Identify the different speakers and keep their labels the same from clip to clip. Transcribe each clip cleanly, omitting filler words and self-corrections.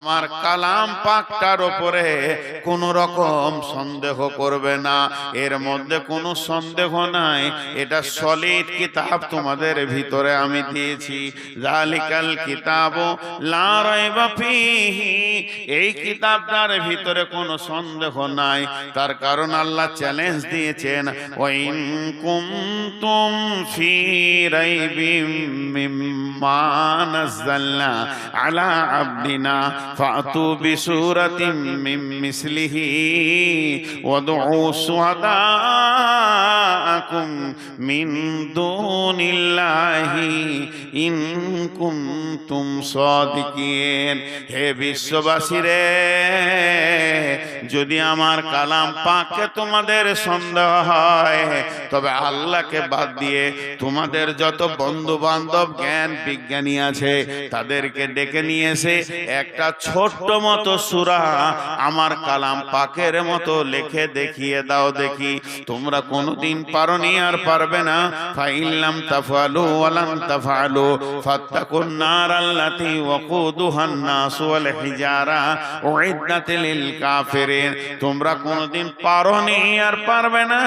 Speaker 1: আমার কালাম পাকটার উপরে কোন রকম সন্দেহ করবে না। এর মধ্যে কোনো সন্দেহ নাই, এটা সলিড কিতাব তোমাদের ভিতরে আমি দিয়েছি। যালিকাল কিতাবু লা রাইবা ফীহি, এই কিতাবটার ভিতরে কোনো সন্দেহ নাই। তার কারণ আল্লাহ চ্যালেঞ্জ দিয়েছেন, ওয়া ইন কুনতুম ফী রাইবিম মিম্মা নাযালনা আলা আবদিনা ফাতু বিসূরাতিম মিন মিসলিহি ওয়াদউ শুহাদাআকুম মিন দুনিল্লাহি ইন কুনতুম সাদিকিন। হে বিশ্ববাসী রে, যদি আমার কালাম পাকে তোমাদের সন্দেহ হয়, তবে আল্লাহকে বাদ দিয়ে তোমাদের যত বন্ধু বান্ধব জ্ঞান বিজ্ঞানী আছে তাদেরকে ডেকে নিয়ে এসে একটা ছোট্ট মতো সূরা আমার কালাম পাকের মতো লিখে দেখিয়ে দাও দেখি। তোমরা কোনদিন পারোনি, আর পারবে না। ফাইল্লাম তাফআলু ওয়া লাম তাফআলু ফাত্তাকুন নার আল্লাতী ওয়াকুদুহান নাস ওয়াল হিজারা উইদ্দাত লিল কাফিরিন। তোমরা কোনদিন পারোনি, আর পারবে না।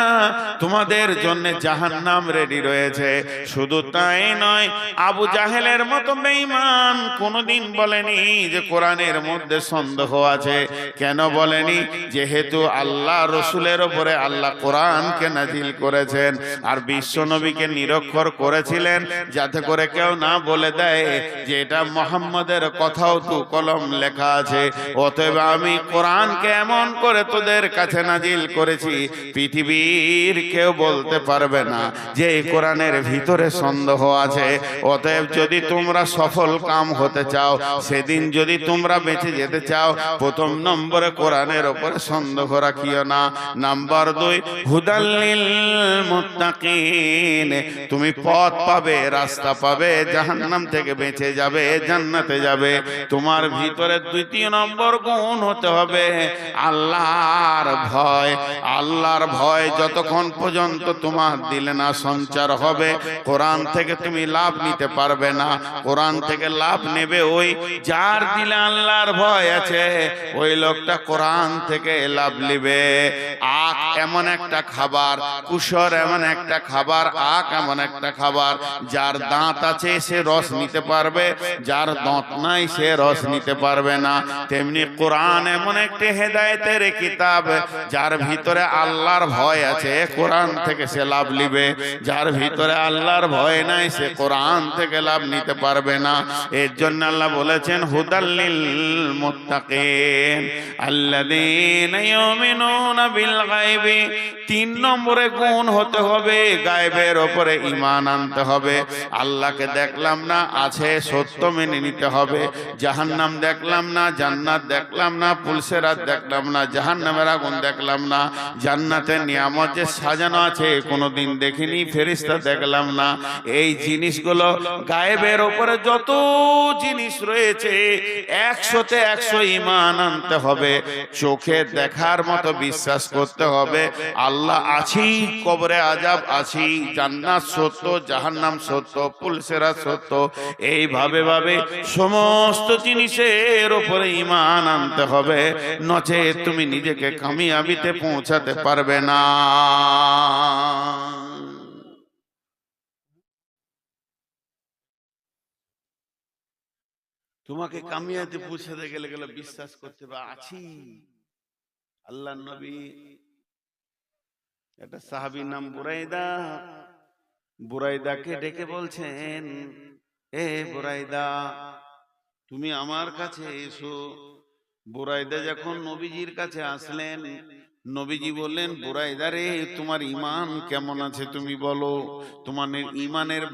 Speaker 1: তোমাদের জন্য জাহান্নাম রেডি রয়েছে। শুধু তাই নয়, আবু জাহেলের মতো বেঈমান কোনদিন বলেনি যে কোরআনের মধ্যে সন্দেহ আছে। কেন বলেনি? যেহেতু আল্লাহ রসুলের উপরে আল্লাহ কোরআনকে নাজিল করেছেন, আর বিশ্ব নবীকে নিরক্ষর করেছিলেন, যাতে করে কেউ না বলে দেয় যে এটা মুহাম্মাদের কথাও তো কলম লেখা আছে। অতএব আমি কোরআনকে এমন করে তোদের কাছে নাজিল করেছি, পৃথিবীর কেউ বলতে পারবে না যে এই কোরআনের ভিতরে সন্দেহ আছে। অতএব যদি তোমরা সফল কাম হতে চাও, সেদিন যদি তোমরা বেঁচে যেতে চাও, প্রথম নম্বরে কোরআনের উপরে সন্দেহ রাখিও না। নাম্বার 2, হুদাল্লিল মুত্তাকিন, তুমি পথ পাবে, রাস্তা পাবে, জাহান্নাম থেকে বেঁচে যাবে, জান্নাতে যাবে। তোমার ভিতরে দ্বিতীয় নম্বর গুণ হতে হবে আল্লাহর ভয়। আল্লাহর ভয় যতক্ষণ পর্যন্ত তোমার দিলে না সঞ্চার হবে, কোরআন থেকে তুমি লাভ নিতে পারবে না। কোরআন থেকে লাভ নেবে ওই যার দিলে আল্লাহর ভয় আছে, ওই লোকটা কোরআন থেকে লাভ নেবে। আখ এমন একটা খাবার, কুসর এমন একটা খাবার, আখ এমন একটা খাবার, যার দাঁত আছে সে রস নিতে পারবে, যার দাঁত নাই সে রস নিতে পারবে না। তেমনি কোরআন এমন একটি হেদায়েতের কিতাব, যার ভিতরে আল্লাহর ভয় আছে কোরআন থেকে সে লাভ নিবে, যার ভিতরে আল্লাহর ভয় নাই সে কোরআন থেকে লাভ নিতে পারবে না। এর জন্য আল্লাহ বলেছেন হুদাল্লিল মুত্তাকিন আল্লাযীনা ইউমিনুনা বিল গায়বি। 3 নম্বরে গুণ হতে হবে গায়বের উপরে ঈমান আনতে হবে। আল্লাহকে দেখলাম না, আছে, সত্য মেনে নিতে হবে। জাহান্নাম দেখলাম না, জান্নাত দেখলাম না, পুলসেরাত দেখলাম না, জাহান্নামের আগুন দেখলাম না, জান্নাতের নিয়ামত যে সাজানো আছে কোনোদিন দেখিনি, ফেরেশতা দেখলাম না। এই জিনিসগুলো গায়েবের উপরে যত জিনিস রয়েছে 100তে 100 ঈমান আনতে হবে। চোখে দেখার মতো বিশ্বাস করতে হবে আল্লাহ আছি, কবরে আযাব আছি, জান্নাত সত্য, জাহান্নাম সত্য, পুলসেরাত সত্য। এইভাবে ভাবে সমস্ত জিনিসের উপরে ঈমান আনতে হবে, নচেত তুমি নিজেকে কামিয়াবিতে পৌঁছাতে পারবে না। তোমাকে কামিয়াবিতে পৌঁছাতে গেলে বিশ্বাস করতে হবে আছি। আল্লাহর নবী, একটা সাহাবীর নাম বুরাইদা, বুরাইদাকে ডেকে বলছেন, এ বুরাইদা তুমি আমার কাছে এসো। বুরাইদা যখন নবীজির কাছে আসলেন, নবীজি বললেন, বুরাইদা রে, তোমার ঈমান কেমন আছে তুমি বলো, তোমার ঈমানের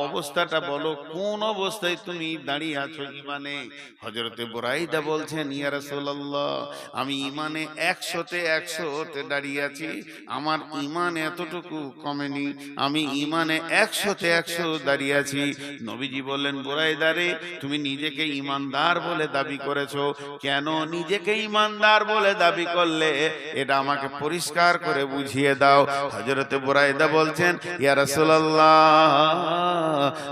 Speaker 1: অবস্থাটা বলো, কোন অবস্থায় তুমি দাঁড়িয়ে আছো ঈমানে। হযরতে বুরাইদা বলছেন, ইয়া রাসূলুল্লাহ, আমি ঈমানে 100তে 100তে দাঁড়িয়ে আছি, আমার ঈমান এতটুকু কমেনি, আমি ঈমানে 100তে 100 দাঁড়িয়ে আছি। নবীজি বললেন, বুরাইদা রে, তুমি নিজেকে ঈমানদার বলে দাবি করেছো, কেন নিজেকে ঈমানদার বলে দাবি করলে? এটা আমাকে পরিষ্কার করে বুঝিয়ে দাও। হযরত বুরাইদা বলছেন, ইয়া রাসূলুল্লাহ,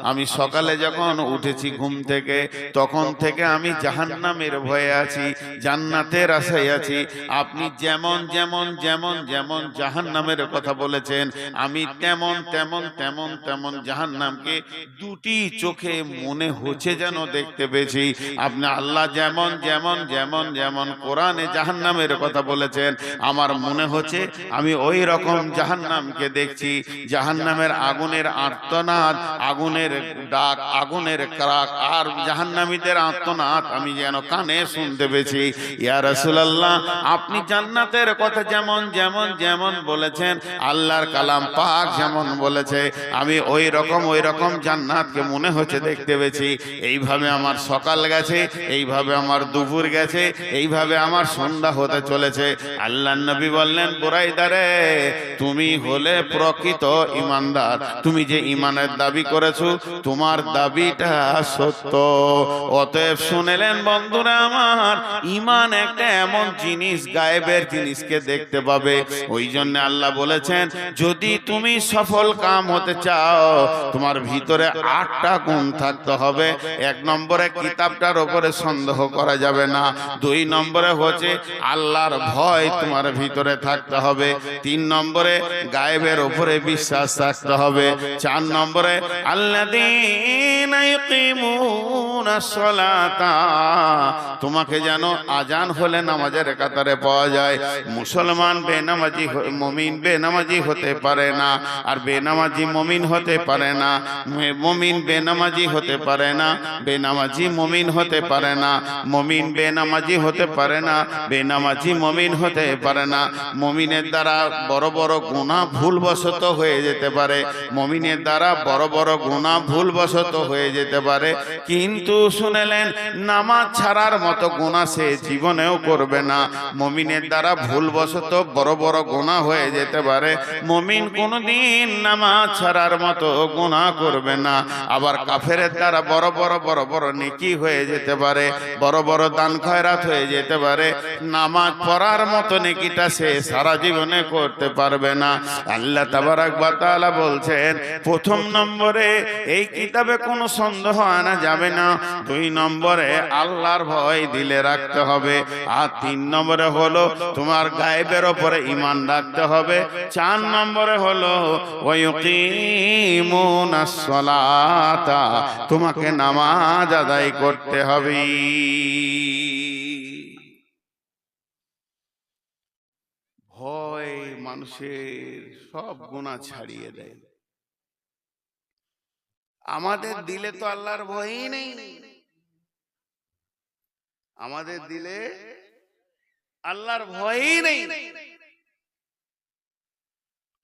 Speaker 1: আমি সকালে যখন উঠেছি ঘুম থেকে, তখন থেকে আমি জাহান্নামের ভয়ে আছি, জান্নাতের আশায় আছি। আপনি যেমন যেমন যেমন যেমন জাহান্নামের কথা বলেছেন, আমি তেমন তেমন তেমন তেমন জাহান্নামকে দুটি চোখে মনে হচ্ছে যেন দেখতে পেয়েছি। আপনি আল্লাহ যেমন যেমন যেমন যেমন কোরআনে জাহান্নামের কথা বলেছেন, আমার মনে হচ্ছে আমি ওই রকম জাহান্নামকে দেখছি। জাহান্নামের আগুনের আর্তনাদ, আগুনের ডাক, আগুনের ক্রাক আর জাহান্নামীদের আর্তনাদ আমি যেন কানে শুনতে পেয়েছি। ইয়া রাসূলুল্লাহ, আপনি জান্নাতের কথা যেমন যেমন যেমন বলেছেন, আল্লাহর কালাম পাক যেমন বলেছে, আমি ওই রকম জান্নাতকে মনে হচ্ছে দেখতে পেয়েছি। এইভাবে আমার সকাল গেছে, এইভাবে আমার দুপুর গেছে, এইভাবে আমার সন্ধ্যা হতে চলেছে। আল্লাহর নবী বললেন, বুরাইদা রে, তুমি হলে প্রকৃত ঈমানদার। তুমি যে ঈমানের দাবি করেছো, তোমার দাবিটা সত্য। অতএব শুনেলেন বন্ধুরা আমার, ঈমান একটা এমন জিনিস, গায়েবের জিনিসকে দেখতে পাবে। ওই জন্য আল্লাহ বলেছেন, যদি তুমি সফল কাম হতে চাও, তোমার ভিতরে 8টা গুণ থাকতে হবে। 1 নম্বরে কিতাবটার উপরে সন্দেহ করা যাবে না। 2 নম্বরে হচ্ছে আল্লাহর ভয় তোমার ভিতরে থাকতে হবে। 3 নম্বরে গায়েবের উপরে বিশ্বাস থাকতে হবে। 4 নম্বরে আল্লাযীনা ইয়ুকিমুনাস সালাতা, তোমাকে যেন আজান হলে নামাজের কাতারে পাওয়া যায়। মুসলমান বেনামাজি, মুমিন বেনামাজি হতে পারে না, আর বেনামাজি মুমিন হতে পারে না। মুমিন বেনামাজি হতে পারে না, বেনামাজি মুমিন হতে পারে না। মুমিন বেনামাজি হতে পারে না, বেনামাজি মুমিন হতে পারে না। মুমিনের দ্বারা বড় বড় গুনাহ ভুলবশত হয়ে যেতে পারে, মুমিনের দ্বারা বড় বড় গুনাহ ভুলবশত হয়ে যেতে পারে, কিন্তু শুনেলেন, নামাজ ছাড়ার মতো গুনাহ সে জীবনেও করবে না। মুমিনের দ্বারা ভুলবশত বড় বড় গুনাহ হয়ে যেতে পারে, মুমিন কোনদিন নামাজ ছাড়ার মতো গুনাহ করবে না। আবার কাফেরের দ্বারা বড় বড় নেকি হয়ে যেতে পারে, বড় বড় দান খয়রাত হয়ে যেতে পারে, নামাজ পড়ার মতো নেকিটা সে সারা জীবনে করতে পারবে না। আল্লাহ তাবারাক ওয়া তাআলা বলছেন, প্রথম নম্বরে এই কিতাবে কোনো সন্দেহ আনা যাবে না। 2 নম্বরে আল্লাহর ভয় দিলে রাখতে হবে। আর 3 নম্বরে হলো তোমার গায়েবের উপরে ঈমান রাখতে হবে। 4 নম্বরে হলো ওয়ায়ুকিমুনাস সালাতা, তোমাকে নামাজ আদায় করতে হবে। ভয় মানুষের সব গুনাহ ছাড়িয়ে দেয়। আমাদের দিলে তো আল্লাহর ভয়ই নেই। আমাদের দিলে আল্লাহর ভয়ই নেই।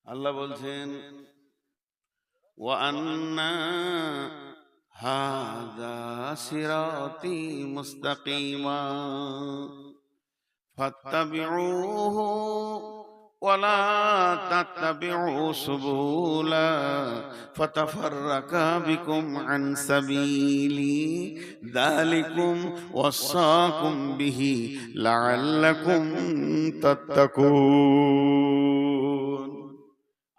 Speaker 1: আল্লাহ বলছেন, ওয়া আন্না হাযা সিরাতি মুস্তাকিমা ফাত্তাবিউহু ওয়া লা তাত্তাবিউ সুবুলা ফাতাফাররাকা বিকুম আন সাবিলি যালিকুম ওয়াসাকুম বিহি লাআল্লাকুম তাত্তাকুন।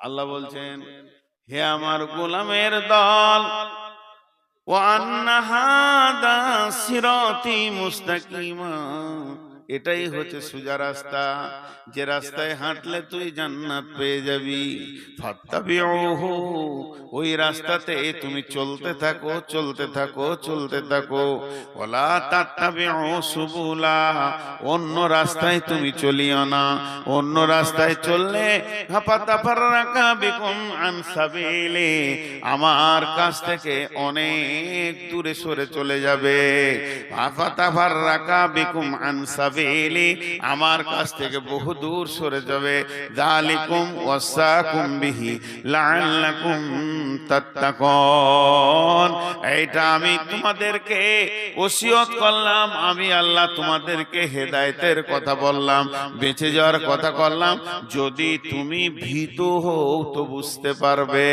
Speaker 1: আল্লাহ বলছেন, হে আমার গোলামের দল, ওয়া আন্না হাযা সিরাতি মুস্তাকিমা, এটাই হচ্ছে সোজা রাস্তা, যে রাস্তায় হাঁটলে তুই জান্নাত পেয়ে যাবি। ফাত্তাবিউহু, ওই রাস্তাতে তুমি চলতে থাকো চলতে থাকো চলতে থাকো। ওয়ালা তাত্তাবিউ সুবুলা, অন্য রাস্তায় তুমি চলিও না। অন্য রাস্তায় চললে ফাতাফাররাকা বিকুম আন সাবিলি, আমার কাছ থেকে অনেক দূরে সরে চলে যাবে। ফাতাফাররাকা বিকুম আন সাবিলি, আমার কাছ থেকে বহু দূর সরে যাবে। যালিকুম ওয়াসাকুম বিহি লাআল্লাকুম তাত্তাকুন, এইটা আমি তোমাদেরকে ওসিয়ত করলাম, আমি আল্লাহ তোমাদেরকে হেদায়েতের কথা বললাম, বেঁচে যাওয়ার কথা করলাম। যদি তুমি ভীত হও তো বুঝতে পারবে।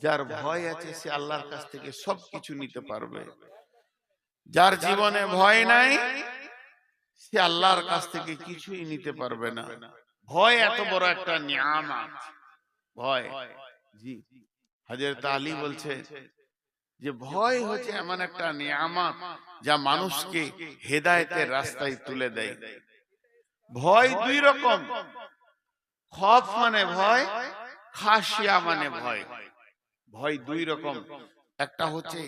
Speaker 1: যার ভয় আছে সে আল্লাহর কাছ থেকে সবকিছু নিতে পারবে। যার জীবনে ভয় নাই সে আল্লাহর কাছ থেকে কিছুই নিতে পারবে না। ভয় এত বড় একটা নিয়ামত, ভয়। জি, হযরত আলী বলছে যে ভয় হচ্ছে এমন একটা নিয়ামত যা মানুষকে হেদায়েতের রাস্তায় তুলে দেয়। ভয় দুই রকম, খৌফ মানে ভয়, খাশিয়া মানে ভয়। ভয় দুই রকম, একটা হচ্ছে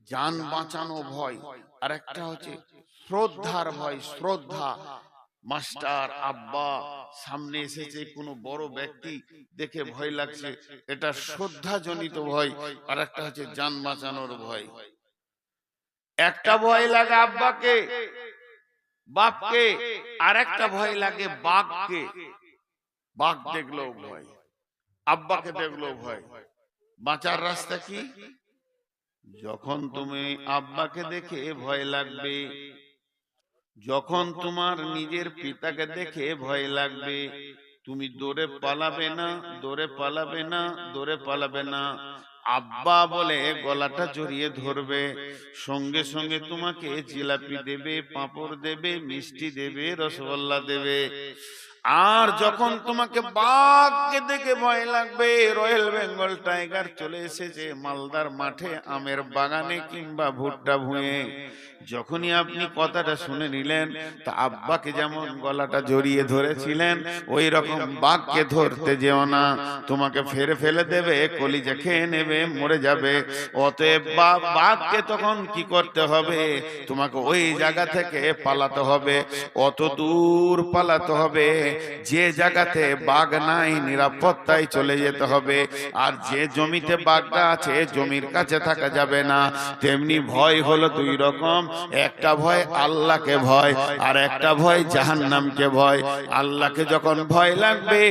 Speaker 1: জান বাঁচানো ভয়, আর একটা হচ্ছে শ্রদ্ধার ভয়। শ্রদ্ধা, মাস্টার, আব্বা সামনে এসেছে কোনো বড় ব্যক্তি, দেখে ভয় লাগছে, এটা শ্রদ্ধা জনিত ভয়। আর একটা হচ্ছে জান বাঁচানোর ভয়। একটা ভয় লাগে আব্বাকে, বাপকে, আর একটা ভয় লাগে বাঘকে। বাঘ দেখলেও ভয়, আব্বাকে দেখলেও ভয়। বাঁচার রাস্তা কি? যখন তুমি আব্বাকে দেখে ভয় লাগবে, যখন তোমার নিজের পিতাকে দেখে ভয় লাগবে, তুমি দৌড়ে পালাবে না, দৌড়ে পালাবে না, দৌড়ে পালাবে না। আব্বা বলে গলাটা জড়িয়ে ধরবে, সঙ্গে সঙ্গে তোমাকে জিলাপি দেবে, পাঁপড় দেবে, মিষ্টি দেবে, রসগোল্লা দেবে। আর যখন তোমাকে বাঘকে দেখে ভয় লাগবে, রয়্যাল বেঙ্গল টাইগার চলে এসেছে মালদার মাঠে, আমের বাগানে, কিংবা ভুট্টা ভুঁয়ে, যখনই আপনি কথাটা শুনে নিলেন, তা আব্বাকে যেমন গলাটা জড়িয়ে ধরেছিলেন, ওই রকম বাঘকে ধরতে যেও না, তোমাকে ফেরে ফেলে দেবে, কলিজা খেয়ে নেবে, মরে যাবে। অতএব বাঘকে তখন কি করতে হবে? তোমাকে ওই জায়গা থেকে পালাতে হবে, অত দূর পালাতে হবে যে জায়গাতে বাঘ নাই, নিরাপত্তায় চলে যেতে হবে। আর যে জমিতে বাঘটা আছে, জমির কাছে থাকা যাবে না। তেমনি ভয় হলো দুই রকম, একটা ভয় আল্লাহকে ভয়, আর একটা ভয় জাহান্নামকে ভয়। আল্লাহকে যখন ভয় লাগবে,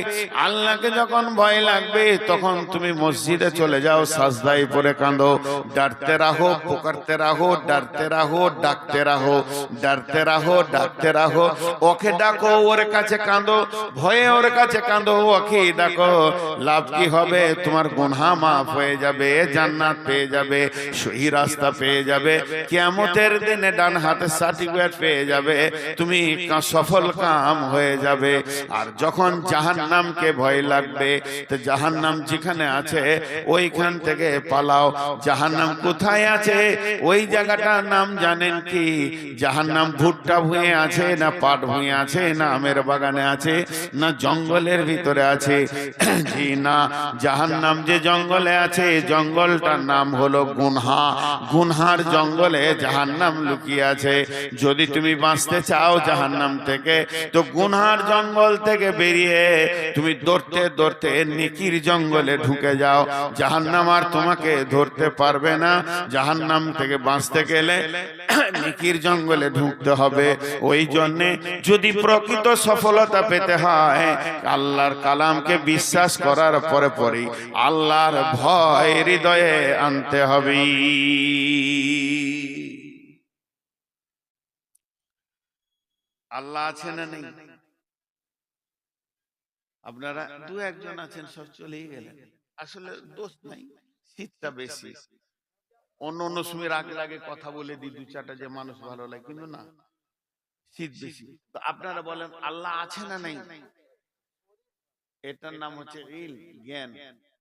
Speaker 1: আল্লাহকে যখন ভয় লাগবে, তখন তুমি মসজিদে চলে যাও, সাজদায় পড়ে কাঁদো, डरते रहो, पुकारते रहो, डरते रहो, डाकते रहो, डरते रहो, डाकते रहो। ओके डाको, ওর কাছে কাঁদো, ভয়ে ওর কাছে কাঁদো, ওকে ডাকো। লাভ কি হবে? তোমার গুনাহ মাফ হয়ে যাবে, জান্নাত পেয়ে যাবে, সহি রাস্তা পেয়ে যাবে, কিয়ামতের দিনে ডান হাতে সার্টিফিকেট পেয়ে যাবে, তুমি সফল কাম হয়ে যাবে। আর যখন জাহান্নামকে ভয় লাগবে, তো জাহান্নাম যেখানে আছে ওইখান থেকে পালাও। জাহান্নাম কোথায় আছে? ওই জায়গাটার নাম জানেন কি? জাহান্নাম ভুট্টা ভুঁয়ে আছে, না পাট ভুঁয়ে আছে, না আমের বাগানে আছে, না জঙ্গলের ভিতরে আছে? জি না, জাহান্নাম যে জঙ্গলে আছে, জঙ্গলটার নাম হলো গুনহা। গুনহার জঙ্গলে জাহান্নাম লুকিয়ে আছে। যদি তুমি বাঁচতে চাও জাহান্নাম থেকে, তো গুনহার জঙ্গল থেকে বেরিয়ে তুমি দৌড়তে দৌড়তে নেকির জঙ্গলে ঢুকে যাও। জাহান্নাম আর তোমাকে ধরতে পারবে না। জাহান্নাম থেকে বাঁচতে গেলে নেকির জঙ্গলে ঢুকতে হবে। ওই জন্যে যদি প্রকৃত সফলতা পেতে হয়, আল্লাহর কালামকে বিশ্বাস করার পরে পরেই আল্লাহর ভয় হৃদয়ে আনতে হবে। আল্লাহ আছে না নেই? আপনারা দু একজন আছেন, সব চলেই গেলেন। আসলে দোষ নাই, শীতটা বেশি। অন্য অন্য সময় আগে আগে কথা বলে দিই দু চারটা, যে মানুষ ভালো লাগে, কিন্তু না, শীত বেশি। তো আপনারা বলেন আল্লাহ আছে না নাই? এটার নাম হচ্ছে ইলম, জ্ঞান।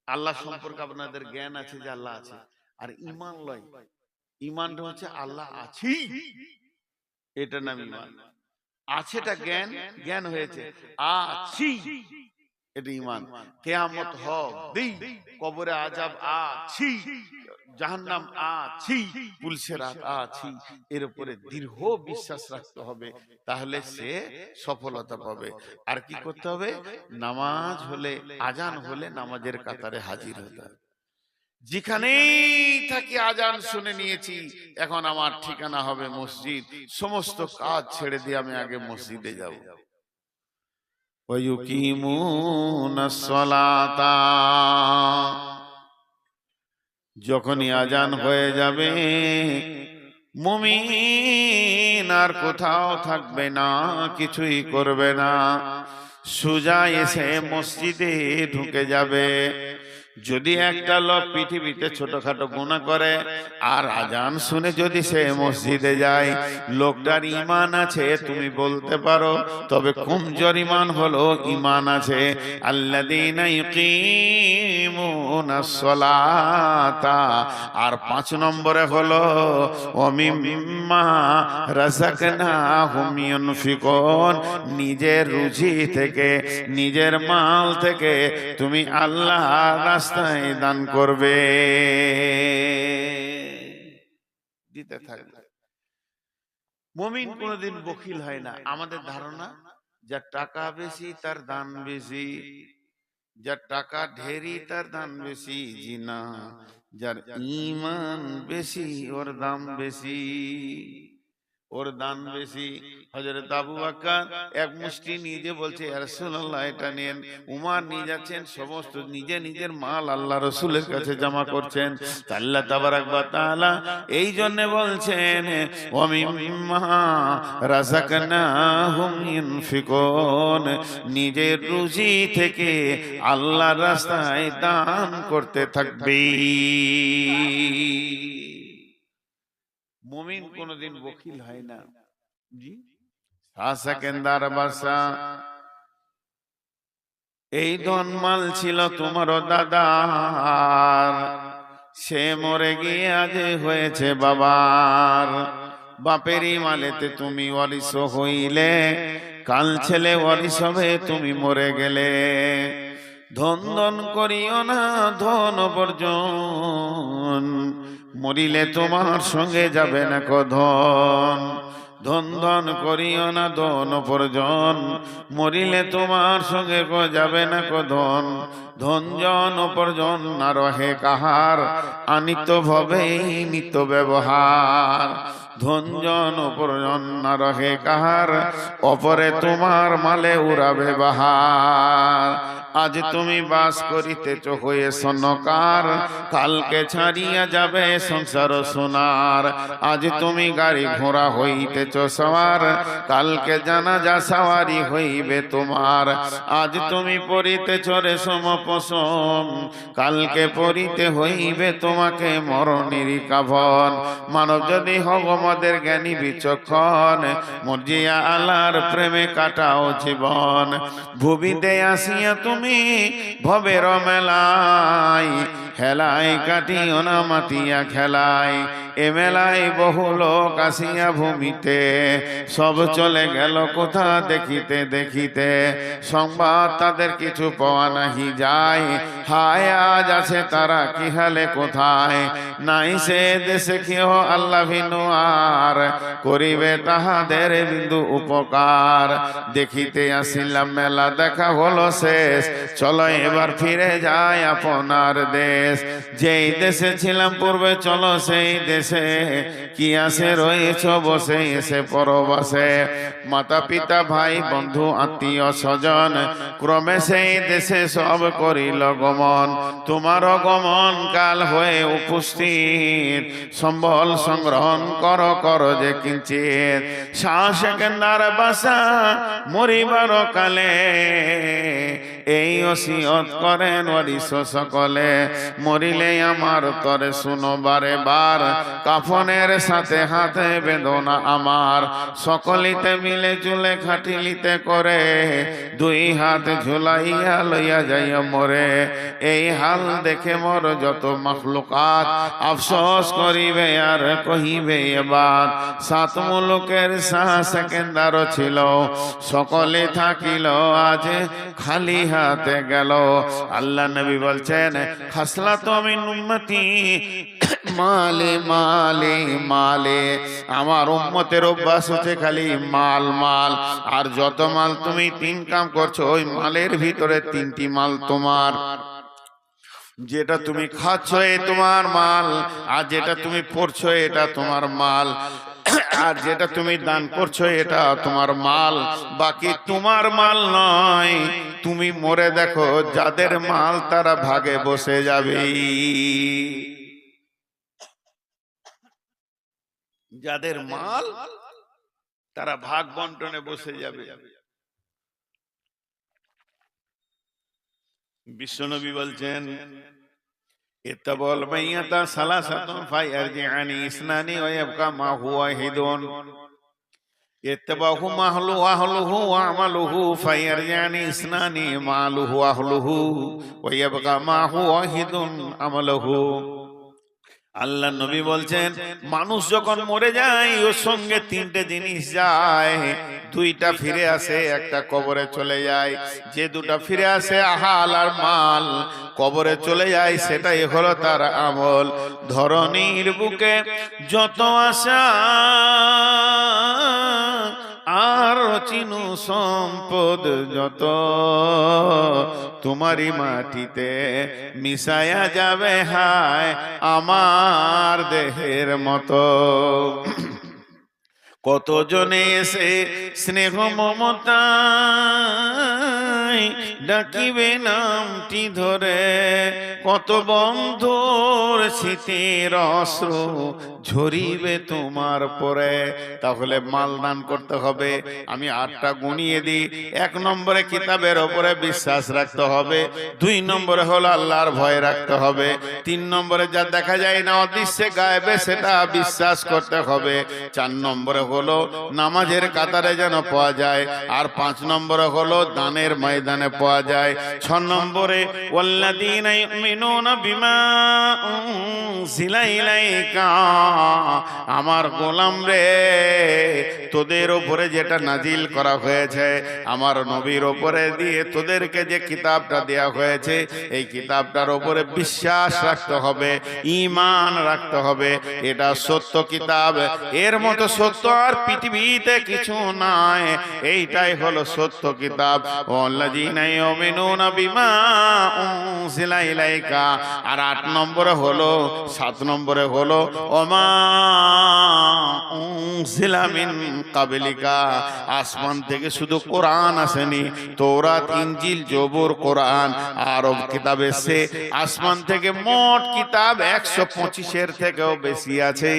Speaker 1: আল্লাহ সম্পর্কে আপনাদের জ্ঞান আছে যে আল্লাহ আছে। আর ঈমান লয়, ঈমানটা হচ্ছে আল্লাহ আছে, এটার নাম ঈমান। আছেটা জ্ঞান, জ্ঞান হয়েছে আছি, এটা ঈমান। কিয়ামত হবে, কবরে আযাব আছি, জাহান্নাম আছি, পুলসিরাত আছি, এর উপরে দৃঢ় বিশ্বাস রাখতে হবে, তাহলে সে সফলতা পাবে। আর কি করতে হবে? নামাজ হলে, আজান হলে নামাজের কাতারে হাজির হতে হবে। যেখানেই থাকি আজান শুনে নিয়েছি, এখন আমার ঠিকানা হবে মসজিদ, সমস্ত কাজ ছেড়ে দিয়ে আমি আগে মসজিদে যাব। ওয়ায়ুকিমুনাস সালাতা, যখনই আজান হয়ে যাবে, মুমিন আর কোথাও থাকবে না, কিছুই করবে না, সোজা এসে মসজিদে ঢুকে যাবে। যদি একটা লোক পৃথিবীতে ছোটখাটো গুনাহ করে আর আজান শুনে যদি সে মসজিদে যায়, লোকটার ঈমান আছে তুমি বলতে পারো, তবে কমজোর ঈমান হলো ঈমান আছে। আল্লাযীনা ইউকিমুনাস সালাতা, আর 5 নম্বরে হলো ওয়া মিম্মা রাযাকনাহুম ইউনফিকুন, নিজের রুজি থেকে নিজের মাল থেকে তুমি আল্লাহর রাস্তায় দান করবে, দিতে থাকবে। মুমিন কোনোদিন বখিল হয় না। আমাদের ধারণা যার টাকা বেশি তার দান বেশি, যার টাকা ঢেরি তার দান বেশি। জি না, যার ঈমান বেশি ওর দাম বেশি, ওর দান বেশি। হযরত আবু বকর এক মুষ্টি নিজে বলছে ইয়া রাসূলুল্লাহ এটা নেন। উমর নিয়ে যাচ্ছেন, সমস্ত নিজে নিজের মাল আল্লাহ রাসূলের কাছে জমা করছেন। আল্লাহ তাবারাক ওয়া তাআলা এই জন্য বলছেন ওয়া মিম্মা রাযাকনাহুম ইউনফিকুন, নিজের রুজি থেকে আল্লাহর রাস্তায় দান করতে থাকবে। মুমিন কোনদিন বখিল হয় না। জি, সেকেন্দার বাসা, এই ধনমাল ছিল তোমার দাদার, সে মরে গিয়ে আজ হয়েছে বাবার। বাপেরই মালেতে তুমি ওয়ারিস হইলে, কাল ছেলে ওয়ারিস হবে তুমি মরে গেলে। ধন ধন করিও না ধন বর্জন, মরিলে তোমার সঙ্গে যাবে না ধন। ধন ধন করিও না ধন উপার্জন, মরিলে তোমার সঙ্গে যাবে না ধন। ধন জন উপার্জন না রহে কাহার, আনিত ভবেই নিত ব্যবহার। ধন জন উপার্জন না রহে কাহার, অপরে তোমার মালে উড়াবে বাহার। আজ তুমি বাস করিতেছ হয়ে সনকার, কালকে ছাড়িয়া যাবে সংসার সোনার। আজ তুমি গাড়ি ঘোড়া হইতেছ সওয়ার, কালকে জানাজা সওয়ারি হইবে তোমার। আজ তুমি পরিতেছ রেশম পশম, কালকে পরিতে হইবে তোমাকে মরণের কাফন। মানব যদি হব মদের জ্ঞানী বিচক্ষণ, মর্জিয়া আল্লাহর প্রেমে কাটাও জীবন। ভুবিতে আসিয়া তুমি ভবের মেলায়, হেলায় কাটিও না মাতিয়া খেলায়। এ মেলায় বহু লোক আসিয়া ভূমিতে, সব চলে গেল কোথা দেখিতে দেখিতে। সংবাদ তাদের কিছু পাওয়া নাহি যায়, হায় আজ আছে তারা কি হালে কোথায়। নাই সে দেশে কেহ আল্লাহ ভিন্ন আর, করিবে তাহাদের বিন্দু উপকার। দেখিতে আসিলাম মেলা দেখা হলো শেষ, চলো এবার ফিরে যায় আপনার দেশ। যেই দেশে ছিলাম পূর্বে চলো সেই দেশে, কি আসে রয়েছ বসে এসে পরবাসে। মাতা পিতা ভাই বন্ধু আত্মীয় স্বজন, ক্রমে সেই দেশে সব করিল গমন। তোমার গমন কাল হয়ে উপস্থিত, সম্বল সংগ্রহণ কর যে কিঞ্চিত। সেকেন্দার বাসা মরিবার কালে, এই ওসিয়ত করেন ওয়ারিস সকলে। মরিলে আমার তরে শুনো বারে বার, কাফনের সাথে হাতে বেদনা আমার। সকলিতে মিলে চুলে খাটিলিতে করে, দুই হাত ঝুলাইয়া লইয়া যাইয়া মরে। এই হাল দেখে মোর যত মাখলুকাত, আফসোস করিবে আর কহিবে এবার। 7 মুলুকের শাহ সেকেন্দার ছিল, সকলে থাকিল আজ খালি হাতে গেল। আল্লাহ নবী বলছেন খাসলাতু মিন উম্মতি মালে মালে মালে, আমার উম্মতের অভ্যাস হচ্ছে খালি মাল মাল। আর যত মাল তুমি 3 কাম করছো, ওই মালের ভিতরে 3টি মাল তোমার। যেটা তুমি খাচ্ছ এ তোমার মাল, আর যেটা তুমি পড়ছো এটা তোমার মাল, আর যেটা তুমি দান করছো এটা তোমার মাল। বাকি তোমার মাল নয়। তুমি মরে দেখো যাদের মাল তারা ভাগে বসে যাবে, যাদের মাল তারা ভাগ বন্টনে বসে যাবে। বিশ্বনবী বলছেন ইত্তাবাল মাইয়াতা সালাসাতুন ফায়ারজিআনি ইসনানি ওয়া ইয়াবকা মা হুয়া ওয়াহিদুন ইত্তাবাহু মাহলু আহলুহু ওয়া আমালুহু ফায়ারজিআনি ইসনানি মালুহু আহলুহু ওয়া ইয়াবকা মা হুয়া ওয়াহিদুন আমালুহু। আল্লাহ নবী বলছেন, মানুষ যখন মরে যায় ওর সঙ্গে তিনটে জিনিস যায়, দুইটা ফিরে আসে, একটা কবরে চলে যায়। যে দুটা ফিরে আসে আহাল আর মাল, কবরে চলে যায় সেটাই হলো তার আমল। ধরনীর বুকে যত আশা আর চিনু সম্পদ যত, তোমারই মাটিতে মিশায়া যাবে হায় আমার দেহের মতো। কত জনে এসে স্নেহ মমতায় ডাকিবে নামটি ধরে, কত বন্ধুর শীতের অশ্রু ঝরিবে তোমার পরে। তাহলে মাল দান করতে হবে। আমি 8টা গুনিয়ে দিই। 1 নম্বরে কিতাবের ওপরে বিশ্বাস রাখতে হবে, 2 নম্বরে হলো আল্লাহর ভয় রাখতে হবে, 3 নম্বরে যা দেখা যায় না অদৃশ্যে গায়েবে সেটা বিশ্বাস করতে হবে, 4 নম্বরে হলো নামাজের কাতারে যেন পাওয়া যায়, আর 5 নম্বরে হলো দানের ময়দানে পাওয়া যায়। 6 নম্বরে ওয়াল্লাযীনা ইউমিনুনা বিমা উনজিলা ইলাইকা, আমার গোলাম রে তোদের উপরে যেটা নাজিল করা হয়েছে, আমার নবীর উপরে দিয়ে তোদেরকে যে কিতাবটা দেয়া হয়েছে, এই কিতাবটার উপরে বিশ্বাস রাখতে হবে, ঈমান রাখতে হবে। এটা সত্য কিতাব, এর মতো সত্য আর পৃথিবীতে কিছু নাই। এইটাই হলো সত্য কিতাব। ওয়াল্লাযীনা ইউমিনুনা বিমা উনজিলা ইলাইকা। আর 8 নম্বরে হলো, 7 নম্বরে হলো ওমা উনজিলা মিন কাবলিকা। আসমান থেকে শুধু কোরআন আসেনি, তৌরাত, ইনজিল, জবুর, কোরআন আরব কিতাব এসে আসমান থেকে মোট কিতাব 125-এর থেকেও বেশি আছে।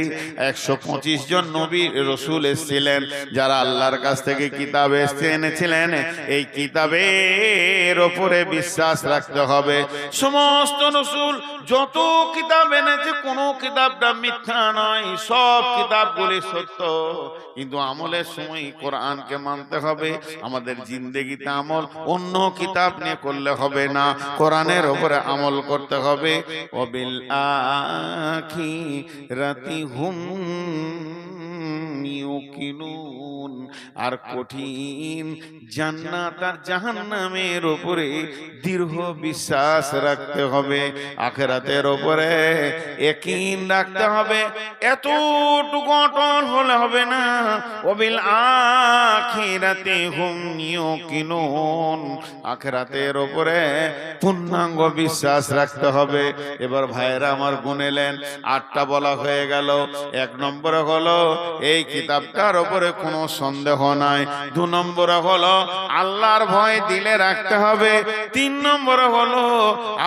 Speaker 1: 125 জন নবী রসুল এসেছিলেন যারা আল্লাহর কাছ থেকে কিতাব এনেছিলেন। এই কিতাবের ওপরে বিশ্বাস রাখতে হবে। সমস্ত রসুল যত কিতাব এনেছে কোনো কিতাবটা মিথ্যা নয়, সব কিতাবগুলি সত্য। কিন্তু আমলের সময় কোরআনকে মানতে হবে। আমাদের জিন্দেগিতে আমল অন্য কিতাব নিয়ে করলে হবে না, কোরআনের উপরে আমল করতে হবে। ওয়াবিল আখিরাতি হুম ইউকিনুন। আর কঠিন জান্নাত আর জাহান্নামের উপরে দৃঢ় বিশ্বাস রাখতে হবে, আখিরাতের উপরে ইয়াকিন রাখতে হবে। এতটুকু অটল হলে হবে না। ওয়াবিল আখিরাতি হুম ইউকিনুন, আখিরাতের উপরে পূর্ণাঙ্গ বিশ্বাস রাখতে হবে। এবার ভাইরা আমার গুনেলেন, 8টা বলা হয়ে গেল। 1 নম্বরে হলো এই কিতাবটার উপরে কোনো সন্দেহ নাই। 2 নম্বরে হলো আল্লাহর ভয় দিলে রাখতে হবে। 3 নম্বরে হলো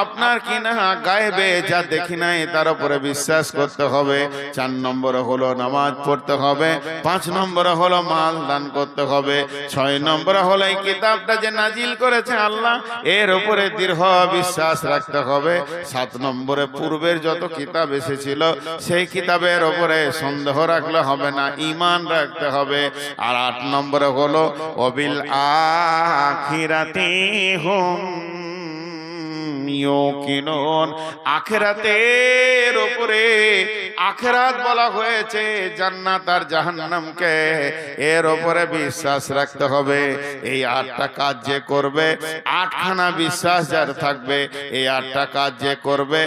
Speaker 1: আপনার কিনা গায়েবে যা দেখি নাই তার উপরে বিশ্বাস করতে হবে। 4 নম্বরে হলো নামাজ পড়তে হবে। 5 নম্বরে হলো মাল দান করতে হবে। 6 নম্বরে হলো এই কিতাবটা যে নাজিল করেছে আল্লাহ, এর উপরে দৃঢ় বিশ্বাস রাখতে হবে। 7 নম্বরে পূর্বের যত কিতাব এসেছিল সেই কিতাবের উপরে সন্দেহ রাখলে হবে না, ঈমান রাখতে হবে। আর 8 নম্বরে হলো ওয়াবিল আখিরাতি হুম ইউকিনুন, আখিরাতের উপরে, আখিরাত বলা হয়েছে জান্নাত আর জাহান্নামকে, এর উপরে বিশ্বাস রাখতে হবে। এই 8টা কাজ যে করবে, 8খানা বিশ্বাস যার থাকবে, এই 8টা কাজ যে করবে,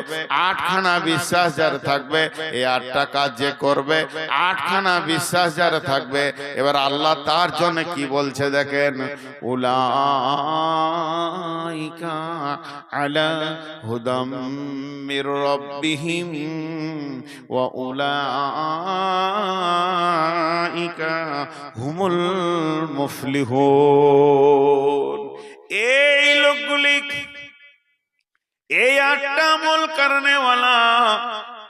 Speaker 1: 8খানা বিশ্বাস যার থাকবে, এই 8টা কাজ যে করবে, 8খানা বিশ্বাস যার থাকবে। এবার আল্লাহ তার জন্য কি বলছে দেখেন, উলাইকা আলা হুদাম মির রাব্বিহিম ওয়া উলাইকা হুমুল মুফলিহুন। এই লোকগুলি, এই 8টা আমল করনে ওয়ালা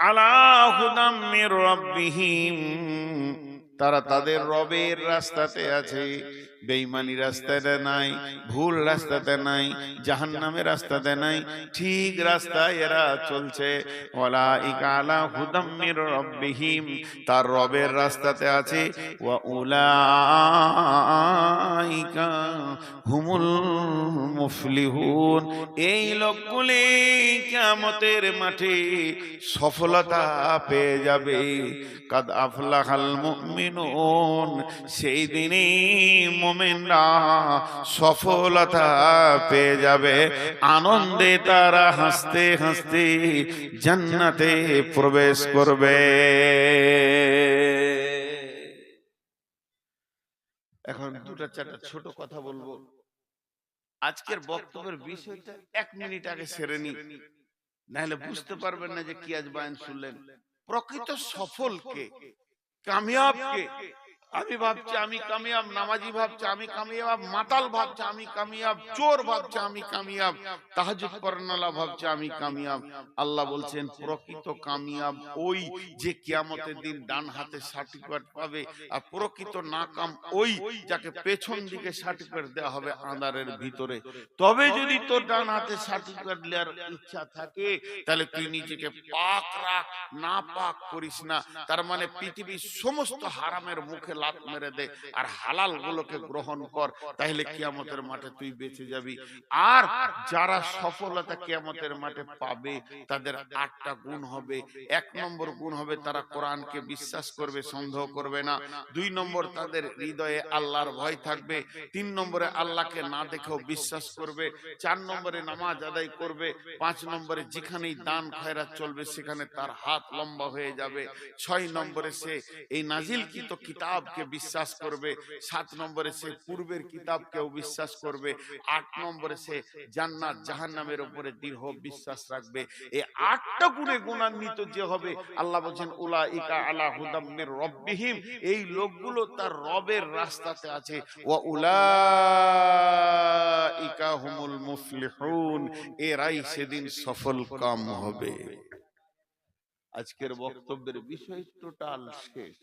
Speaker 1: আলা হুদাম মির রাব্বিহিম, তারা তাদের রবের রাস্তাতে আছে। বেঈমানি রাস্তাতে নাই, ভুল রাস্তাতে নাই, জাহান্নামের রাস্তাতে নাই, ঠিক রাস্তায় এরা চলছে। উলাইকা আলা হুদাম মির রাব্বিহিম, তার রবের রাস্তাতে আছে। ওয়া উলাইকা হুমুল মুফলিহুন, এই লোকগুলি কিয়ামতের মাঠে সফলতা পেয়ে যাবে। কাদ আফলাহাল মুমিনুন, সেই দিনই মুমিনরা সফলতা পেয়ে যাবে। আনন্দে তারা হাসতে হাসতে জান্নাতে প্রবেশ করবে। এখন দুটা চারটা ছোট কথা বলবো। আজকের বক্তব্যের বিষয়টা 1 মিনিট আগে সেরে নি, নাহলে বুঝতে পারবেন না যে কি আজ বয়ান শুনলেন। প্রকৃত সফল কে, কামিয়াব কে? আমি ভাবছি আমি কামিয়াব, নামাজি ভাবছে আমি কামিয়াব, মাতাল ভাবছে আমি কামিয়াব, চোর ভাবছে আমি কামিয়াব, তাহাজ্জুদ পড়নেওয়ালা ভাবছে আমি কামিয়াব। আল্লাহ বলছেন প্রকৃত কামিয়াব ওই যে কিয়ামতের দিন ডান হাতে সার্টিফিকেট পাবে, আর প্রকৃত নাকাম ওই যাকে পেছন দিকে সার্টিফিকেট দেওয়া হবে আঁধারের ভিতরে। তবে যদি তোর ডান হাতে সার্টিফিকেট নেওয়ার ইচ্ছা থাকে তাহলে তুই নিজেকে পাক রাখ, না পাক করিস না। তার মানে পৃথিবীর সমস্ত হারামের মুখে লাত মেরে দে আর হালাল গুলোকে গ্রহণ কর, তাহলে কিয়ামতের মাঠে তুই বেঁচে যাবি। আর যারা সফলতা কিয়ামতের মাঠে পাবে তাদের 8টা গুণ হবে। 1 নম্বর গুণ হবে তারা কোরআনকে বিশ্বাস করবে, সন্দেহ করবে না। 2 নম্বর তাদের হৃদয়ে আল্লাহর ভয় থাকবে। 3 নম্বরে আল্লাহকে না দেখেও বিশ্বাস করবে। 4 নম্বরে নামাজ আদায় করবে। 5 নম্বরে যেখানেই দান খয়রাত চলবে সেখানে তার হাত লম্বা হয়ে যাবে। 6 নম্বরে সে এই নাজিলকৃত কিতাবকে বিশ্বাস করবে। 7 নম্বরে সে পূর্বের কিতাবকেও বিশ্বাস করবে। 8 নম্বরে সে জান্নাত জাহান্নামের উপরে দৃঢ় বিশ্বাস রাখবে। এই 8টা গুণে গুণান্বিত যে হবে, আল্লাহ বলেন উলাইকা আলা হুদাম মির রাব্বিহিম, এই লোকগুলো তার রবের রাস্তাতে আছে। ওয়া উলাইকা হুমুল মুফলিহুন, এরাই সেদিন সফল কাম হবে। আজকের বক্তব্যের বিষয় টোটাল শেষ।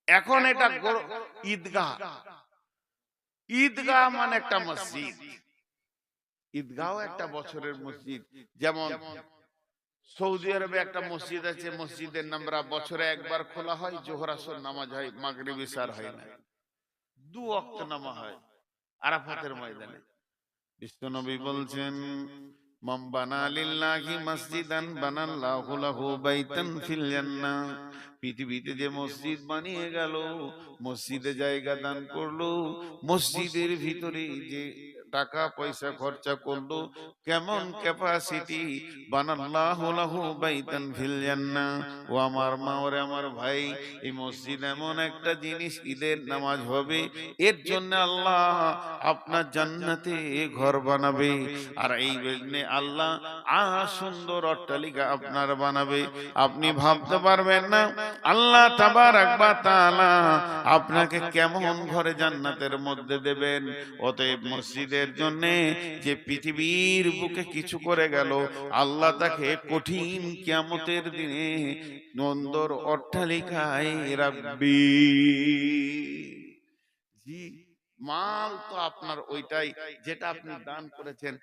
Speaker 1: এখন এটা ঈদগাহ। ঈদগাহ মানে একটা মসজিদ। ঈদগাহ একটা বছরের মসজিদ। যেমন সৌদি আরবে একটা মসজিদ আছে, মসজিদের নামরা বছরে একবার খোলা হয়, জোহর আসর নামাজ হয়, মাগরিব ইশার হয় না, 2 ওয়াক্ত নামাজ হয় আরাফাতের ময়দানে। বিশ্বনবী বলছেন মান বানা লিল্লাহি মসজিদান বানাল্লাহু লাহু বাইতান ফিল জান্নাহ, পৃথিবীতে যে মসজিদ বানিয়ে গেল, মসজিদে জায়গা দান করলো, মসজিদের ভিতরে যে টাকা পয়সা খরচা করলো, কেমন ক্যাপাসিটি, বানাল্লাহু লাহু বাইতান ফিল জান্নাহ। ও আমার মা ওরে আমার ভাই, এই মসজিদ এমন একটা জিনিস, ঈদের নামাজ হবে, এর জন্য আল্লাহ আপনার জান্নাতে ঘর বানাবে। আর এই জন্যে আল্লাহ সুন্দর অট্টালিকা আপনার বানাবে। আপনি ভাবতে পারবেন না আল্লাহ তাবারাক ওয়া তাআলা আপনাকে কেমন ঘরে জান্নাতের মধ্যে দেবেন। অতএব মসজিদের জন্য যে পৃথিবীর বুকে কিছু করে গেল, আল্লাহ তাকে কঠিন কিয়ামতের দিনে সুন্দর অট্টালিকায় রাখবে। জি, মাল তো আপনার ওইটাই যেটা আপনি দান করেছেন।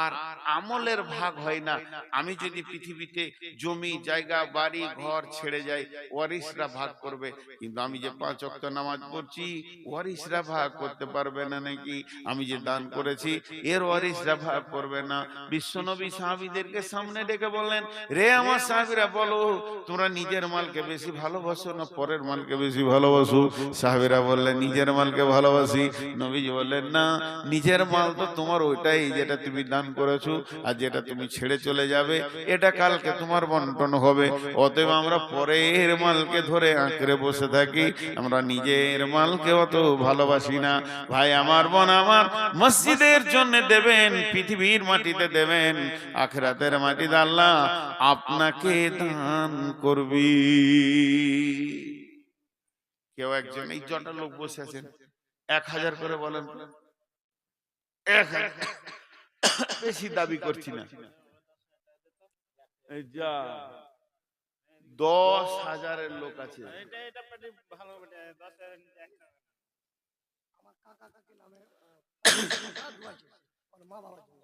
Speaker 1: আর আমলের ভাগ হয় না। আমি যদি পৃথিবীতে জমি জায়গা বাড়ি ঘর ছেড়ে যাই, ওয়ারিসরা ভাগ করবে, কিন্তু আমি যে 5 ওয়াক্ত নামাজ পড়ছি ওয়ারিসরা ভাগ করতে পারবে না নাকি? আমি যে দান করেছি এর ওয়ারিসরা ভাগ করবে না। বিশ্বনবী সাহাবীদেরকে সামনে ডেকে বললেন, রে আমার সাহাবীরা, বলো তোমরা নিজের মালকে বেশি ভালোবাসো না পরের মালকে বেশি ভালোবাসো? সাহাবীরা বললেন নিজের মালকে ভালোবাসি। নবীজি বললেন না, নিজের মাল তো তোমার ওইটাই যেটা তুমি দান করেছো, আর যেটা তুমি ছেড়ে চলে যাবে এটা কালকে তোমার বন্টন হবে। অতএব আমরা পরের মালকে ধরে আঁকড়ে বসে থাকি, আমরা নিজের মালকে অত ভালোবাসি না। ভাই আমার, বোন আমার, মসজিদের জন্য দেবেন, পৃথিবীর মাটিতে দেবেন, আখিরাতের মাটিতে আল্লাহ আপনাকে দান করবি। কেউ একজন এই জটা লোক বসে আছেন, 1000 করে বলেন। 1000 বেশি দাবি করছি না, যা 10,000-এর লোক আছে।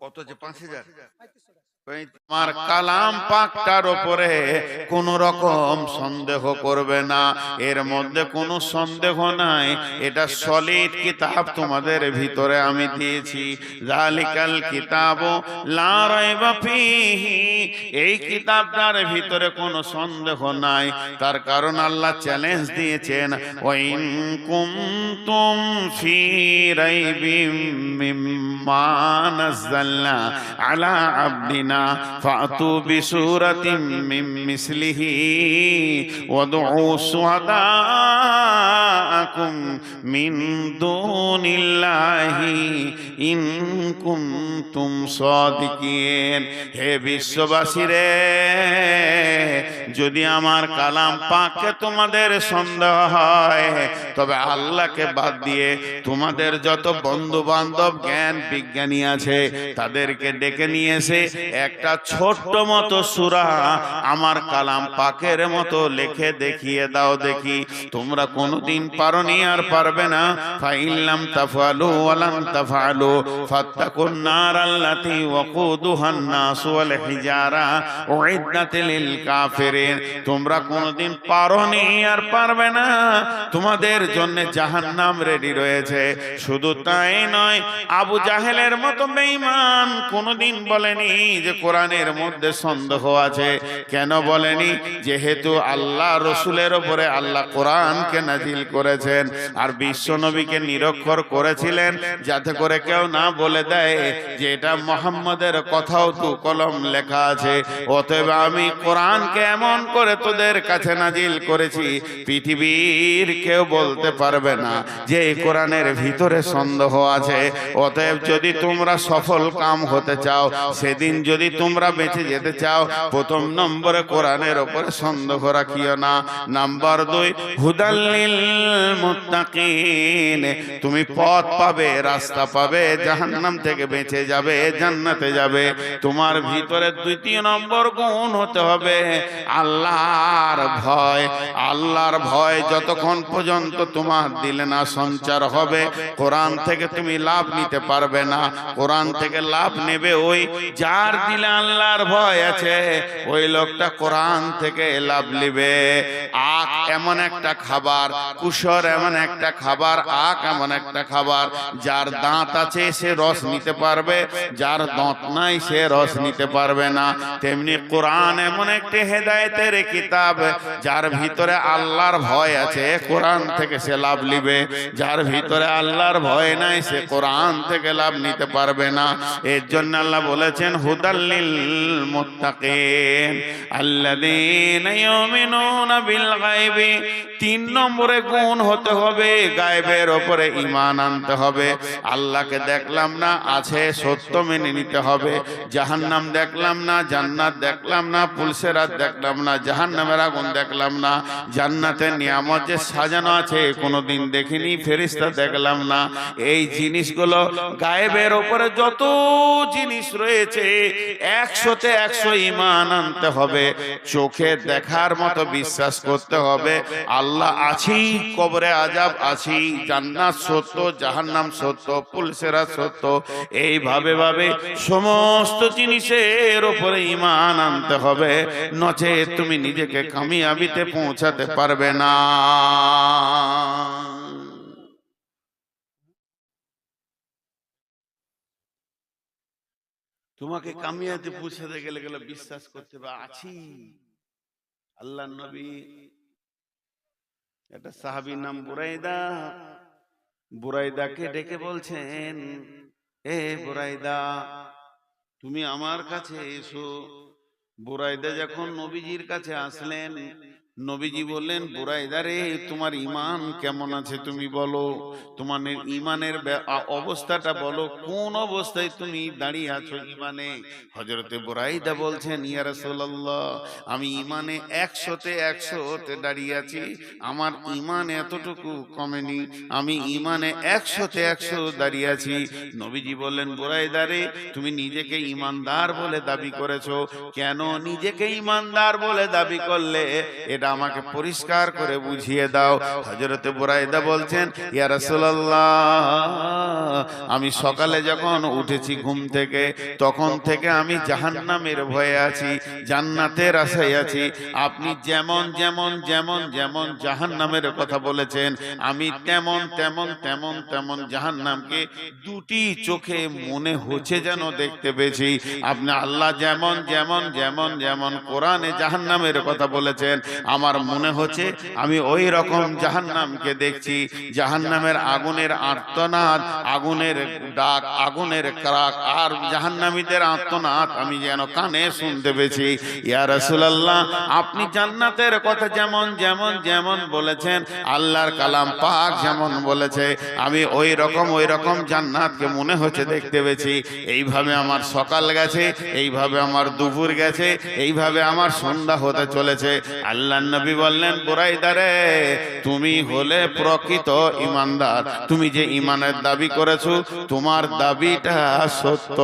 Speaker 1: কত যে 5,000? আমার কালাম পাকটার উপরে কোন রকম সন্দেহ করবে না, এর মধ্যে কোনো সন্দেহ নাই, এটা সলিড কিতাব তোমাদের ভিতরে আমি দিয়েছি। জালিকাল কিতাবু লা রাইবা ফীহি, এই কিতাবটার ভিতরে কোনো সন্দেহ নাই। তার কারণ আল্লাহ চ্যালেঞ্জ দিয়েছেন, ওয়া ইন কুনতুম ফী রাইবিম মিম্মা নাযালনা আলা আবদিনা ফাতু বিসূরাতিম মিন মিসলিহি ওয়াদউ শুহাদাআকুম মিন দুনিল্লাহি ইন কুনতুম সাদিকিন। হে বিশ্ববাসী রে, যদি আমার কালাম পাকে তোমাদের সন্দেহ হয়, তবে আল্লাহকে বাদ দিয়ে তোমাদের যত বন্ধু বান্ধব জ্ঞান বিজ্ঞানী আছে তাদেরকে ডেকে নিয়ে এসে একটা ছোট্ট মতো সূরা আমার কালাম পাকের মতো লিখে দেখিয়ে দাও দেখি। তোমরা কোনদিন পারোনি, আর পারবে না। ফাইল্লাম তাফআলু ওয়া লাম তাফআলু ফাত্তাকুন নার আল্লাতী ওয়াকুদুহান নাস ওয়াল হিজারা উইদ্দাত লিল কাফিরিন। তোমরা কোনদিন পারোনি, আর পারবে না। তোমাদের জন্য জাহান্নাম রেডি রয়েছে। শুধু তাই নয়, আবু জাহেলের মতো বেঈমান কোনদিন বলেনি যে কোরআনের মধ্যে সন্দেহ আছে। কেন বলেনি? যেহেতু আল্লাহ রসুলের উপরে আল্লাহ কোরআনকে নাজিল করেছেন, আর বিশ্ব নবীকে নিরক্ষর করেছিলেন, যাতে করে কেউ না বলে দেয় যে এটা মুহাম্মাদের কথাও তু কলম লেখা আছে। অতএব আমি কোরআনকে এমন করে তোদের কাছে নাজিল করেছি, পৃথিবীর কেউ বলতে পারবে না যে এই কোরআনের ভিতরে সন্দেহ আছে। অতএব যদি তোমরা সফল কাম হতে চাও, সেদিন যদি তোমরা বেঁচে যেতে চাও, প্রথম নম্বরে কোরআনের উপরে সন্দেহ রাখিও না। নাম্বার 2, হুদাল লিল মুত্তাকিন, তুমি পথ পাবে, রাস্তা পাবে, জাহান্নাম থেকে বেঁচে যাবে, জান্নাতে যাবে। তোমার ভিতরে দ্বিতীয় নম্বর গুণ হতে হবে আল্লাহর ভয়। আল্লাহর ভয় যতক্ষণ পর্যন্ত তোমার দিলে না সঞ্চার হবে, কোরআন থেকে তুমি লাভ নিতে পারবে না। কোরআন থেকে লাভ নেবে ওই যার দিলে আল্লাহর ভয় আছে, ওই লোকটা কোরআন থেকে লাভ নেবে। আখ এমন একটা খাবার, কুসর এমন একটা খাবার, আখ এমন একটা খাবার, যার দাঁত আছে সে রস নিতে পারবে, যার দাঁত নাই সে রস নিতে পারবে না। তেমনি কোরআন এমন একটি হেদায়েতের কিতাব, যার ভিতরে আল্লাহর ভয় আছে কোরআন থেকে সে লাভ নিবে, যার ভিতরে আল্লাহর ভয় নাই সে কোরআন থেকে লাভ নিতে পারবে না। এর জন্য আল্লাহ বলেছেন হুদাল লিল মুত্তাকিন আল্লাযীনা ইউমিনুনা বিল গায়বি। 3 নম্বরে গুণ হতে হবে গায়বের উপরে ঈমান আনতে হবে। আল্লাহকে দেখলাম না, আছে, সত্য মেনে নিতে হবে। জাহান্নাম দেখলাম না, জান্নাত দেখলাম না, পুলসেরাত দেখলাম না, জাহান্নামের আগুন দেখলাম না, জান্নাতের নিয়ামত যে সাজানো আছে কোনোদিন দেখিনি, ফেরেশতা দেখলাম না। এই জিনিসগুলো গায়েবের উপরে যত জিনিস রয়েছে 100তে 100 ঈমান আনতে হবে। চোখে দেখার মতো বিশ্বাস করতে হবে আল্লাহ আছি, কবরে আযাব আছি, জান্নাত সত্য, জাহান্নাম সত্য, পুলসেরাত সত্য। এইভাবে ভাবে সমস্ত জিনিসের উপরে ঈমান আনতে হবে, নচেত তুমি নিজেকে কামিয়াবিতে পৌঁছাতে পারবে না। তোমাকে কামিয়াবিতে পৌঁছাতে গেলে বিশ্বাস করতে হবে আছি। আল্লাহর নবী, একটা সাহাবীর নাম বুরাইদা, বুরাইদাকে ডেকে বলছেন, এ বুরাইদা তুমি আমার কাছে এসো। বুরাইদা যখন নবীজির কাছে আসলেন, নবীজি বললেন, বুরাইদা রে তোমার ঈমান কেমন আছে তুমি বলো, তোমার ঈমানের অবস্থাটা বলো, কোন অবস্থায় তুমি দাঁড়িয়ে আছো ঈমানে। হযরতে বুরাইদা বলছেন, ইয়া রাসূলুল্লাহ আমি ঈমানে 100তে 100 দাঁড়িয়ে আছি, আমার ঈমান এতটুকু কমেনি, আমি ঈমানে 100তে 100 দাঁড়িয়ে আছি। নবীজি বললেন, বুরাইদা রে তুমি নিজেকে ঈমানদার বলে দাবি করেছো, কেন নিজেকে ঈমানদার বলে দাবি করলে? এটা এটা আমাকে পরিষ্কার করে বুঝিয়ে দাও। হযরতে বুরাইদা বলছেন, ইয়া রাসূলুল্লাহ, আমি সকালে যখন উঠেছি ঘুম থেকে, তখন থেকে আমি জাহান্নামের ভয়ে আছি, জান্নাতের আশায় আছি। আপনি যেমন যেমন যেমন যেমন জাহান্নামের কথা বলেছেন, আমি তেমন তেমন তেমন তেমন জাহান্নামকে দুটি চোখে মনে হচ্ছে যেন দেখতে পেয়েছি। আপনি আল্লাহ যেমন যেমন যেমন যেমন কোরআনে জাহান্নামের কথা বলেছেন, আমার মনে হচ্ছে আমি ওই রকম জাহান্নামকে দেখছি। জাহান্নামের আগুনের আর্তনাদ, আগুনের ডাক, আগুনের ক্রাক আর জাহান্নামীদের আর্তনাদ আমি যেন কানে শুনতে পেয়েছি। ইয়া রাসূলুল্লাহ, আপনি জান্নাতের কথা যেমন যেমন যেমন বলেছেন, আল্লাহর কালাম পাক যেমন বলেছে, আমি ওই রকম জান্নাতকে মনে হচ্ছে দেখতে পেয়েছি। এইভাবে আমার সকাল গেছে, এইভাবে আমার দুপুর গেছে, এইভাবে আমার সন্ধ্যা হতে চলেছে। আল্লাহর নবী বললেন, বুরাইদা রে, তুমি হলে প্রকৃত ঈমানদার, তুমি যে ঈমানের দাবি করেছো, তোমার দাবিটা সত্য।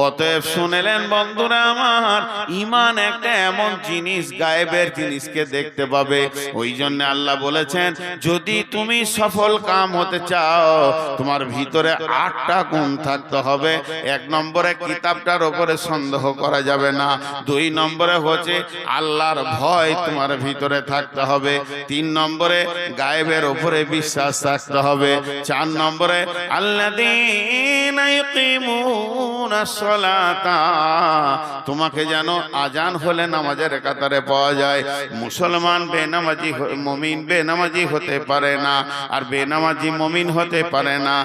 Speaker 1: অতএব শুনেলেন বন্ধুরা আমার, ঈমান একটা এমন জিনিস, গায়েবের জিনিসকে দেখতে পাবে। ওই জন্য আল্লাহ বলেছেন, যদি তুমি সফল কাম হতে চাও, তোমার ভিতরে 8টা গুণ থাকতে হবে। 1 নম্বরে কিতাবটার উপরে সন্দেহ করা যাবে না। 2 নম্বরে হচ্ছে আল্লাহর ভয় তোমার ভিতরে থাকতে হবে। 3 নম্বরে গায়েবের উপরে বিশ্বাস থাকতে হবে। 4 নম্বরে আল্লাযীনা ইয়াকিমুনাস সালাতা, তোমাকে যেন আজান হলে নামাজের কাতারে পাওয়া যায়। মুসলমান বেনামাজি, মুমিন বেনামাজি হতে পারে না, আর বেনামাজি মুমিন হতে পারে না,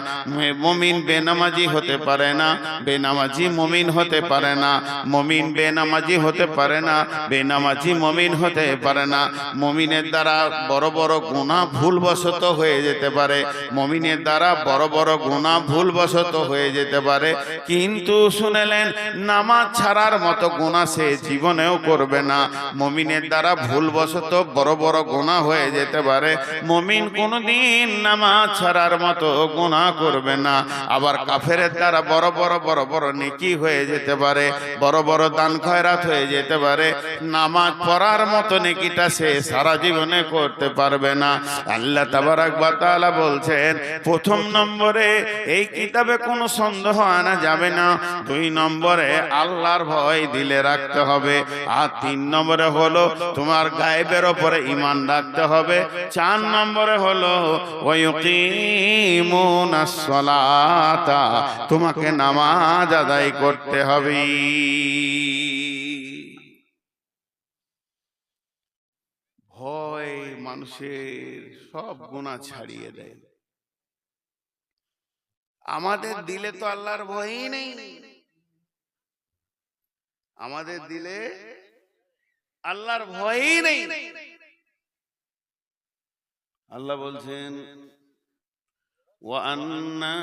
Speaker 1: মুমিন বেনামাজি হতে পারে না, বেনামাজি মুমিন হতে পারে না, মুমিন বেনামাজি হতে পারে না, বেনামাজি মুমিন হতে পারে না। মুমিনের দ্বারা বড় বড় গুনাহ ভুলবশত হয়ে যেতে পারে, মুমিনের দ্বারা বড় বড় গুনাহ ভুলবশত হয়ে যেতে পারে, কিন্তু শুনেলেন নামাজ ছাড়ার মতো গুনাহ সে জীবনেও করবে না। মুমিনের দ্বারা ভুলবশত বড় বড় গুনাহ হয়ে যেতে পারে, মুমিন কোনদিন নামাজ ছাড়ার মতো গুনাহ করবে না। আবার কাফেরের দ্বারা বড় বড় নেকি হয়ে যেতে পারে, বড় বড় দান খয়রাত হয়ে যেতে পারে, নামাজ পড়ার মতো নেকিটা সে সারা জীবনে করতে পারবে না। আল্লাহ তাবারাক ওয়া তাআলা বলছেন, প্রথম নম্বরে এই কিতাবে কোনো সন্দেহ আনা যাবে না। 2 নম্বরে আল্লাহর ভয় দিলে রাখতে হবে। আর 3 নম্বরে হলো তোমার গায়েবের উপরে ঈমান রাখতে হবে। 4 নম্বরে হলো ওয়ায়ুকিমুনাস সালাতা, তোমাকে নামাজ আদায় করতে হবে। ভয় মানুষের সব গুনাহ ছাড়িয়ে দেয়। আমাদের দিলে তো আল্লাহর ভয়ই নেই, আমাদের দিলে আল্লাহর ভয়ই নেই। আল্লাহ বলছেন, ওয়া আন্না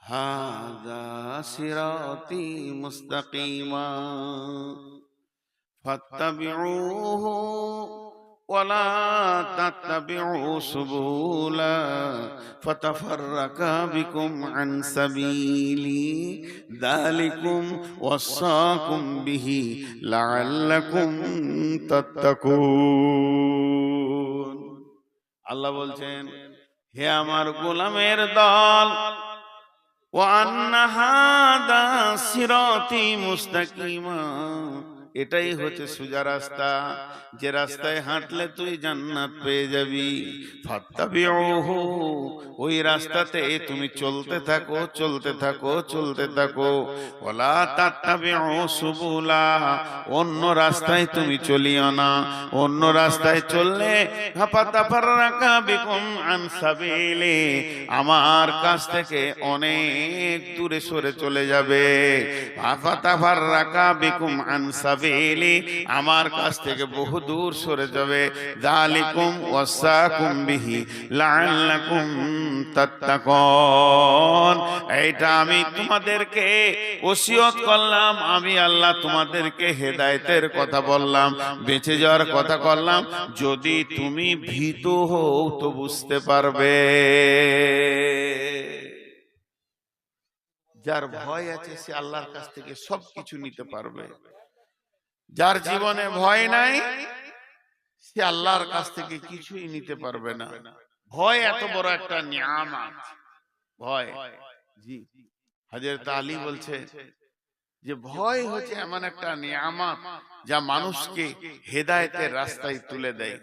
Speaker 1: হাযা সিরাতি মুস্তাকিমা ফাত্তাবিউহু ওয়া লা তাত্তাবিউ সুবুলা ফাতাফাররাকা বিকুম আন সাবিলি যালিকুম ওয়াসাকুম বিহি লাআল্লাকুম তাত্তাকুন। আল্লাহ বলছেন, হে আমার গোলামের দল, ওয়া আন্না হাযা সিরাতি মুস্তাকিমা, এটাই হচ্ছে সোজা রাস্তা, যে রাস্তায় হাঁটলে তুই জান্নাত পেয়ে যাবি। ফাত্তাবিউহু, ওই রাস্তাতে তুমি চলতে থাকো চলতে থাকো চলতে থাকো। ওয়ালা তাত্তাবিউ সুবুলা, অন্য রাস্তায় তুমি চলিও না। অন্য রাস্তায় চললে ফাতাফাররাকা বিকুম আন সাবিলি, আমার কাছ থেকে অনেক দূরে সরে চলে যাবে। ফাতাফাররাকা বিকুম আন সাবিলি, আমার কাছ থেকে বহু দূর সরে যাবে। যালিকুম ওয়াসাকুম বিহি লাআল্লাকুম তাত্তাকুন, এইটা আমি তোমাদেরকে ওসিয়ত করলাম, আমি আল্লাহ তোমাদেরকে হেদায়েতের কথা বললাম, বেঁচে যাওয়ার কথা করলাম, যদি তুমি ভীত হও তো বুঝতে পারবে। যার ভয় আছে সে আল্লাহর কাছ থেকে সবকিছু নিতে পারবে। যার জীবনে ভয় নাই সে আল্লাহর কাছ থেকে কিছুই নিতে পারবে না। ভয় এত বড় একটা নিয়ামত, ভয়। জি, হযরত আলী বলছে যে ভয় হচ্ছে এমন একটা নিয়ামত যা মানুষকে হেদায়েতের রাস্তায় তুলে দেয়।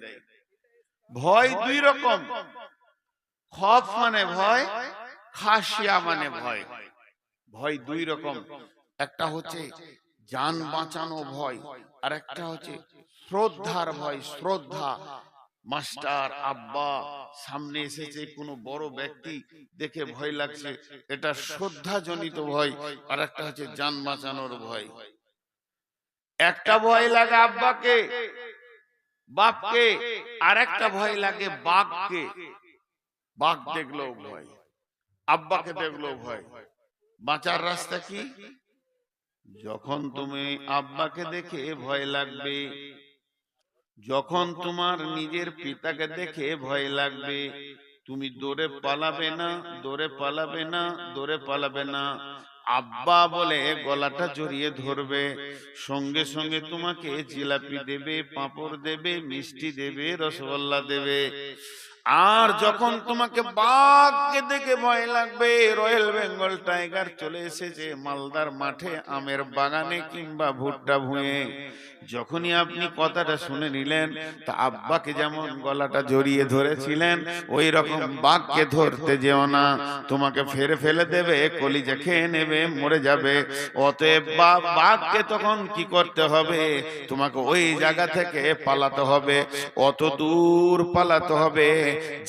Speaker 1: ভয় দুই রকম, খৌফ মানে ভয়, খাশিয়া মানে ভয়। ভয় দুই রকম, একটা হচ্ছে জান বাঁচানো ভয়, আর একটা হচ্ছে শ্রদ্ধার ভয়। শ্রদ্ধা, মাস্টার আব্বা সামনে এসেছে, কোনো বড় ব্যক্তি দেখে ভয় লাগছে, এটা শ্রদ্ধাজনিত ভয়। আর একটা হচ্ছে জান বাঁচানোর ভয়। একটা ভয় লাগে আব্বাকে, বাপকে, আর একটা ভয় লাগে বাঘকে। বাঘ দেখলেও ভয়, আব্বাকে দেখলেও ভয়। বাঁচার রাস্তা কি? যখন তুমি আব্বাকে দেখে ভয় লাগবে, যখন তোমার নিজের পিতাকে দেখে ভয় লাগবে, তুমি দৌড়ে পালাবে না, দৌড়ে পালাবে না, দৌড়ে পালাবে না। আব্বা বলে গলাটা জড়িয়ে ধরবে, সঙ্গে সঙ্গে তোমাকে জিলাপি দেবে, পাঁপড় দেবে, মিষ্টি দেবে, রসগোল্লা দেবে। আর যখন তোমাকে বাঘকে দেখে ভয় লাগবে, রয়্যাল বেঙ্গল টাইগার চলে এসেছে মালদার মাঠে, আমের বাগানে, কিংবা ভুট্টা ভুঁয়ে, যখনই আপনি কথাটা শুনে নিলেন, তা আব্বাকে যেমন গলাটা জড়িয়ে ধরেছিলেন, ওই রকম বাঘকে ধরতে যেও না, তোমাকে ফেরে ফেলে দেবে, কলিজা খেয়ে নেবে, মরে যাবে। অতএব বাঘকে তখন কি করতে হবে? তোমাকে ওই জায়গা থেকে পালাতে হবে, অত দূর পালাতে হবে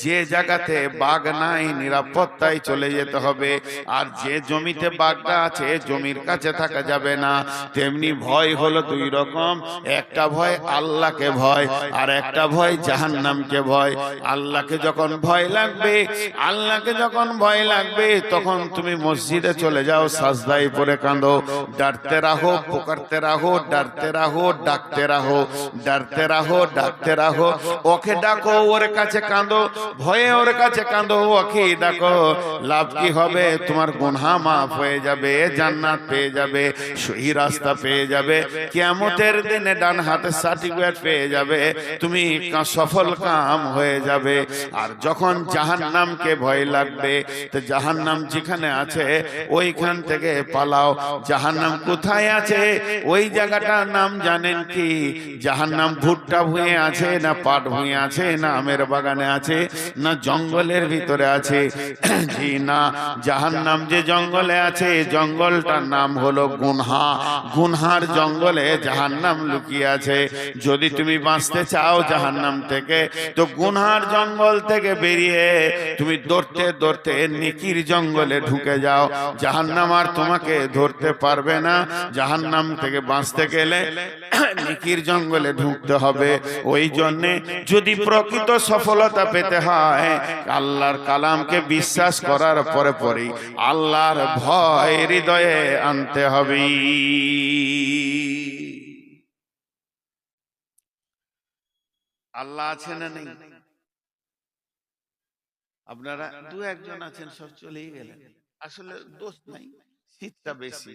Speaker 1: যে জায়গাতে বাঘ নাই, নিরাপত্তায় চলে যেতে হবে। আর যে জমিতে বাঘটা আছে, জমির কাছে থাকা যাবে না। তেমনি ভয় হলো দুই রকম, একটা ভয় আল্লাহকে ভয়, আর একটা ভয় জাহান্নামকে ভয়। আল্লাহকে যখন ভয় লাগবে, আল্লাহকে যখন ভয় লাগবে, তখন তুমি মসজিদে চলে যাও, সাজদায় পড়ে কাঁদো, ডারতে রাহো, পুকারতে রাহো, ডারতে রাহো, ডাকতে রাহো, ডারতে রাহো, ডাকতে রাহো। ওকে ডাকো, ওর কাছে কাঁদো, ভয়ে ওর কাছে কাঁদো, ওকে ডাকো। লাভ কি হবে? তোমার গুনাহ মাফ হয়ে যাবে, জান্নাত পেয়ে যাবে, সহি রাস্তা পেয়ে যাবে, কিয়ামতের দিনে ডান হাতে সার্টিফিকেট পেয়ে যাবে, তুমি সফল কাম হয়ে যাবে। আর যখন জাহান্নামকে ভয় লাগবে, তো জাহান্নাম যেখানে আছে ওইখান থেকে পালাও। জাহান্নাম কোথায় আছে? ওই জায়গাটার নাম জানেন কি? জাহান্নাম ভুট্টা ভুঁয়ে আছে, না পাট ভুঁয়ে আছে, না আমের বাগানে আছে, না জঙ্গলের ভিতরে আছে? জি না, জাহান্নাম যে জঙ্গলে আছে, জঙ্গলটার নাম হলো গুনহা। গুনহার জঙ্গলে জাহান্নাম লুকিয়ে আছে। যদি তুমি বাঁচতে চাও জাহান্নাম থেকে, তো গুনহার জঙ্গল থেকে বেরিয়ে তুমি দৌড়তে দৌড়তে নেকির জঙ্গলে ঢুকে যাও। জাহান্নাম আর তোমাকে ধরতে পারবে না। জাহান্নাম থেকে বাঁচতে গেলে নেকির জঙ্গলে ঢুকতে হবে। ওই জন্যে যদি প্রকৃত সফলতা পেতে হয়, আল্লাহর কালামকে বিশ্বাস করার পরে পরেই আল্লাহর ভয় হৃদয়ে আনতে হবে। আল্লাহ আছে না নেই? আপনারা দু একজন আছেন, সব চলেই গেলেন। আসলে দোষ নাই, শীতটা বেশি।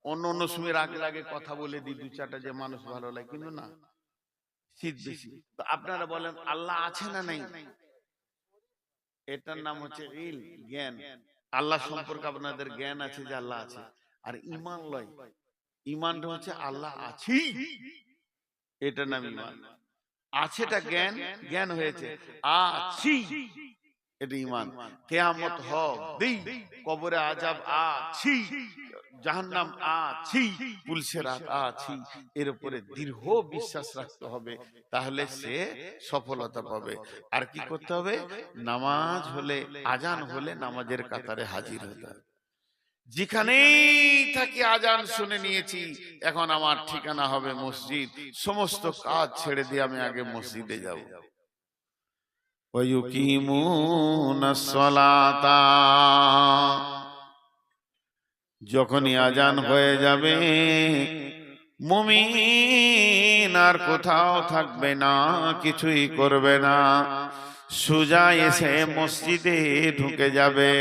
Speaker 1: অন্য অন্য সময় আগে আগে কথা বলে দিই দু চারটা, যে মানুষ ভালো লাগে, কিন্তু না, শীত বেশি। তো আপনারা বলেন আল্লাহ আছে না নেই? এটার নাম হচ্ছে ইলম, জ্ঞান। আল্লাহ সম্পর্কে আপনাদের জ্ঞান আছে যে আল্লাহ আছে। আর ঈমান লয়, ঈমানটা হচ্ছে আল্লাহ আছে, এটার নাম ঈমান। আছেটা জ্ঞান, জ্ঞান হয়েছে আছি, এটা ঈমান। কিয়ামত হবে, কবরে আযাব আছি, জাহান্নাম আছি, পুলসিরাত আছি, এর উপরে দৃঢ় বিশ্বাস রাখতে হবে, তাহলে সে সফলতা পাবে। আর কি করতে হবে? নামাজ হলে, আজান হলে নামাজের কাতারে হাজির হতে হবে। যেখানেই থাকি আজান শুনে নিয়েছি, এখন আমার ঠিকানা হবে মসজিদ, সমস্ত কাজ ছেড়ে দিয়ে আমি আগে মসজিদে যাব। ওয়ায়ুকিমুনাস সালাতা, যখনই আজান হয়ে যাবে, মুমিন আর কোথাও থাকবে না, কিছুই করবে না, সোজা এসে মসজিদে ঢুকে যাবে।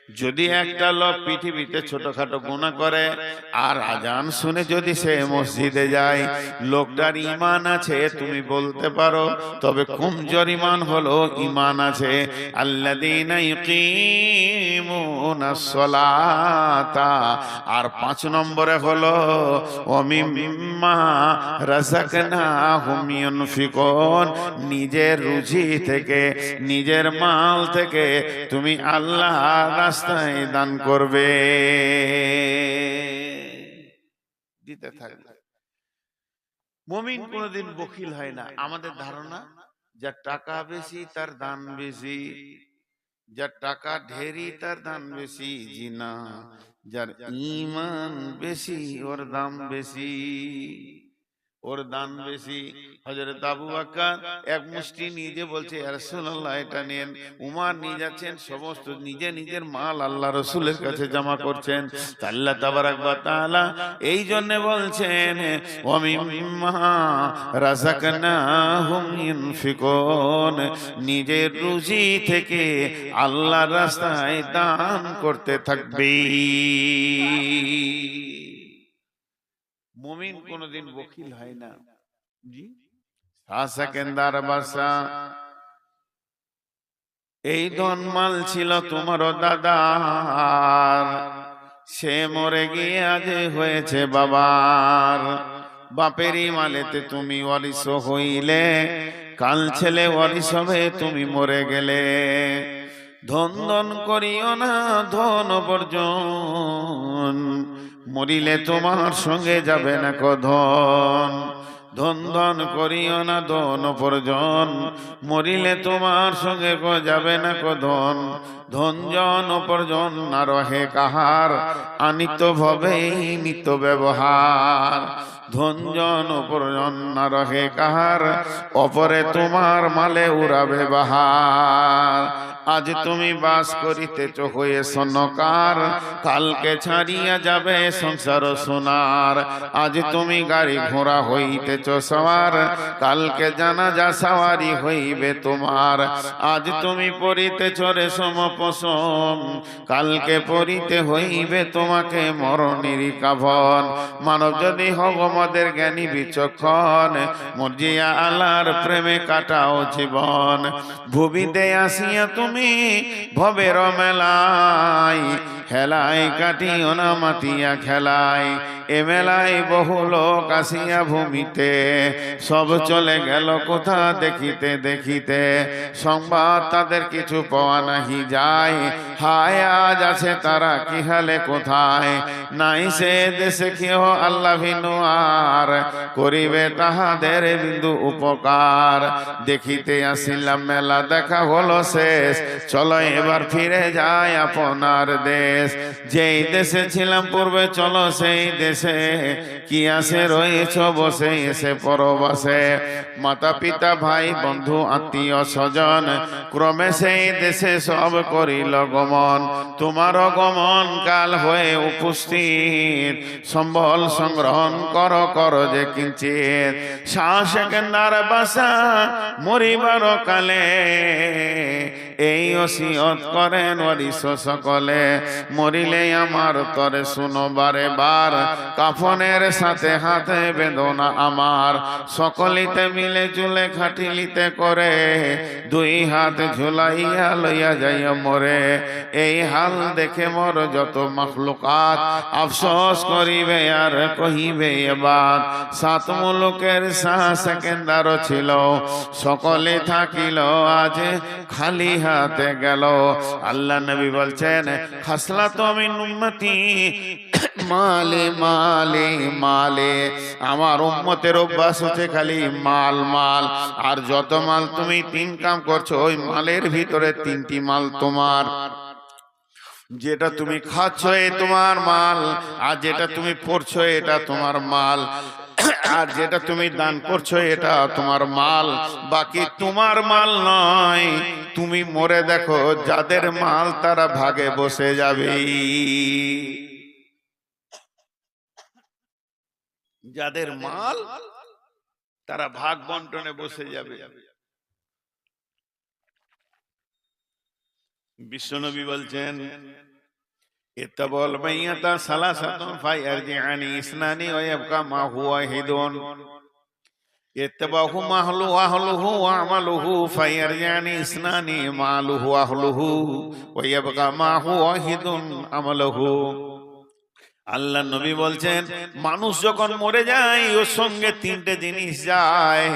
Speaker 1: যদি একটা লোক পৃথিবীতে ছোটখাটো গুনাহ করে আর আজান শুনে যদি সে মসজিদে যায়, লোকটার ঈমান আছে তুমি বলতে পারো, তবে কমজোর ঈমান হলো ঈমান আছে। আল্লাযীনা ইউকিমুনাস সালাতা, আর 5 নম্বরে হলো ওয়া মিম্মা রাযাকনাহুম ইউনফিকুন, নিজের রুজি থেকে, নিজের মাল থেকে তুমি আল্লাহর রাস্তায় দান করবে, দিতে থাকবে। মুমিন কোনদিন বখিল হয় না। আমাদের ধারণা যার টাকা বেশি তার দান বেশি, যার টাকা ঢেরি তার দান বেশি। জি না, যার ঈমান বেশি ওর দাম বেশি, ওর দান বেশি। হযরত আবু বকর এক মুষ্টি নিজে বলছে ইয়া রাসূলুল্লাহ এটা নেন। উমর নিয়ে যাচ্ছেন, সমস্ত নিজে নিজের মাল আল্লাহ রাসূলের কাছে জমা করছেন। আল্লাহ তাবারাক ওয়া তাআলা এই জন্য বলছেন ওয়া মিম্মা রাযাকনাহুম ইউনফিকুন, নিজের রুজি থেকে আল্লাহর রাস্তায় দান করতে থাকবে। মুমিন কোনদিন বখিল হয় না। জি, সেকেন্দার বাসা, এই ধনমাল ছিল তোমার দাদার, সে মরে গিয়ে আজ হয়েছে বাবার। বাপেরই মালেতে তুমি ওয়ারিস হইলে, কাল ছেলে ওয়ারিস হবে তুমি মরে গেলে। ধন ধন করিও না ধন বর্জন, মরিলে তোমার সঙ্গে যাবে না ধন। ধন ধন করিও না ধন উপার্জন, মরিলে তোমার সঙ্গে যাবে না ধন। ধন জন উপার্জন না রহে কাহার, আনিত ভবেই নিত ব্যবহার। ধন জন উপার্জন না রহে কাহার, অপরে তোমার মালে উড়াবে বাহার। আজ তুমি বাস করিতেছ হয়ে সনকার, কালকে ছাড়িয়া যাবে সংসার সোনার। আজ তুমি গাড়ি ঘোড়া হইতেছ সওয়ার, কালকে জানাজা সওয়ারি হইবে তোমার। আজ তুমি পরিতেছ রেশম পশম, কালকে পরিতে হইবে তোমাকে মরণের কাফন। মানব যদি হগমদের জ্ঞানী বিচক্ষণ, মর্জিয়া আল্লাহর প্রেমে কাটাও জীবন। ভুবিতে আসিয়া তুমি ভবের মেলায়, হেলায় কাটিও না মাতিয়া খেলায়। এ মেলায় বহু লোক আসিয়া ভূমিতে, সব চলে গেল কোথা দেখিতে দেখিতে। সংবাদ তাদের কিছু পাওয়া নাহি যায়, হায় আজ আছে তারা কি হালে কোথায়। নাই সে দেশে কেহ আল্লাহ ভিনু আর, করিবে তাহাদের বিন্দু উপকার। দেখিতে আসিলাম মেলা দেখা হলো শেষ, চলো এবার ফিরে যায় আপনার দেশ। যেই দেশে ছিলাম পূর্বে চলো সেই দেশে, কি আসে রয়েছ বসে এসে পরবাসে। মাতা পিতা ভাই বন্ধু আত্মীয় স্বজন, ক্রমে সেই দেশে সব করিল গমন। তোমার গমন কাল হয়ে উপস্থিত, সম্বল সংগ্রহণ কর যে কিঞ্চিত। সেকেন্দার বাসা মরিবার কালে, এই ওসিয়ত করেন ওয়ারিস সকলে। মরিলে আমার তরে শুনো বারে বার, কাফনের সাথে হাতে বেদনা আমার। সকলিতে মিলে জুলে খাটিলিতে করে, দুই হাত ঝুলাইয়া লইয়া যাইয়া মরে। এই হাল দেখে মোর যত মাখলুকাত, আফসোস করিবে আর কহিবে এবার। 7 মুলুকের শাহ সেকেন্দার ছিল, সকলে থাকিল আজ খালি হাতে গেল। আল্লাহ নবী বলছেন খাসলাতু মিন উম্মতি মালে মালে মালে, আমার উম্মতের অভ্যাস হচ্ছে খালি মাল মাল। আর যত মাল তুমি 3 কাম করছো, ওই মালের ভিতরে 3টি মাল তোমার। যেটা তুমি খাচ্ছ এ তোমার মাল, আর যেটা তুমি পড়ছো এটা তোমার মাল, আর যেটা তুমি দান করছো এটা তোমার মাল। বাকি তোমার মাল নয়। তুমি মরে দেখো যাদের মাল তারা ভাগে বসে যাবে, যাদের মাল তারা ভাগ বন্টনে বসে যাবে। বিশ্বনবী বলছেন ইত্তাবাল মাইয়াতা সালাসাতুন ফায়ারজিআনি ইসনানি ওয়া ইয়াবকা মা হুয়া ওয়াহিদুন ইত্তাবাহু মাহলু আহলুহু ওয়া আমালুহু ফায়ারজিআনি ইসনানি মালুহু আহলুহু ওয়া ইয়াবকা মা হুয়া ওয়াহিদুন আমালুহু। আল্লাহ নবী বলছেন, মানুষ যখন মরে যায় ওর সঙ্গে তিনটে জিনিস যায়,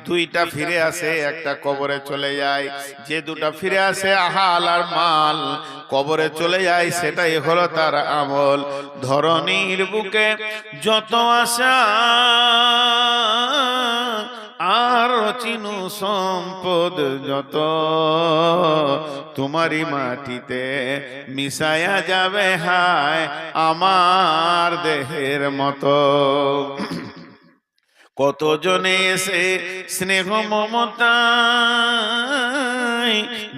Speaker 1: দুইটা ফিরে আসে, একটা কবরে চলে যায়। যে দুটা ফিরে আসে আহাল আর মাল, কবরে চলে যায় সেটাই হলো তার আমল। ধরনীর বুকে যত আশা আর চিনু সম্পদ যত, তোমারই মাটিতে মিশায়া যাবে হায় আমার দেহের মতো। কত জনে এসে স্নেহ মমতায়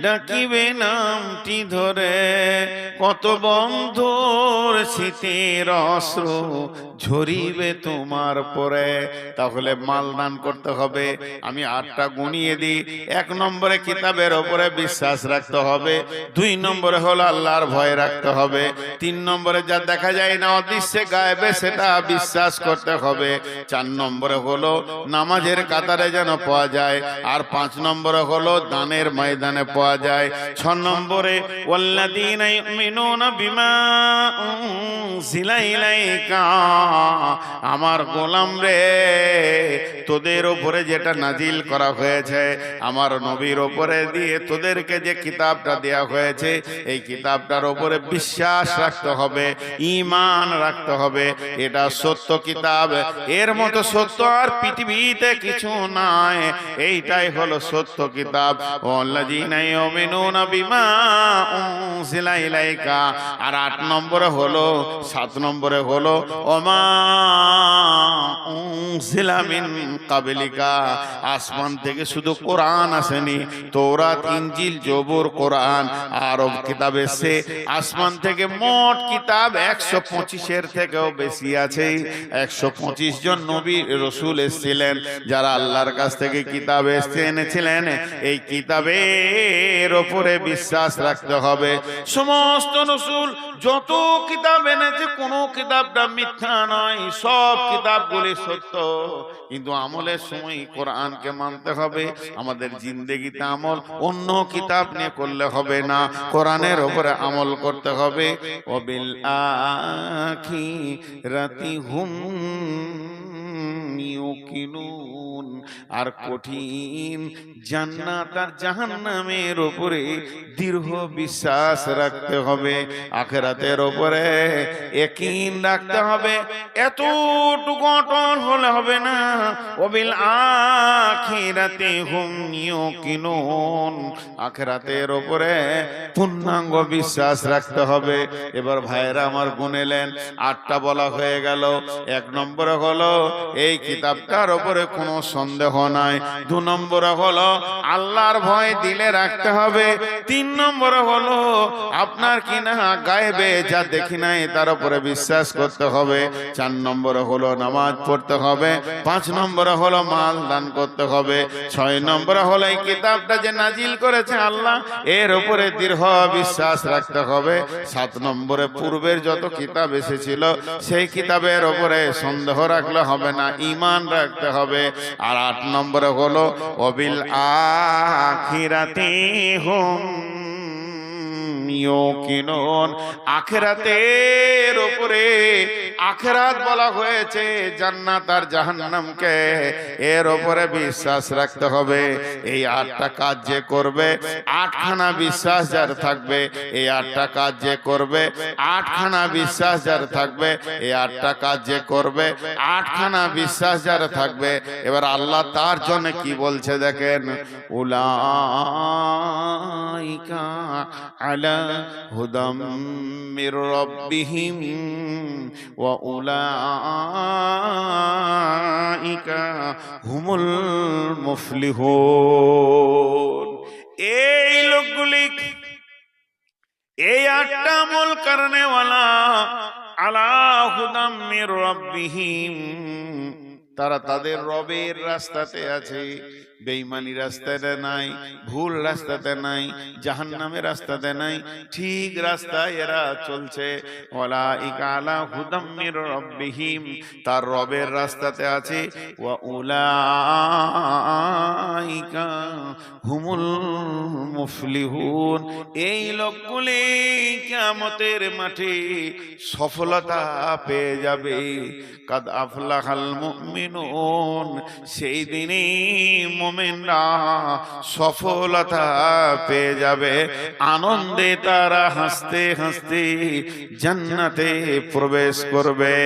Speaker 1: ডাকিবে নামটি ধরে, কত বন্ধুর শীতের অশ্রু ঝরিবে তোমার পরে। তাহলে মাল দান করতে হবে। আমি 8টা গুনিয়ে দিই। 1 নম্বরে কিতাবের ওপরে বিশ্বাস রাখতে হবে, 2 নম্বরে হলো আল্লাহর ভয় রাখতে হবে, 3 নম্বরে যা দেখা যায় না অদৃশ্যে গায়েবে সেটা বিশ্বাস করতে হবে, 4 নম্বরে হলো নামাজের কাতারে যেন পাওয়া যায়, আর 5 নম্বরে হলো দানের ময়দানে পাওয়া যায়, 6 নম্বরে ওয়াল্লাযীনা ইউমিনুনা বিমা উনজিলা ইলাইকা, আমার গোলাম রে তোদের উপরে যেটা নাজিল করা হয়েছে, আমার নবীর উপরে দিয়ে তোদেরকে যে কিতাবটা দেয়া হয়েছে, এই কিতাবটার উপরে বিশ্বাস রাখতে হবে, ঈমান রাখতে হবে। এটা সত্য কিতাব, এর মতো সত্য আর পৃথিবীতে কিছু নাই। এইটাই হলো সত্য কিতাব। ওয়াল্লাযীনা ইউমিনুনা বিমা উনজিলা ইলাইকা। আর 8 নম্বরে হলো, 7 নম্বরে হলো ওমা উনজিলা মিন কাবলিকা। আসমান থেকে শুধু কোরআন আসেনি, তৌরাত, ইনজিল, জবুর, কোরআন, আরব কিতাব এসে আসমান থেকে মোট কিতাব 125-এর থেকেও বেশি আছে। 125 জন নবী রসুল এসেছিলেন যারা আল্লাহর কাছ থেকে কিতাব এনেছিলেন। এই কিতাবের ওপরে বিশ্বাস রাখতে হবে। সমস্ত রসুল যত কিতাব এনেছে কোন কিতাবটা মিথ্যা নয়, সব কিতাবগুলি সত্য। কিন্তু আমলের সময় কোরআনকে মানতে হবে। আমাদের জিন্দেগিতে আমল অন্য কিতাব নিয়ে করলে হবে না, কোরআনের উপরে আমল করতে হবে। ওয়াবিল আখিরাতি হুম ইউকিনুন। আর কঠিন জান্নাত আর জাহান্নামের উপরে দৃঢ় বিশ্বাস রাখতে হবে, আখিরাতের উপরে ইয়াকিন রাখতে হবে। এতটুকু অটল হলে হবে না। ওয়াবিল আখিরাতি হুম ইউকিনুন, আখিরাতের উপরে পূর্ণাঙ্গ বিশ্বাস রাখতে হবে। এবার ভাইরা আমার গুনেলেন, 8টা বলা হয়ে গেল। 1 নম্বরে হলো এই কিতাবটার উপরে কোনো সন্দেহ নাই, 2 নম্বরে হলো আল্লাহর ভয় দিলে রাখতে হবে, 3 নম্বরে হলো আপনার কিনা গায়েবে যা দেখি নাই তার উপরে বিশ্বাস করতে হবে, 4 নম্বরে হলো নামাজ পড়তে হবে, 5 নম্বরে হলো মাল দান করতে হবে, 6 নম্বরে হলো এই কিতাবটা যে নাজিল করেছে আল্লাহ এর উপরে দৃঢ় বিশ্বাস রাখতে হবে, 7 নম্বরে পূর্বের যত কিতাব এসেছিল সেই কিতাবের উপরে সন্দেহ রাখলে হবে না, ঈমান রাখতে হবে। আর 8 নম্বরে হলো ওয়াবিল আখিরাতি হুম ইউকিনুন, আখিরাতের উপরে, আখিরাত বলা হয়েছে জান্নাত আর জাহান্নামকে, এর উপরে বিশ্বাস রাখতে হবে। এই 8টা কাজ যে করবে, 8খানা বিশ্বাস যার থাকবে, এই 8টা কাজ যে করবে, 8খানা বিশ্বাস যার থাকবে, এই 8টা কাজ যে করবে, 8খানা বিশ্বাস যার থাকবে। এবার আল্লাহ তার জন্য কি বলছে দেখেন, উলাইকা আলা হুদাম মির রাব্বিহিম ওয়া উলাইকা হুমুল মুফলিহুন। এই লোকগুলি, এই 8টা আমল করনে ওয়ালা আলা হুদাম মির রাব্বিহিম, তারা তাদের রবের রাস্তাতে আছে। বেঈমানি রাস্তাতে নাই, ভুল রাস্তাতে নাই, জাহান্নামের রাস্তাতে নাই, ঠিক রাস্তায় এরা চলছে। উলাইকা আলা হুদাম মির রাব্বিহিম, তার রবের রাস্তাতে আছে। ওয়া উলাইকা হুমুল মুফলিহুন, এই লোকগুলি কিয়ামতের মাঠে সফলতা পেয়ে যাবে। কাদ আফলাহাল মুমিনুন, সেই দিনই মুমিনরা সফলতা পেয়ে যাবে। আনন্দে তারা হাসতে হাসতে জান্নাতে প্রবেশ করবে।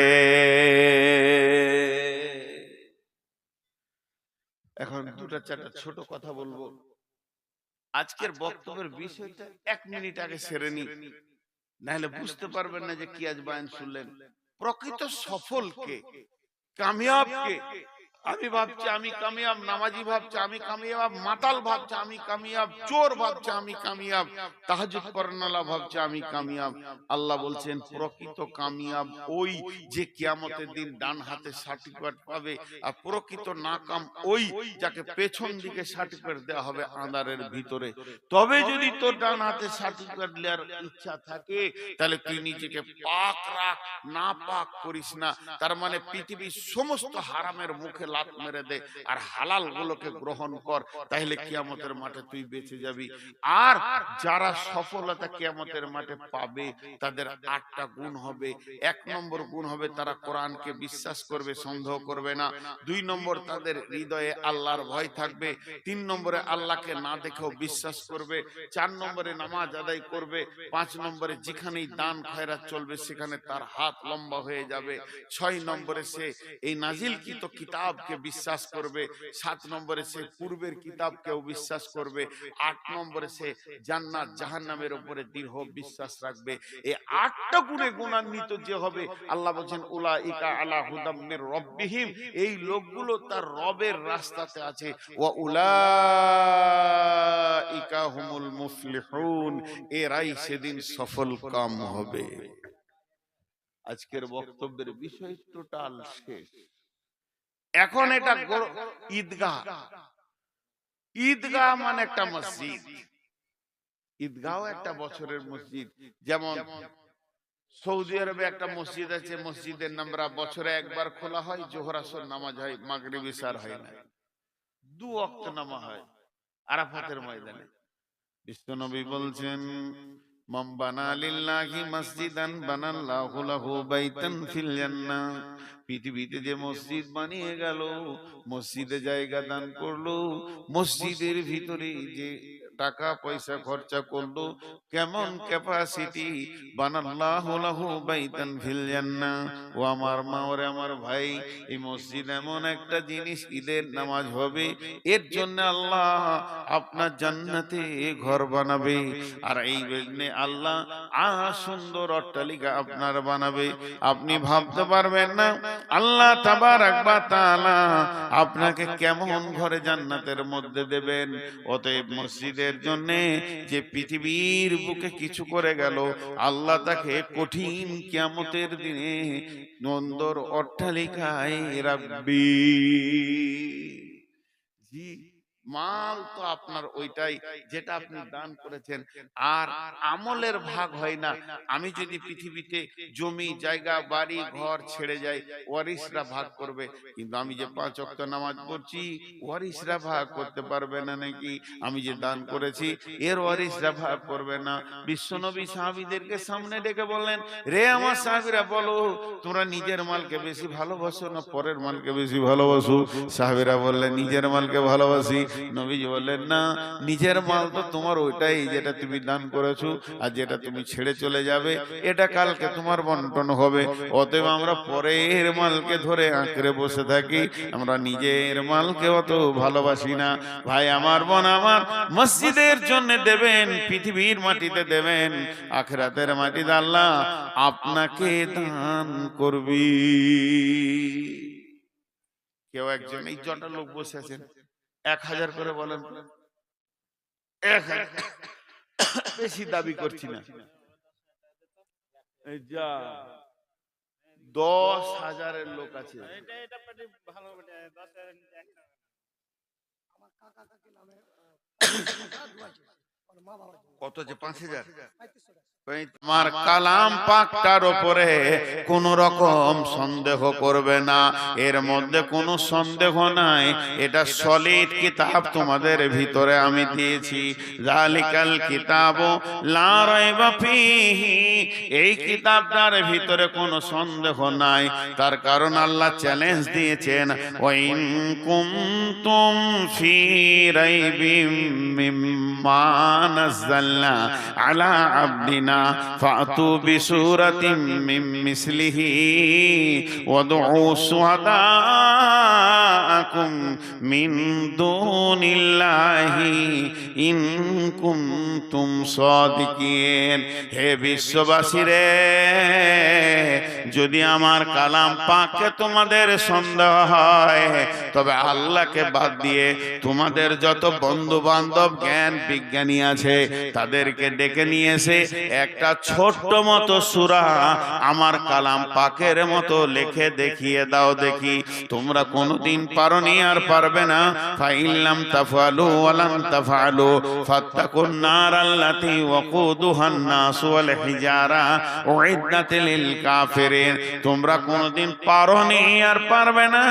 Speaker 1: এখন দুটা চারটা ছোট কথা বলবো। আজকের বক্তব্যের বিষয়টা 1 মিনিট আগে সেরে নি, নাহলে বুঝতে পারবেন না যে কি আজ বয়ান শুনলেন। প্রকৃত সফল কে, কামিয়াব কে? আমি ভাবছি আমি কামিয়াব, নামাজি ভাবছে আমি কামিয়াব, মাতাল ভাবছে আমি কামিয়াব, চোর ভাবছে আমি কামিয়াব, তাহাজ্জুদ পড়নেওয়ালা ভাবছে আমি কামিয়াব। আল্লাহ বলছেন প্রকৃত কামিয়াব ওই যে কিয়ামতের দিন ডান হাতে সার্টিফিকেট পাবে, আর প্রকৃত নাকাম ওই যাকে পেছন দিকে সার্টিফিকেট দেওয়া হবে আঁধারের ভিতরে। তবে যদি তোর ডান হাতে সার্টিফিকেট নেওয়ার ইচ্ছা থাকে, তাহলে তুই নিজেকে পাক রাখ, না পাক করিস না। তার মানে পৃথিবীর সমস্ত হারামের মুখে লাত মেরে দে, আর হালাল গুলোকে গ্রহণ কর, তাহলে কিয়ামতের মাঠে তুই বেঁচে যাবি। আর যারা সফলতা কিয়ামতের মাঠে পাবে, তাদের 8টা গুণ হবে। 1 নম্বর গুণ হবে তারা কোরআনকে বিশ্বাস করবে, সন্দেহ করবে না। 2 নম্বর তাদের হৃদয়ে আল্লাহর ভয় থাকবে। 3 নম্বরে আল্লাহকে না দেখেও বিশ্বাস করবে। 4 নম্বরে নামাজ আদায় করবে। 5 নম্বরে যেখানেই দান খয়রাত চলবে সেখানে তার হাত লম্বা হয়ে যাবে। 6 নম্বরে সে এই নাজিলকৃত কিতাবকে বিশ্বাস করবে। 7 নম্বরে সে পূর্বের কিতাবকেও বিশ্বাস করবে। 8 নম্বরে সে জান্নাত জাহান্নামের উপরে দৃঢ় বিশ্বাস রাখবে। এই 8টা গুণে গুণান্বিত যে হবে, আল্লাহ বলেন উলাইকা আলা হুদাম মির রাব্বিহিম, এই লোকগুলো তার রবের রাস্তাতে আছে। ওয়া উলাইকা হুমুল মুফলিহুন, এরাই সেদিন সফল কাম হবে। আজকের বক্তব্যের বিষয় টোটাল শেষ। এখন এটা ঈদগাহ। ঈদগাহ মানে একটা মসজিদ। ঈদগাহ একটা বছরের মসজিদ। যেমন সৌদি আরবে একটা মসজিদ আছে, মসজিদের নামরা বছরে একবার খোলা হয়, জোহর আসর নামাজ হয়, মাগরিব ইশার হয় না, 2 ওয়াক্ত নামাজ হয় আরাফাতের ময়দানে। বিশ্বনবী বলছেন মান বানা লিল্লাহি মসজিদান বানাল্লাহু লাহু বাইতান ফিল জান্নাহ, পৃথিবীতে যে মসজিদ বানিয়ে গেল, মসজিদে জায়গা দান করলো, মসজিদের ভিতরে যে টাকা পয়সা খরচা করলো, কেমন ক্যাপাসিটি, বানাল্লাহু লাহু বাইতান ফিল জান্নাহ। ও আমার মা ওরে আমার ভাই, এই মসজিদ এমন একটা জিনিস, ঈদের নামাজ হবে, এর জন্য আল্লাহ আপনার জান্নাতে ঘর বানাবে। আর এই জন্যে আল্লাহ সুন্দর অট্টালিকা আপনার বানাবে। আপনি ভাবতে পারবেন না আল্লাহ তাবারাক ওয়া তাআলা আপনাকে কেমন ঘরে জান্নাতের মধ্যে দেবেন। অতএব মসজিদের জন্য যে পৃথিবীর বুকে কিছু করে গেল, আল্লাহ তাকে কঠিন কিয়ামতের দিনে সুন্দর অট্টালিকায় রাখবে। জি, মাল তো আপনার ওইটাই যেটা আপনি দান করেছেন, আর আমলের ভাগ হয় না। আমি যদি পৃথিবীতে জমি জায়গা বাড়ি ঘর ছেড়ে যাই, ওয়ারিসরা ভাগ করবে, কিন্তু আমি যে 5 ওয়াক্ত নামাজ পড়ছি, ওয়ারিসরা ভাগ করতে পারবে না নাকি? আমি যে দান করেছি, এর ওয়ারিসরা ভাগ করবে না। বিশ্বনবী সাহাবীদেরকে সামনে ডেকে বললেন, রে আমার সাহাবীরা, বলো তোমরা নিজের মালকে বেশি ভালোবাসো না পরের মালকে বেশি ভালোবাসো? সাহাবীরা বললেন নিজের মালকে ভালোবাসি। নবীজি বললেন না, নিজের মাল তো তোমার ওইটাই যেটা তুমি দান করেছো, আর যেটা তুমি ছেড়ে চলে যাবে এটা কালকে তোমার বন্টন হবে। অতএব আমরা পরের মালকে ধরে আঁকড়ে বসে থাকি, আমরা নিজের মালকে অত ভালোবাসি না। ভাই আমার, বোন আমার, মসজিদের জন্য দেবেন, পৃথিবীর মাটিতে দেবেন, আখিরাতের মাটিতে আল্লাহ আপনাকে দান করবি। কেউ একজন এই জটা লোক বসে আছেন, 1000 করে বলেন, 1000 বেশি দাবি করছি না, যা 10,000-এর লোক আছে। কত যে 5,000? আমার কালাম পাকটার উপরে কোন রকম সন্দেহ করবে না, এর মধ্যে কোনো সন্দেহ নাই, এটা সলিড কিতাব তোমাদের ভিতরে আমি দিয়েছি। জালিকাল কিতাবু লা রাইবা ফীহি, এই কিতাবটার ভিতরে কোনো সন্দেহ নাই। তার কারণ আল্লাহ চ্যালেঞ্জ দিয়েছেন, ওয়া ইন কুনতুম ফী রাইবিম মিম্মা নাযালনা আলা আবদিনা ফাতু বিসূরাতিম মিন মিসলিহি ওয়াদউ শুহাদাআকুম মিন দুনিল্লাহি ইন কুনতুম সাদিকিন। হে বিশ্ববাসীরে, যদি আমার কালাম পাকে তোমাদের সন্দেহ হয়, তবে আল্লাহকে বাদ দিয়ে তোমাদের যত বন্ধু বান্ধব জ্ঞান বিজ্ঞানী আছে তাদেরকে ডেকে নিয়ে এসে একটা ছোট্ট মতো সূরা আমার কালাম পাকের মতো লিখে দেখিয়ে দাও দেখি। তোমরা কোনোদিন পারোনি, আর পারবে না। ফাইল্লাম তাফআলু ওয়ালাম তাফআলু ফাত্তাকুন নার আল্লাতী ওয়াকুদুহান নাস ওয়াল হিজারা উইদ্দাত লিল কাফিরিন। তোমরা কোনোদিন পারোনি, আর পারবে না।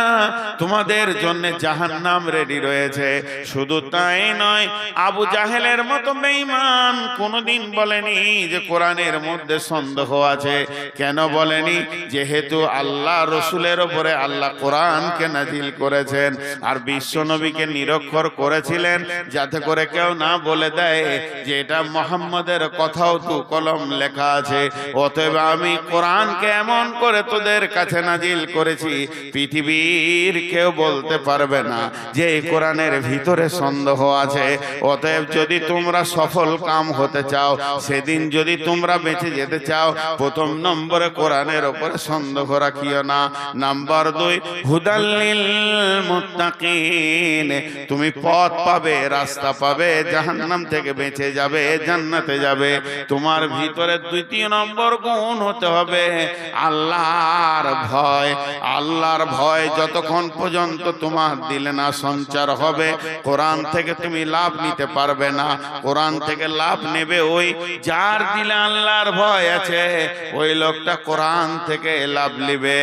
Speaker 1: তোমাদের জন্য জাহান্নাম রেডি রয়েছে। শুধু তাই নয়, আবু জাহেলের মতো বেঈমান কোনোদিন বলেনি যে কোরআনের মধ্যে সন্দেহ আছে। কেন বলেনি? যেহেতু আল্লাহ রসুলের উপরে আল্লাহ কোরআনকে নাজিল করেছেন, আর বিশ্ব নবীকে নিরক্ষর করেছিলেন, যাতে করে কেউ না বলে দেয় যে এটা মুহাম্মদের কথাও তু কলম লেখা আছে। অতএব আমি কোরআনকে এমন করে তোদের কাছে নাজিল করেছি, পৃথিবীর কেউ বলতে পারবে না যে এই কোরআনের ভিতরে সন্দেহ আছে। অতএব যদি তোমরা সফল কাম হতে চাও, সেদিন যদি তোমরা বেঁচে যেতে চাও, প্রথম নম্বরে কোরআনের উপরে সন্দেহ রাখিও না। নাম্বার 2, হুদাল লিল মুত্তাকিন, তুমি পথ পাবে, রাস্তা পাবে, জাহান্নাম থেকে বেঁচে যাবে, জান্নাতে যাবে। তোমার ভিতরে দ্বিতীয় নম্বর গুণ হতে হবে আল্লাহর ভয়। আল্লাহর ভয় যতক্ষণ পর্যন্ত তোমার দিলে না সঞ্চার হবে, কোরআন থেকে তুমি লাভ নিতে পারবে না। কোরআন থেকে লাভ নেবে ওই যার দিলে আল্লাহর ভয় আছে, ওই লোকটা কোরআন থেকে লাভ নেবে।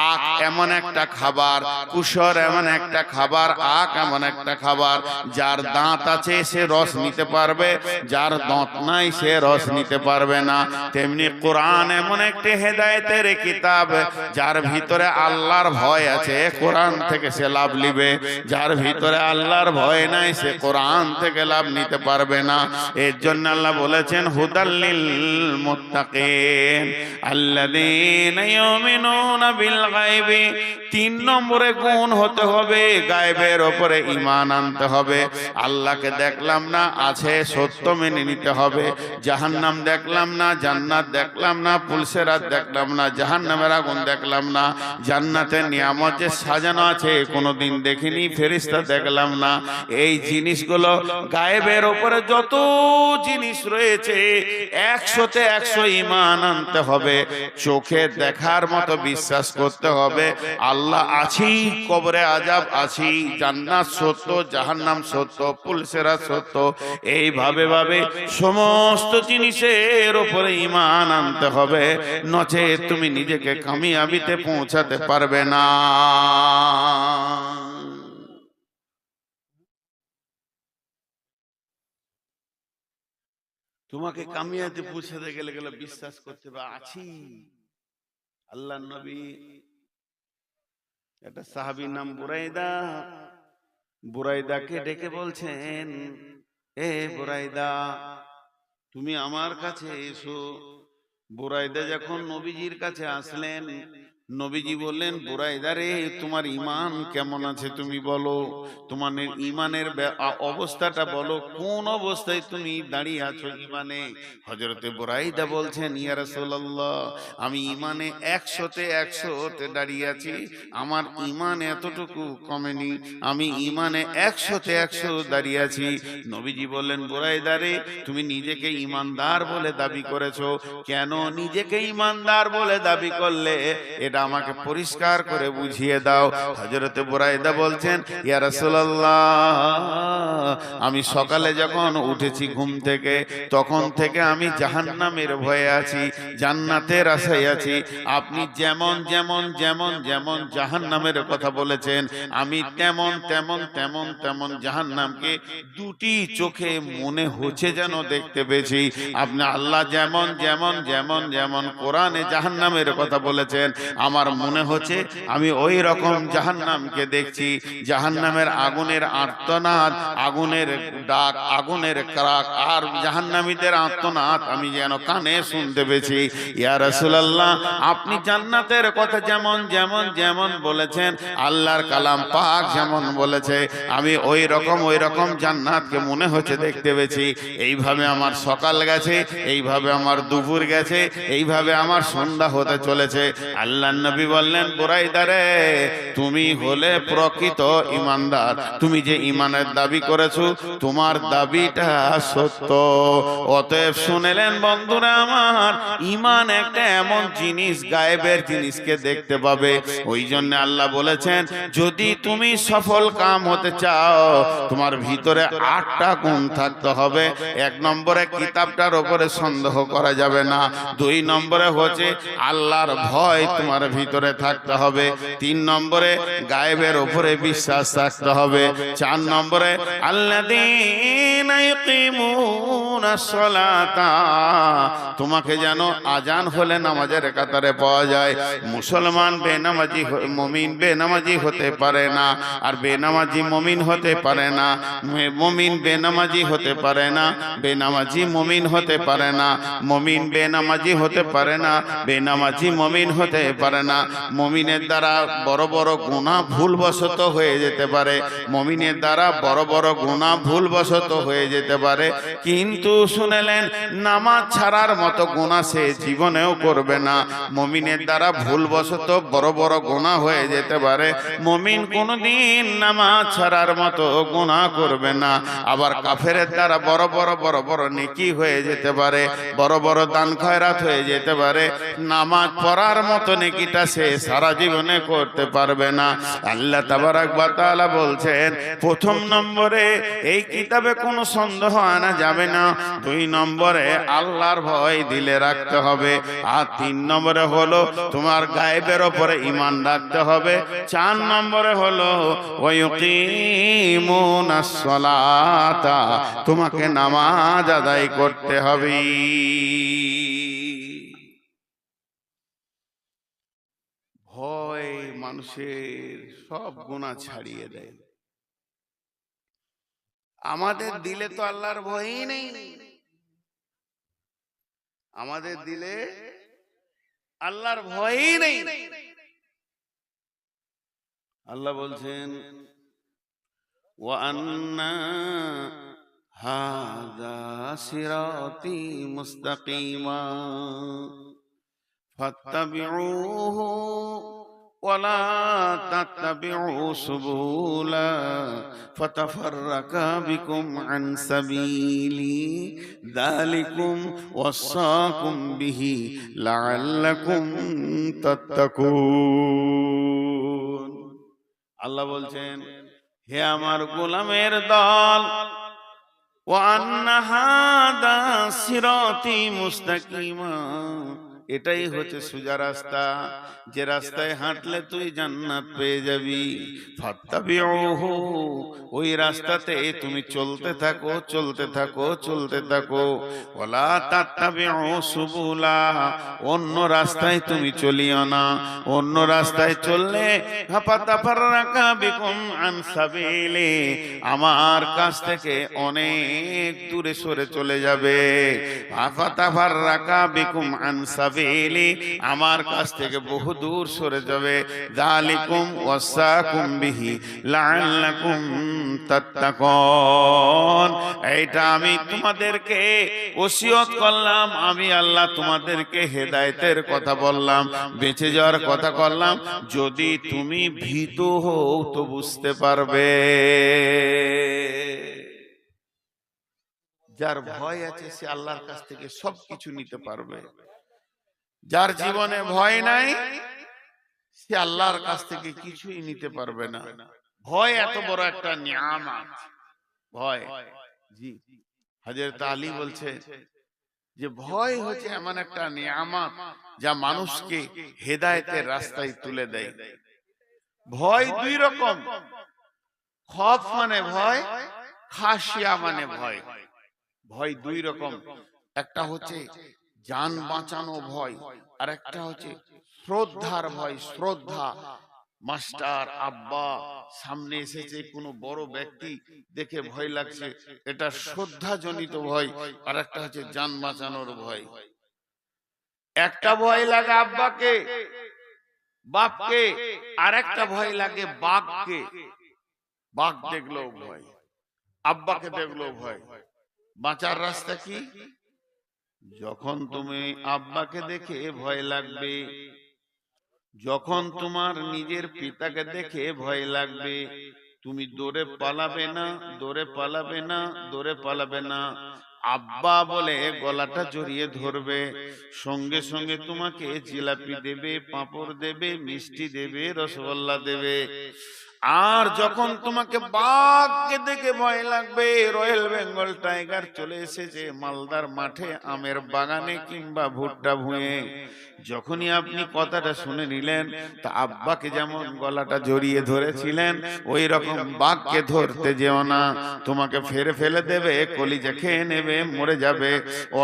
Speaker 1: আখ এমন একটা খাবার, কুসর এমন একটা খাবার, আখ এমন একটা খাবার, যার দাঁত আছে সে রস নিতে পারবে, যার দাঁত নাই সে রস নিতে পারবে না। তেমনি কোরআন এমন একটি হেদায়েতের কিতাব, যার ভিতরে আল্লাহর ভয় আছে কোরআন থেকে সে লাভ নিবে, যার ভিতরে আল্লাহর ভয় নাই সে কোরআন থেকে লাভ নিতে পারবে না। এর জন্য আল্লাহ বলেছেন হুদাল লিল মুত্তাকিন আল্লাযীনা ইউমিনুনা বিল গায়বি। 3 নম্বরে গুণ হতে হবে গায়বের উপরে ঈমান আনতে হবে। আল্লাহকে দেখলাম না, আছে, সত্য মেনে নিতে হবে। জাহান্নাম দেখলাম না, জান্নাত দেখলাম না, পুলসেরাত দেখলাম না, জাহান্নামের আগুন দেখলাম না, জান্নাতের নিয়ামত যে সাজানো আছে কোনোদিন দেখিনি, ফেরেশতা দেখলাম না। এই জিনিসগুলো গায়েবের উপরে যত জিনিস রয়েছে 100তে 100 ঈমান আনতে হবে। চোখে দেখার মতো বিশ্বাস করতে হবে আল্লাহ আছি, কবরে আযাব আছি, জান্নাত সত্য, জাহান্নাম সত্য, পুলসেরাত সত্য। এইভাবে ভাবে সমস্ত জিনিসের উপরে ঈমান আনতে হবে, নচেত তুমি নিজেকে কামিয়াবিতে পৌঁছাতে পারবে না। তোমাকে কামিয়াবিতে পৌঁছাতে গেলে বিশ্বাস করতে হবে আছি। আল্লাহর নবী, একটা সাহাবীর নাম বুরাইদা, বুরাইদাকে ডেকে বলছেন, এ বুরাইদা তুমি আমার কাছে এসো। বুরাইদা যখন নবীজির কাছে আসলেন, নবীজি বললেন, বুরাইদা রে, তোমার ঈমান কেমন আছে তুমি বলো, তোমার ঈমানের অবস্থাটা বলো, কোন অবস্থায় তুমি দাঁড়িয়ে আছো ঈমানে। হযরতে বুরাইদা বলছেন, ইয়া রাসূলুল্লাহ, আমি ঈমানে 100তে 100তে দাঁড়িয়ে আছি, আমার ঈমান এতটুকু কমেনি, আমি ঈমানে 100তে 100 দাঁড়িয়ে আছি। নবীজি বললেন, বুরাইদা রে, তুমি নিজেকে ঈমানদার বলে দাবি করেছো, কেন নিজেকে ঈমানদার বলে দাবি করলে? এটা এটা আমাকে পরিষ্কার করে বুঝিয়ে দাও। হযরতে বুরাইদা বলছেন, ইয়া রাসূলুল্লাহ, আমি সকালে যখন উঠেছি ঘুম থেকে, তখন থেকে আমি জাহান্নামের ভয়ে আছি, জান্নাতের আশায় আছি। আপনি যেমন যেমন যেমন যেমন জাহান্নামের কথা বলেছেন, আমি তেমন তেমন তেমন তেমন জাহান্নামকে দুটি চোখে মনে হচ্ছে যেন দেখতে পেয়েছি। আপনি আল্লাহ যেমন যেমন যেমন যেমন কোরআনে জাহান্নামের কথা বলেছেন, আমার মনে হচ্ছে আমি ওই রকম জাহান্নামকে দেখছি। জাহান্নামের আগুনের আর্তনাদ, আগুনের ডাক, আগুনের ক্রাক আর জাহান্নামীদের আর্তনাদ আমি যেন কানে শুনতে পেয়েছি। ইয়া রাসূলুল্লাহ, আপনি জান্নাতের কথা যেমন যেমন যেমন বলেছেন, আল্লাহর কালাম পাক যেমন বলেছে, আমি ওই রকম জান্নাতকে মনে হচ্ছে দেখতে পেয়েছি। এইভাবে আমার সকাল গেছে, এইভাবে আমার দুপুর গেছে, এইভাবে আমার সন্ধ্যা হতে চলেছে। আল্লাহর নবী বললেন, বুরাইদা রে, তুমি হলে প্রকৃত ঈমানদার। তুমি যে ঈমানের দাবি করেছো, তোমার দাবিটা সত্য। অতএব শুনেলেন বন্ধুরা আমার, ঈমান একটা এমন জিনিস, গায়েবের জিনিসকে দেখতে পাবে। ওই জন্য আল্লাহ বলেছেন, যদি তুমি সফল কাম হতে চাও, তোমার ভিতরে 8টা গুণ থাকতে হবে। 1 নম্বরে কিতাবটার উপরে সন্দেহ করা যাবে না। 2 নম্বরে হচ্ছে আল্লাহর ভয় তোমার ভিতরে থাকতে হবে। 3 নম্বরে গায়েবের উপরে বিশ্বাস থাকতে হবে। 4 নম্বরে আল্লাযীনা ইউকিমুনাস সালাতা, তোমাকে যেন আজান হলে নামাজের কাতারে পাওয়া যায়। মুসলমান বেনামাজি, মুমিন বেনামাজি হতে পারে না, আর বেনামাজি মুমিন হতে পারে না। মুমিন বেনামাজি হতে পারে না, বেনামাজি মুমিন হতে পারে না। মুমিন বেনামাজি হতে পারে না, বেনামাজি মুমিন হতে পারে না। মুমিনের দ্বারা বড় বড় গুনাহ ভুলবশত হয়ে যেতে পারে, মুমিনের দ্বারা বড় বড় গুনাহ ভুলবশত হয়ে যেতে পারে, কিন্তু শুনেলেন, নামাজ ছাড়ার মতো গুনাহ সে জীবনেও করবে না। মুমিনের দ্বারা ভুলবশত বড় বড় গুনাহ হয়ে যেতে পারে, মুমিন কোনদিন নামাজ ছাড়ার মতো গুনাহ করবে না। আবার কাফেরের দ্বারা বড় বড় নেকি হয়ে যেতে পারে, বড় বড় দান খয়রাত হয়ে যেতে পারে, নামাজ পড়ার মতো নেকিটা সে সারা জীবনে করতে পারবে না। আল্লাহ তাবারাক ওয়া তাআলা বলছেন, প্রথম নম্বরে এই কিতাবে কোনো সন্দেহ আনা যাবে না। 2 নম্বরে আল্লাহর ভয় দিলে রাখতে হবে। আর 3 নম্বরে হলো তোমার গায়েবের উপরে ঈমান রাখতে হবে। 4 নম্বরে হলো ওয়া ইউকিমুনাস সালাতা, তোমাকে নামাজ আদায় করতে হবে। ভয় মানুষের সব গুনাহ ছাড়িয়ে দেয়। আমাদের দিলে তো আল্লাহর ভয়ই নেই। আমাদের দিলে আল্লাহর ভয়ই নেই। আল্লাহ বলছেন, ওয়া আন্না হাযা সিরাতি মুস্তাকিমা ফাত্তাবিউহু ওয়া লা তাত্তাবিউ সুবুলা ফাতাফাররাকা বিকুম আন সাবিলি যালিকুম ওয়াসাকুম বিহি লাআল্লাকুম তাত্তাকুন। আল্লাহ বলছেন, হে আমার গোলামের দল, ওয়া আন্না হাযা সিরাতি মুস্তাকিমা, এটাই হচ্ছে সোজা রাস্তা, যে রাস্তায় হাঁটলে তুই জান্নাত পেয়ে যাবি। ফাত্তাবিউহু, ওই রাস্তাতে তুমি চলতে থাকো চলতে থাকো চলতে থাকো। ওয়ালা তাত্তাবিউ সুবুলা, অন্য রাস্তায় তুমি চলিও না। অন্য রাস্তায় চললে ফাতাফাররাকা বিকুম আন সাবিলি, আমার কাছ থেকে অনেক দূরে সরে চলে যাবে। ফাতাফাররাকা বিকুম আন সাবিলি, আমার কাছ থেকে বহু দূর সরে যাবে। যালিকুম ওয়াসাকুম বিহি লাআল্লাকুম তাত্তাকুন, এইটা আমি তোমাদেরকে ওসিয়ত করলাম, আমি আল্লাহ তোমাদেরকে হেদায়েতের কথা বললাম, বেঁচে যাওয়ার কথা করলাম। যদি তুমি ভীত হও তো বুঝতে পারবে। যার ভয় আছে সে আল্লাহর কাছ থেকে সবকিছু নিতে পারবে। যার জীবনে ভয় নাই সে আল্লাহর কাছ থেকে কিছুই নিতে পারবে না। ভয় এত বড় একটা নিয়ামত, ভয়। জি, হযরত আলী বলছে যে ভয় হচ্ছে এমন একটা নিয়ামত যা মানুষকে হেদায়েতের রাস্তায় তুলে দেয়। ভয় দুই রকম, খৌফ মানে ভয়, খাশিয়া মানে ভয়। ভয় দুই রকম, একটা হচ্ছে জান বাঁচানো ভয়, আর একটা হচ্ছে শ্রদ্ধার ভয়। শ্রদ্ধা, মাস্টার আব্বা সামনে এসেছে, কোনো বড় ব্যক্তি দেখে ভয় লাগছে, এটা শ্রদ্ধা জনিত ভয়। আর একটা হচ্ছে জান বাঁচানোর ভয়। একটা ভয় লাগে আব্বাকে, বাপকে, আর একটা ভয় লাগে বাঘকে। বাঘ দেখলেও ভয়, আব্বাকে দেখলেও ভয়। বাঁচার রাস্তা কি? যখন তুমি আব্বাকে দেখে ভয় লাগবে, যখন তোমার নিজের পিতাকে দেখে ভয় লাগবে, তুমি দৌড়ে পালাবে না, দৌড়ে পালাবে না, দৌড়ে পালাবে না। আব্বা বলে গলাটা জড়িয়ে ধরবে, সঙ্গে সঙ্গে তোমাকে জিলাপি দেবে, পাঁপড় দেবে, মিষ্টি দেবে, রসগোল্লা দেবে। আর যখন তোমাকে বাঘকে দেখে ভয় লাগবে, রয়্যাল বেঙ্গল টাইগার চলে এসেছে মালদার মাঠে, আমের বাগানে কিংবা ভুট্টা ভুঁয়ে, যখনই আপনি কথাটা শুনে নিলেন, তা আব্বাকে যেমন গলাটা জড়িয়ে ধরেছিলেন, ওই রকম বাঘকে ধরতে যেও না, তোমাকে ফেরে ফেলে দেবে, কলিজা খেয়ে নেবে, মরে যাবে।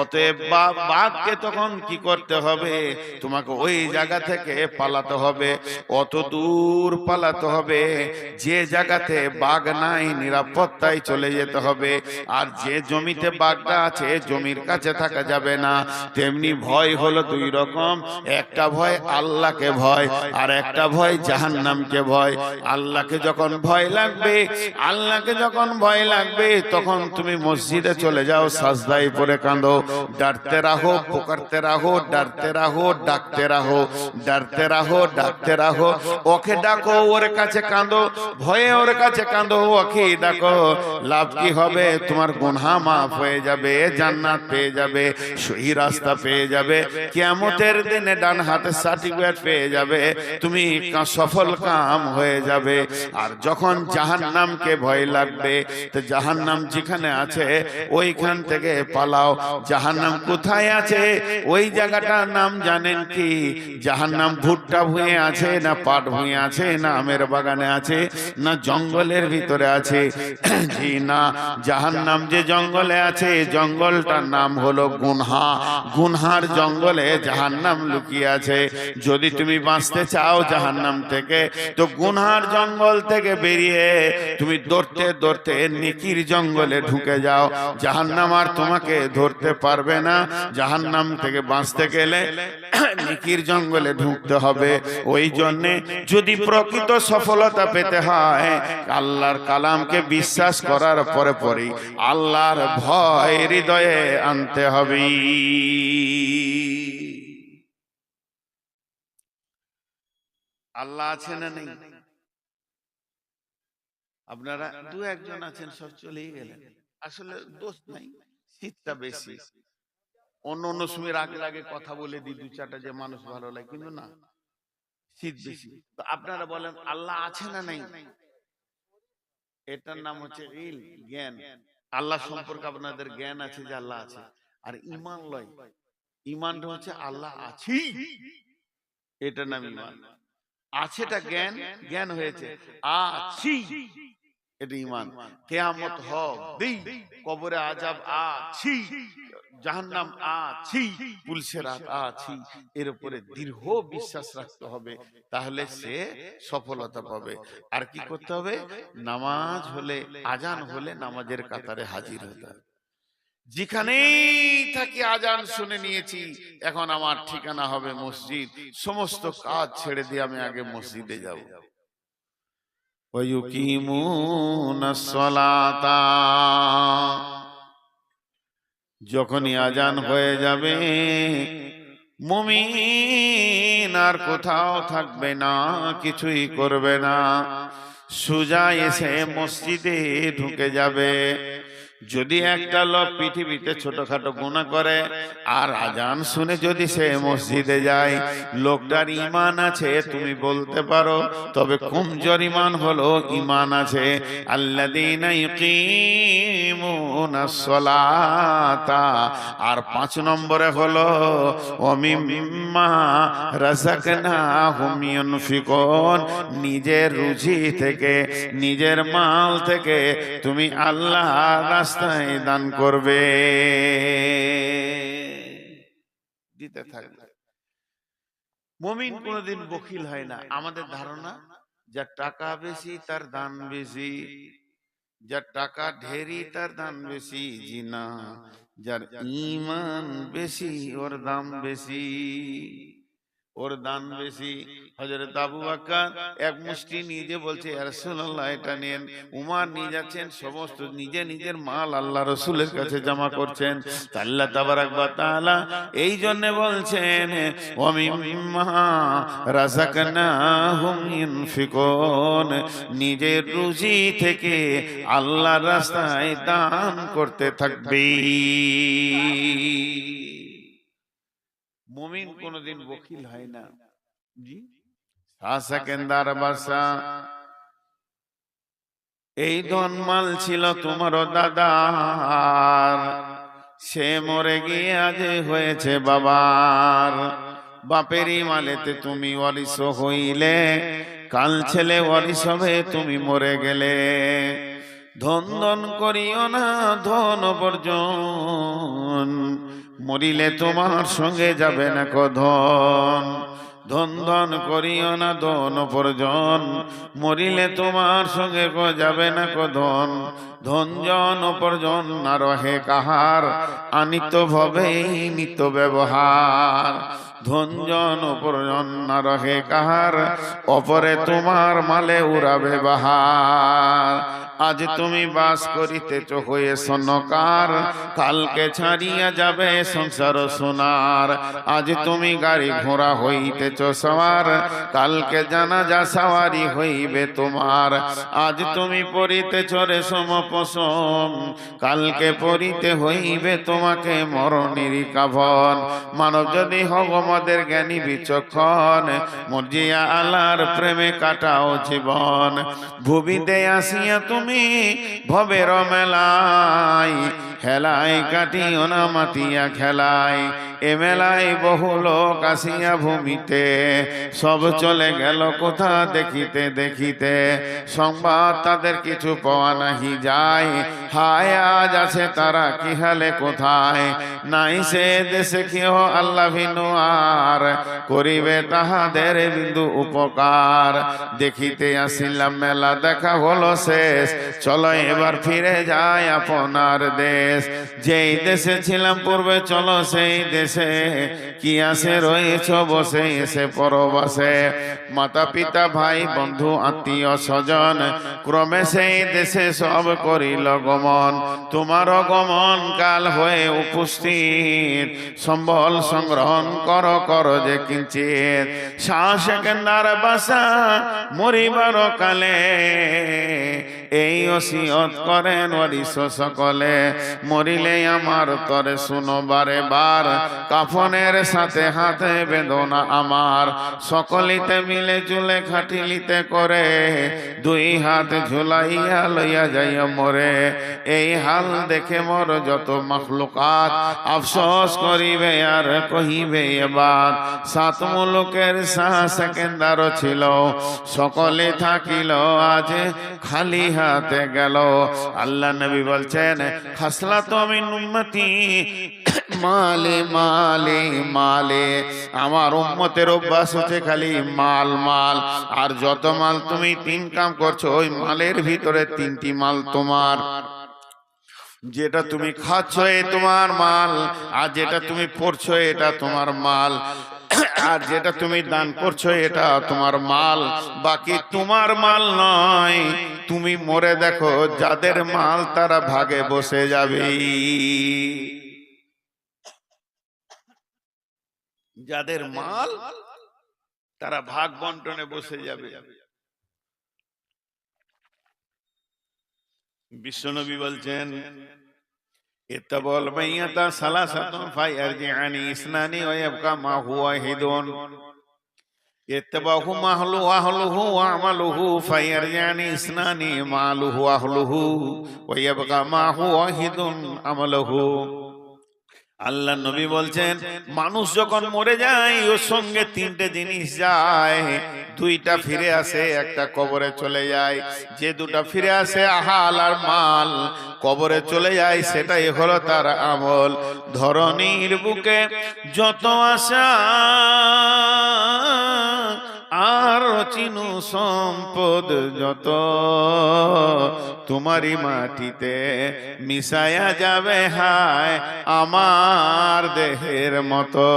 Speaker 1: অতএব বাঘকে তখন কি করতে হবে? তোমাকে ওই জায়গা থেকে পালাতে হবে, অত দূর পালাতে হবে, যে জায়গাতে বাঘ নাই নিরাপত্তায় চলে যেতে হবে। আর যে জমিতে বাঘটা আছে, জমির কাছে থাকা যাবে না। তেমনি ভয় হলো দুই রকম, একটা ভয় আল্লাহকে ভয়, আর একটা ভয় জাহান্নামকে ভয়। আল্লাহকে যখন ভয় লাগবে, আল্লাহকে যখন ভয় লাগবে, তখন তুমি মসজিদে চলে যাও, সাজদায় পড়ে কাঁদো, ডারতে রাহো, পুকারতে রাহো, ডারতে রাহো, ডাকতে রাহো, ডারতে রাহো, ডাকতে রাহো। ওকে ডাকো, ওর কাছে কাঁদো, ভয়ে ওর কাছে কাঁদো, ওকে ডাকো। লাভ কি হবে? তোমার গুনাহ মাফ হয়ে যাবে, জান্নাত পেয়ে যাবে, সহি রাস্তা পেয়ে যাবে, কিয়ামতের দিনে ডান হাতে সার্টিফিকেট পেয়ে যাবে, তুমি সফল কাম হয়ে যাবে। আর যখন জাহান্নামকে ভয় লাগবে, তো জাহান্নাম যেখানে আছে ওইখান থেকে পালাও। জাহান্নাম কোথায় আছে? ওই জায়গাটার নাম জানেন কি? জাহান্নাম ভুট্টা ভুঁয়ে আছে, না পাট ভুঁয়ে আছে, না আমের বাগানে আছে, না জঙ্গলের ভিতরে আছে? জি না, জাহান্নাম যে জঙ্গলে আছে, জঙ্গলটার নাম হলো গুনহা। গুনহার জঙ্গলে জাহান্নাম লুকিয়ে আছে। যদি তুমি বাঁচতে চাও জাহান্নাম থেকে, তো গুনহার জঙ্গল থেকে বেরিয়ে তুমি দৌড়তে দৌড়তে নেকির জঙ্গলে ঢুকে যাও। জাহান্নাম আর তোমাকে ধরতে পারবে না। জাহান্নাম থেকে বাঁচতে গেলে নেকির জঙ্গলে ঢুকতে হবে। ওই জন্যে যদি প্রকৃত সফলতা পেতে হয়, আল্লাহর কালামকে বিশ্বাস করার পরে পরেই আল্লাহর ভয় হৃদয়ে আনতে হবে। আল্লাহ আছে না নেই? আপনারা দু একজন আছেন, সব চলেই গেলেন। আসলে দোষ নাই, শীতটা বেশি। অন্য অন্য সময় রাগে রাগে কথা বলে দিই দু চারটা, যে মানুষ ভালো লাগে, কিন্তু না, শীত বেশি। তো আপনারা বলেন আল্লাহ আছে না নাই? এটার নাম হচ্ছে ইল, জ্ঞান। আল্লাহ সম্পর্কে আপনাদের জ্ঞান আছে যে আল্লাহ আছে। আর ঈমান লয়, ঈমানটা হচ্ছে আল্লাহ আছি, এটার নাম ঈমান। আছেটা জ্ঞান, জ্ঞান হয়েছে আছি, এটা ঈমান। কিয়ামত হবে, কবরে আযাব আছি, জাহান্নাম আছি, পুলসিরাত আছি, এর উপরে দৃঢ় বিশ্বাস রাখতে হবে, তাহলে সে সফলতা পাবে। আর কি করতে হবে? নামাজ হলে, আজান হলে নামাজের কাতারে হাজির হতে হবে। যেখানেই থাকি আজান শুনে নিয়েছি, এখন আমার ঠিকানা হবে মসজিদ, সমস্ত কাজ ছেড়ে দিয়ে আমি আগে মসজিদে যাব। ওয়ায়ুকিমুনাস সালাতা, যখনই আজান হয়ে যাবে, মুমিন আর কোথাও থাকবে না, কিছুই করবে না, সোজা এসে মসজিদে ঢুকে যাবে। যদি একটা লোক পৃথিবীতে ছোটখাটো গুনাহ করে আর আজান শুনে যদি সে মসজিদে যায়, লোকটার ঈমান আছে তুমি বলতে পারো, তবে কমজোর ঈমান হলো ঈমান আছে। আল্লাযীনা ইউকিমুনাস সালাতা, আর 5 নম্বরে হলো ওয়া মিম্মা রাযাকনাহুম ইউনফিকুন, নিজের রুজি থেকে, নিজের মাল থেকে তুমি আল্লাহর রাস্তায় দান করবে, দিতে থাকবে। মুমিন কোনদিন বখিল হয় না। আমাদের ধারণা যার টাকা বেশি তার দান বেশি, যার টাকা ঢেরি তার দান বেশি। জি না, যার ঈমান বেশি ওর দাম বেশি, ওর দান বেশি। হযরত আবু বকর এক মুষ্টি নিজে বলছে ইয়া রাসূলুল্লাহ এটা নেন। উমর নিয়ে যাচ্ছেন, সমস্ত নিজে নিজের মাল আল্লাহ রাসূলের কাছে জমা করছেন। আল্লাহ তাবারাক ওয়া তাআলা এই জন্য বলছেন ওয়া মিম্মা রাযাকনাহুম ইউনফিকুন, নিজের রুজি থেকে আল্লাহর রাস্তায় দান করতে থাকবে। মুমিন কোনদিন বখিল হয় না। জি, সেকেন্দার বাসা, এই ধনমাল ছিল তোমার দাদার, সে মরে গিয়ে আজ হয়েছে বাবার। বাপেরই মালেতে তুমি ওয়ারিস হইলে, কাল ছেলে ওয়ারিস হবে তুমি মরে গেলে। ধন ধন করিও না ধন বর্জন, মরিলে তোমার সঙ্গে যাবে না ধন। ধন ধন করিও না ধন উপার্জন, মরিলে তোমার সঙ্গে যাবে না ধন। ধন জন উপার্জন না রহে কাহার, আনিত ভবেই নিত ব্যবহার। ধন জন উপার্জন না রহে কাহার, অপরে তোমার মালে উড়াবে বাহার। আজ তুমি বাস করিতেছ হয়ে সনকার, কালকে ছাড়িয়া যাবে সংসার সোনার। আজ তুমি গাড়ি ঘোড়া হইতেছ সওয়ার, কালকে জানাজা সওয়ারি হইবে তোমার। আজ তুমি পরিতেছ রেশম পশম, কালকে পরিতে হইবে তোমাকে মরণের কাফন। মানব যদি হব মদের জ্ঞানী বিচক্ষণ, মর্জিয়া আল্লাহর প্রেমে কাটাও জীবন। ভুবিতে আসিয়া তুমি ভবের মেলায়, হেলায় কাটিও না মাতিয়া খেলায়। এ মেলায় বহু লোক আসিয়া ভূমিতে, সব চলে গেল কোথা দেখিতে দেখিতে। সংবাদ তাদের কিছু পাওয়া নাহি যায়, হায় আজ আছে তারা কি হালে কোথায়। নাই সে দেশে কেহ আল্লাহ ভিন্ন আর, করিবে তাহাদের বিন্দু উপকার। দেখিতে আসিলাম মেলা দেখা হলো শেষ, চলো এবার ফিরে যায় আপনার দেশ। যেই দেশে ছিলাম পূর্বে চলো সেই দেশে, কি আসে রয়েছ বসে এসে পরবাসে। মাতা পিতা ভাই বন্ধু আত্মীয় স্বজন, ক্রমে সেই দেশে সব করিল গমন। তোমার গমন কাল হয়ে উপস্থিত, সম্বল সংগ্রহণ কর কর যে কিঞ্চিত। সেকেন্দার বাসা মরিবার কালে, এই ওসিয়ত করেন ওয়ারিস সকলে। মরিলে আমার তরে শুনো বারে বার, কাফনের সাথে হাতে বেদনা আমার। সকলিতে মিলে চুলে খাটিলিতে করে, দুই হাত ঝুলাইয়া লইয়া যাইয়া মরে। এই হাল দেখে মোর যত মখলুকাত, আফসোস করিবে আর কহিবে এবার। 7 মুলুকের শাহ সেকেন্দার ছিল, সকলে থাকিল আজ খালি হাতে গেল। আল্লাহ নবী বলছেন খাসলাত মিন উম্মতি মালে মালে মালে, আমার উম্মতের অভ্যাস হচ্ছে খালি মাল মাল। আর যত মাল তুমি 3 কাম করছো, ওই মালের ভিতরে 3টি মাল তোমার। যেটা তুমি খাচ্ছ এ তোমার মাল, আর যেটা তুমি পড়ছো এটা তোমার মাল, আর যেটা তুমি দান করছো এটা তোমার মাল। বাকি তোমার মাল নয়। তুমি মরে দেখো যাদের মাল তারা ভাগে বসে যাবে, যাদের মাল তারা ভাগ বন্টনে বসে যাবে। বিশ্বনবী বলছেন ইত্তাবাল মাইয়াতা সালাসাতুন ফায়ারজিআনি ইসনানি ওয়া ইয়াবকা মা হুয়া হিদুন ইত্তাবাহু আহলুহু ওয়া আমালুহু ফায়ারজিআনি ইসনানি মালুহু আহলুহু ওয়া ইয়াবকা মা হুয়া হিদুন আমালুহু। আল্লাহ নবী বলছেন, মানুষ যখন মরে যায় ওর সঙ্গে তিনটে জিনিস যায়, দুইটা ফিরে আসে, একটা কবরে চলে যায়। যে দুটা ফিরে আসে আহাল আর মাল, কবরে চলে যায়, সেটাই হলো তার আমল। ধরনীর বুকে যত আশা আর চিনু সম্পদ যত, তোমারই মাটিতে মিশায়া যাবে হায় আমার দেহের মতো।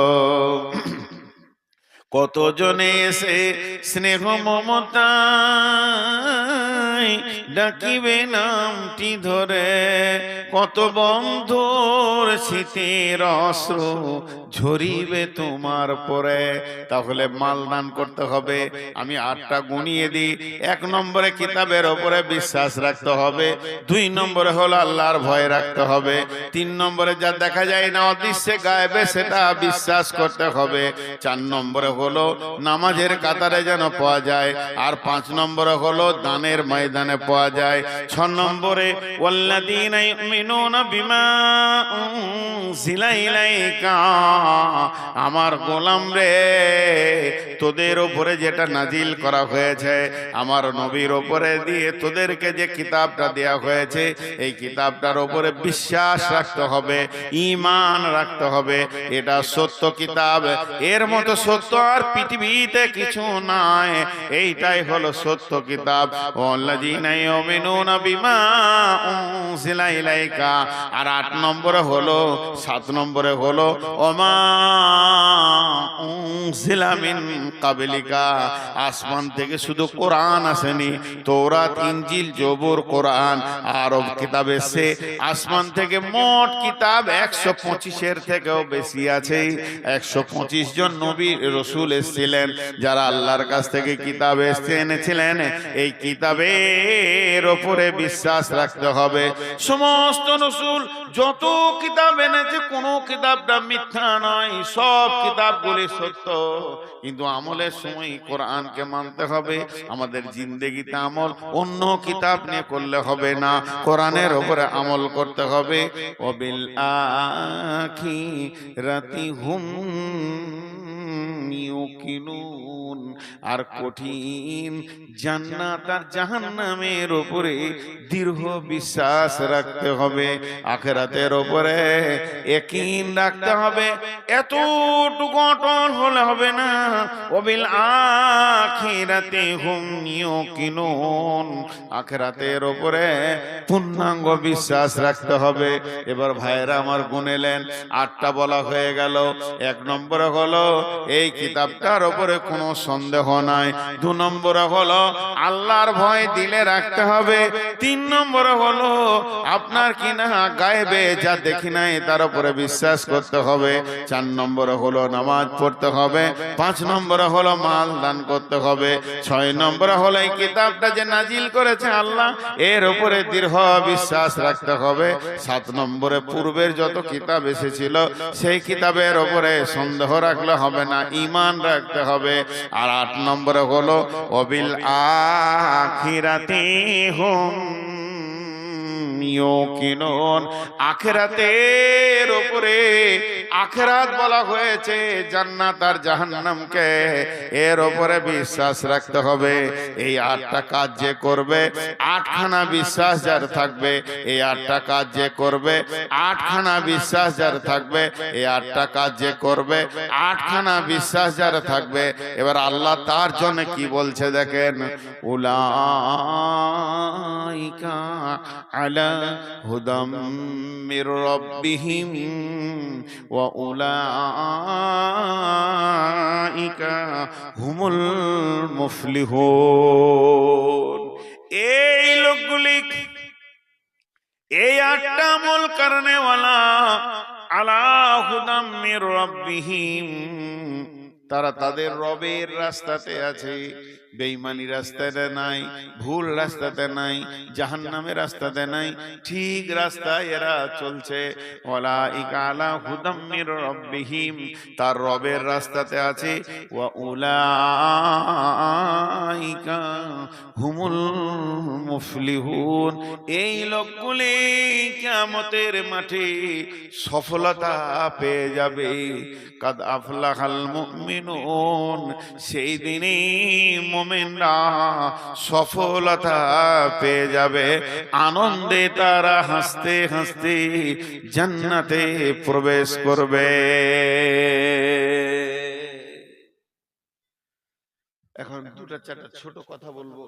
Speaker 1: কতজনে এসে স্নেহ মমতায় ডাকিবে নামটি ধরে, কত বন্ধুর শীতের অশ্রু ঝরিবে তোমার পরে। তাহলে মাল দান করতে হবে। আমি 8টা গুনিয়ে দিই। 1 নম্বরে কিতাবের ওপরে বিশ্বাস রাখতে হবে, 2 নম্বরে হলো আল্লাহর ভয় রাখতে হবে, 3 নম্বরে যা দেখা যায় না অদৃশ্যে গায়েবে সেটা বিশ্বাস করতে হবে, 4 নম্বরে হলো নামাজের কাতারে যেন পাওয়া যায়, আর 5 নম্বরে হলো দানের ময়দানে পাওয়া যায়, 6 নম্বরে ওয়াল্লাযীনা ইউমিনুনা বিমা উনজিলা ইলাইকা, আমার গোলাম রে তোদের উপরে যেটা নাজিল করা হয়েছে, আমার নবীর উপরে দিয়ে তোদেরকে যে কিতাবটা দেয়া হয়েছে, এই কিতাবটার উপরে বিশ্বাস রাখতে হবে, ঈমান রাখতে হবে। এটা সত্য কিতাব, এর মতো সত্য আর পৃথিবীতে কিছু নাই। এইটাই হলো সত্য কিতাব। ওয়াল্লাযীনা ইউমিনুনা বিমা উনজিলা ইলাইকা। আর 8 নম্বরে হলো, 7 নম্বরে হলো ওমা উনজিলা মিন কাবলিকা। আসমান থেকে শুধু কোরআন আসেনি, তৌরাত, ইনজিল, জবুর, কোরআন আরব কিতাব এসে আসমান থেকে মোট কিতাব 125-এর থেকেও বেশি আছে। 125 জন নবী রসুল এসেছিলেন যারা আল্লাহর কাছ থেকে কিতাব এনেছিলেন। এই কিতাবের ওপরে বিশ্বাস রাখতে হবে। সমস্ত রসুল যত কিতাব এনেছে কোনো কিতাবটা মিথ্যা নয়, সব কিতাবগুলি সত্য। কিন্তু আমলের সময় কোরআনকে মানতে হবে। আমাদের জিন্দেগিতে আমল অন্য কিতাব নিয়ে করলে হবে না, কোরআনের উপরে আমল করতে হবে। ওয়াবিল আখিরাতি হুম ইউকিনুন। আর কঠিন জান্নাত আর জাহান্নামের উপরে দৃঢ় বিশ্বাস রাখতে হবে, আখিরাতের উপরে ইয়াকিন রাখতে হবে। এতটুকু অটল হলে হবে না। ওয়াবিল আখিরাতি হুম ইউকিনুন, আখিরাতের উপরে পূর্ণাঙ্গ বিশ্বাস রাখতে হবে। এবার ভাইরা আমার গুনেলেন, 8টা বলা হয়ে গেল। 1 নম্বরে হলো এই কিতাবটার উপরে কোনো সন্দেহ নাই, 2 নম্বরে হলো আল্লাহর ভয় দিলে রাখতে হবে, 3 নম্বরে হলো আপনার কিনা গায়েবে যা দেখি নাই তার উপরে বিশ্বাস করতে হবে, 4 নম্বরে হলো নামাজ পড়তে হবে, 5 নম্বরে হলো মাল দান করতে হবে, 6 নম্বরে হলো এই কিতাবটা যে নাজিল করেছে আল্লাহ এর উপরে দৃঢ় বিশ্বাস রাখতে হবে, 7 নম্বরে পূর্বের যত কিতাব এসেছিল সেই কিতাবের উপরে সন্দেহ রাখলে হবে না, ঈমান রাখতে হবে। আর 8 নম্বরে হলো ওয়াবিল আখিরাতি হুম ইউকিনুন, আখিরাতের উপরে, আখিরাত বলা হয়েছে জান্নাত আর জাহান্নামকে, এর উপরে বিশ্বাস রাখতে হবে। এই 8টা কাজ যে করবে, 8খানা বিশ্বাস যার থাকবে, এই 8টা কাজ যে করবে, 8খানা বিশ্বাস যার থাকবে, এই 8টা কাজ যে করবে, 8খানা বিশ্বাস যার থাকবে। এবার আল্লাহ তার জন্য কি বলছে দেখেন, উলাইকা আলা হুদাম মির রাব্বিহিম ওয়া উলাইকা হুমুল মুফলিহুন। এই লোকগুলি, এই 8টা আমল করনে ওয়ালা আলা হুদাম মির রাব্বিহিম, তারা তাদের রবের রাস্তাতে আছে। বেঈমানি রাস্তাতে নাই, ভুল রাস্তাতে নাই, জাহান্নামের রাস্তাতে নাই, ঠিক রাস্তায় এরা চলছে। উলাইকা আলা হুদাম মির রাব্বিহিম, তার রবের রাস্তাতে আছে। ওয়া উলাইকা হুমুল মুফলিহুন, এই লোকগুলি কিয়ামতের মাঠে সফলতা পেয়ে যাবে। কাদ আফলাহাল মুমিনুন, সেই দিনই মুমিনরা সফলতা পেয়ে যাবে। আনন্দে তারা হাসতে হাসতে জান্নাতে প্রবেশ করবে। এখন দুটা চারটা ছোট কথা বলবো।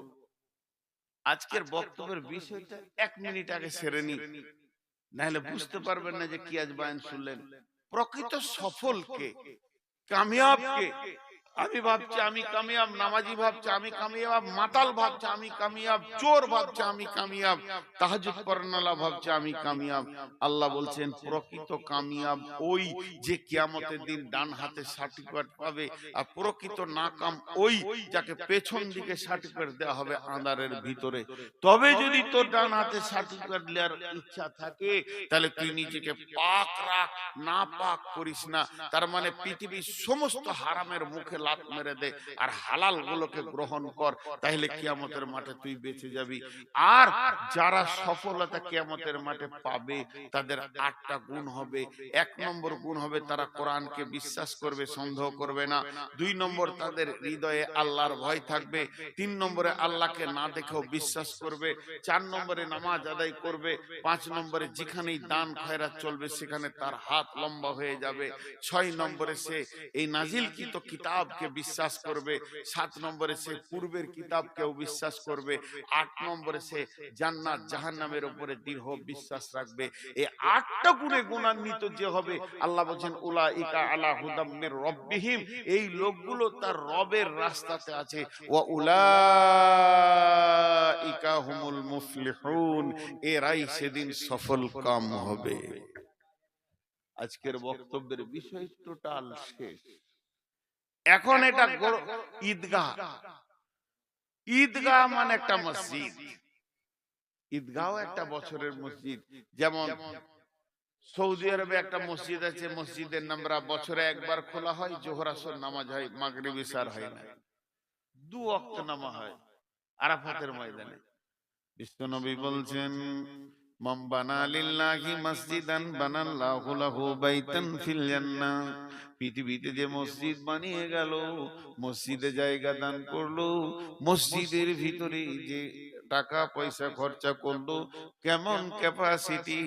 Speaker 1: আজকের বক্তব্যের বিষয়টা 1 মিনিট আগে সেরে নি, নাহলে বুঝতে পারবেন না যে কি আজ বয়ান শুনলেন। প্রকৃত সফল কে, কামিয়াব কে? আমি ভাবছি আমি কামিয়াব, নামাজি ভাবছে আমি কামিয়াব, মাতাল ভাবছে আমি কামিয়াব, চোর ভাবছে আমি কামিয়াব, তাহাজ্জুদ পড়ানোওয়ালা ভাবছে আমি কামিয়াব। আল্লাহ বলছেন প্রকৃত কামিয়াব ওই যে কিয়ামতের দিন ডান হাতে সার্টিফিকেট পাবে, আর প্রকৃত নাকাম ওই যাকে পেছন দিকে সার্টিফিকেট দেওয়া হবে আঁধারের ভিতরে। তবে যদি তোর ডান হাতে সার্টিফিকেট নেওয়ার ইচ্ছা থাকে, তাহলে তুই নিজেকে পাক রাখ, না পাক করিস না। তার মানে পৃথিবীর সমস্ত হারামের মুখে লাত মেরে দে, আর হালাল গুলোকে গ্রহণ কর, তাহলে কিয়ামতের মাঠে তুই বেঁচে যাবি। আর যারা সফলতা কিয়ামতের মাঠে পাবে, তাদের 8টা গুণ হবে। 1 নম্বর গুণ হবে তারা কোরআনকে বিশ্বাস করবে, সন্দেহ করবে না। 2 নম্বর তাদের হৃদয়ে আল্লাহর ভয় থাকবে। 3 নম্বরে আল্লাহকে না দেখেও বিশ্বাস করবে। 4 নম্বরে নামাজ আদায় করবে। 5 নম্বরে যেখানেই দান খয়রাত চলবে সেখানে তার হাত লম্বা হয়ে যাবে। 6 নম্বরে সে এই নাজিলকৃত কিতাবকে বিশ্বাস করবে। 7 নম্বরে সে পূর্বের কিতাবকেও বিশ্বাস করবে। 8 নম্বরে সে জান্নাত জাহান্নামের উপরে দৃঢ় বিশ্বাস রাখবে। এই 8টা গুণে গুণান্বিত যে হবে, আল্লাহ বলেন উলাইকা আলা হুদাম মির রাব্বিহিম, এই লোকগুলো তার রবের রাস্তাতে আছে। ওয়া উলাইকা হুমুল মুফলিহুন, এরাই সেদিন সফল কাম হবে। আজকের বক্তব্যের বিষয় টোটাল শেষ। এখন এটা ঈদগাহ। ঈদগাহ মানে একটা মসজিদ। ঈদগাহ একটা বছরের মসজিদ। যেমন সৌদি আরবে একটা মসজিদ আছে, মসজিদের নামরা বছরে একবার খোলা হয়, জোহর আসর নামাজ হয়, মাগরিব ইশার হয় না, 2 ওয়াক্ত নামাজ হয় আরাফাতের ময়দানে। বিশ্বনবী বলছেন মান বানা লিল্লাহি মসজিদান বানাল্লাহু লাহু বাইতান ফিল জান্নাহ, পৃথিবীতে যে মসজিদ বানিয়ে গেল, মসজিদে জায়গা দান করলো, মসজিদের ভিতরে যে টাকা পয়সা খরচা করলো, কেমন ক্যাপাসিটি,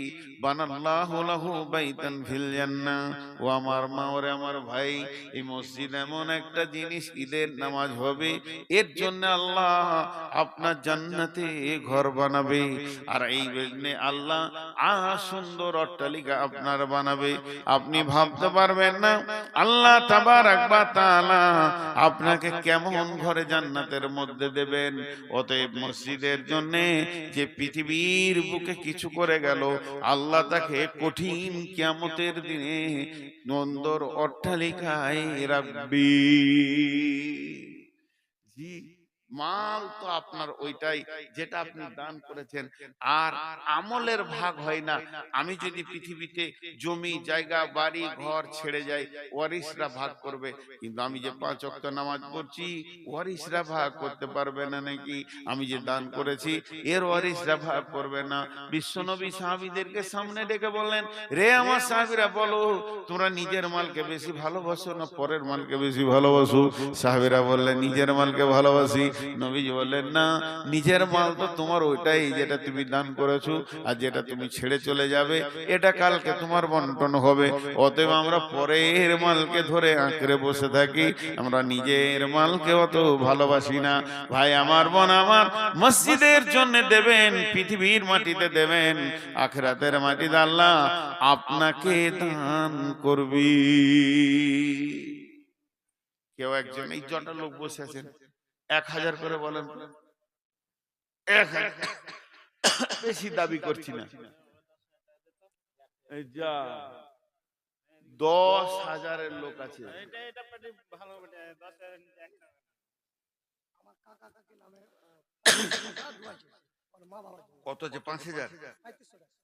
Speaker 1: বানাল্লাহু লাহু বাইতান ফিল জান্নাহ। ও আমার মা, ওরে আমার ভাই, এই মসজিদ এমন একটা জিনিস, ঈদের নামাজ হবে, এর জন্য আল্লাহ আপনার জান্নাতে ঘর বানাবে। আর এই জন্য আল্লাহ সুন্দর অট্টালিকা আপনার বানাবে। আপনি ভাবতে পারবেন না আল্লাহ তাবারাক ওয়া তাআলা আপনাকে কেমন ঘরে জান্নাতের মধ্যে দেবেন। অতএব মসজিদের জন্য যে পৃথিবীর বুকে কিছু করে গেল, আল্লাহ তাকে কঠিন কিয়ামতের দিনে সুন্দর অট্টালিকায় রাখবে। জি, মাল তো আপনার ওইটাই যেটা আপনি দান করেছেন, আর আমলের ভাগ হয় না। আমি যদি পৃথিবীতে জমি জায়গা বাড়ি ঘর ছেড়ে যাই, ওয়ারিসরা ভাগ করবে, কিন্তু আমি যে 5 ওয়াক্ত নামাজ পড়ছি, ওয়ারিসরা ভাগ করতে পারবে না নাকি? আমি যে দান করেছি, এর ওয়ারিসরা ভাগ করবে না। বিশ্বনবী সাহাবীদেরকে সামনে ডেকে বললেন, রে আমার সাহাবীরা, বলো তোমরা নিজের মালকে বেশি ভালোবাসো না পরের মালকে বেশি ভালোবাসো? সাহাবীরা বললেন নিজের মালকে ভালোবাসি। নবীজি বললেন না, নিজের মাল তো তোমার ওইটাই যেটা তুমি দান করেছো, আর যেটা তুমি ছেড়ে চলে যাবে এটা কালকে তোমার বন্টন হবে। অতএব আমরা পরের মালকে ধরে আঁকড়ে বসে থাকি, আমরা নিজের মালকে অত ভালোবাসি না। ভাই আমার, বোন আমার, মসজিদের জন্য দেবেন, পৃথিবীর মাটিতে দেবেন, আখিরাতের মাটিতে আল্লাহ আপনাকে দান করবি। কেউ একজন, এই জটা লোক বসে আছেন, 1000 করে বলেন। 1000 বেশি দাবি করছি না, এই যা 10,000-এর লোক আছে। কত যে 5,000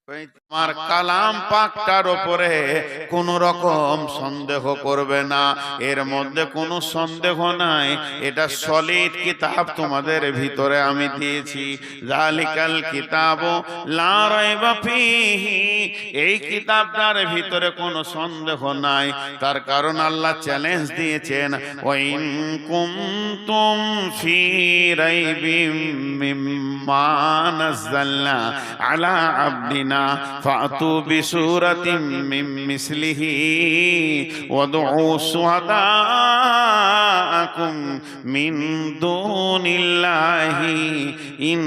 Speaker 1: তোমার কালাম পাকটার উপরে কোন রকম সন্দেহ করবে না, এর মধ্যে কোনো সন্দেহ নাই, এটা সলিড কিতাব তোমাদের ভিতরে আমি দিয়েছি। জালিকাল কিতাবু লা রাইবা ফীহি, এই কিতাবটার ভিতরে কোনো সন্দেহ নাই। তার কারণ আল্লাহ চ্যালেঞ্জ দিয়েছেন, ওয়া ইন কুনতুম ফী রাইবিম মিম্মা নাযালনা আলা আবদিনা ফাতু বিসূরাতিম মিন মিসলিহি ওয়াদউ শুহাদাআকুম মিন দুনিল্লাহি ইন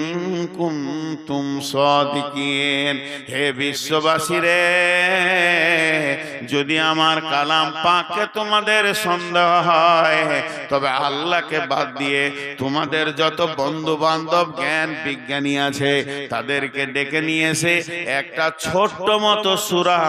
Speaker 1: কুনতুম সাদিকিন। হে বিশ্ববাসী রে, যদি আমার কালাম পাকে তোমাদের সন্দেহ হয়, তবে আল্লাহকে বাদ দিয়ে তোমাদের যত বন্ধু বান্ধব জ্ঞান বিজ্ঞানী আছে তাদেরকে ডেকে নিয়ে এসে একটা ছোট্ট মতো সূরা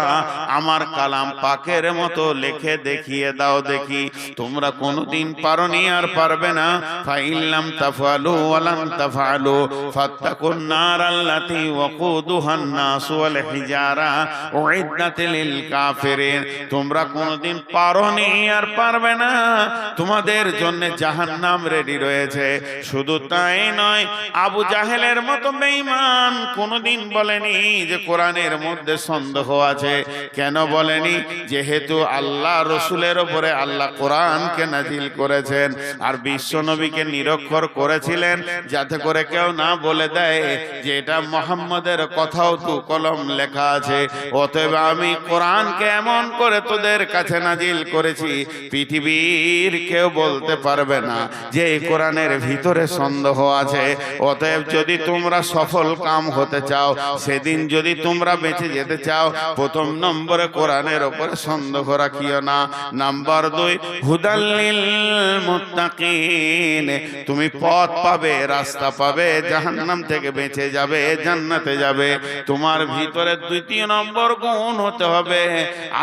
Speaker 1: আমার কালাম পাকের মতো লিখে দেখিয়ে দাও দেখি। তোমরা কোনদিন পারোনি, আর পারবে না। ফাইল্লাম তাফআলু ওয়া লাম তাফআলু ফাত্তাকুন নার আল্লাতী ওয়াকুদুহান নাস ওয়াল হিজারা উইদ্দাত লিল কাফিরিন। তোমরা কোনদিন পারোনি, আর পারবে না। তোমাদের জন্য জাহান্নাম রেডি রয়েছে। শুধু তাই নয়, আবু জাহেলের মতো বেঈমান কোনদিন বলেনি যে কোরআনের মধ্যে সন্দেহ আছে। কেন বলেনি? যেহেতু আল্লাহ রসুলের উপরে আল্লাহ কোরআনকে নাজিল করেছেন, আর বিশ্ব নবীকে নিরক্ষর করেছিলেন, যাতে করে কেউ না বলে দেয় যে এটা মুহাম্মদের কথাও তু কলম লেখা আছে। অতএব আমি কোরআনকে এমন করে তোদের কাছে নাজিল করেছি, পৃথিবীর কেউ বলতে পারবে না যে এই কোরআনের ভিতরে সন্দেহ আছে। অতএব যদি তোমরা সফল কাম হতে চাও, সেদিন যদি তোমরা বেঁচে যেতে চাও, প্রথম নম্বরে কোরআনের উপরে সন্দেহ রাখিও না। নাম্বার 2, হুদাল্লিল মুত্তাকিন, তুমি পথ পাবে, রাস্তা পাবে, জাহান্নাম থেকে বেঁচে যাবে, জান্নাতে যাবে। তোমার ভিতরে দ্বিতীয় নম্বর গুণ হতে হবে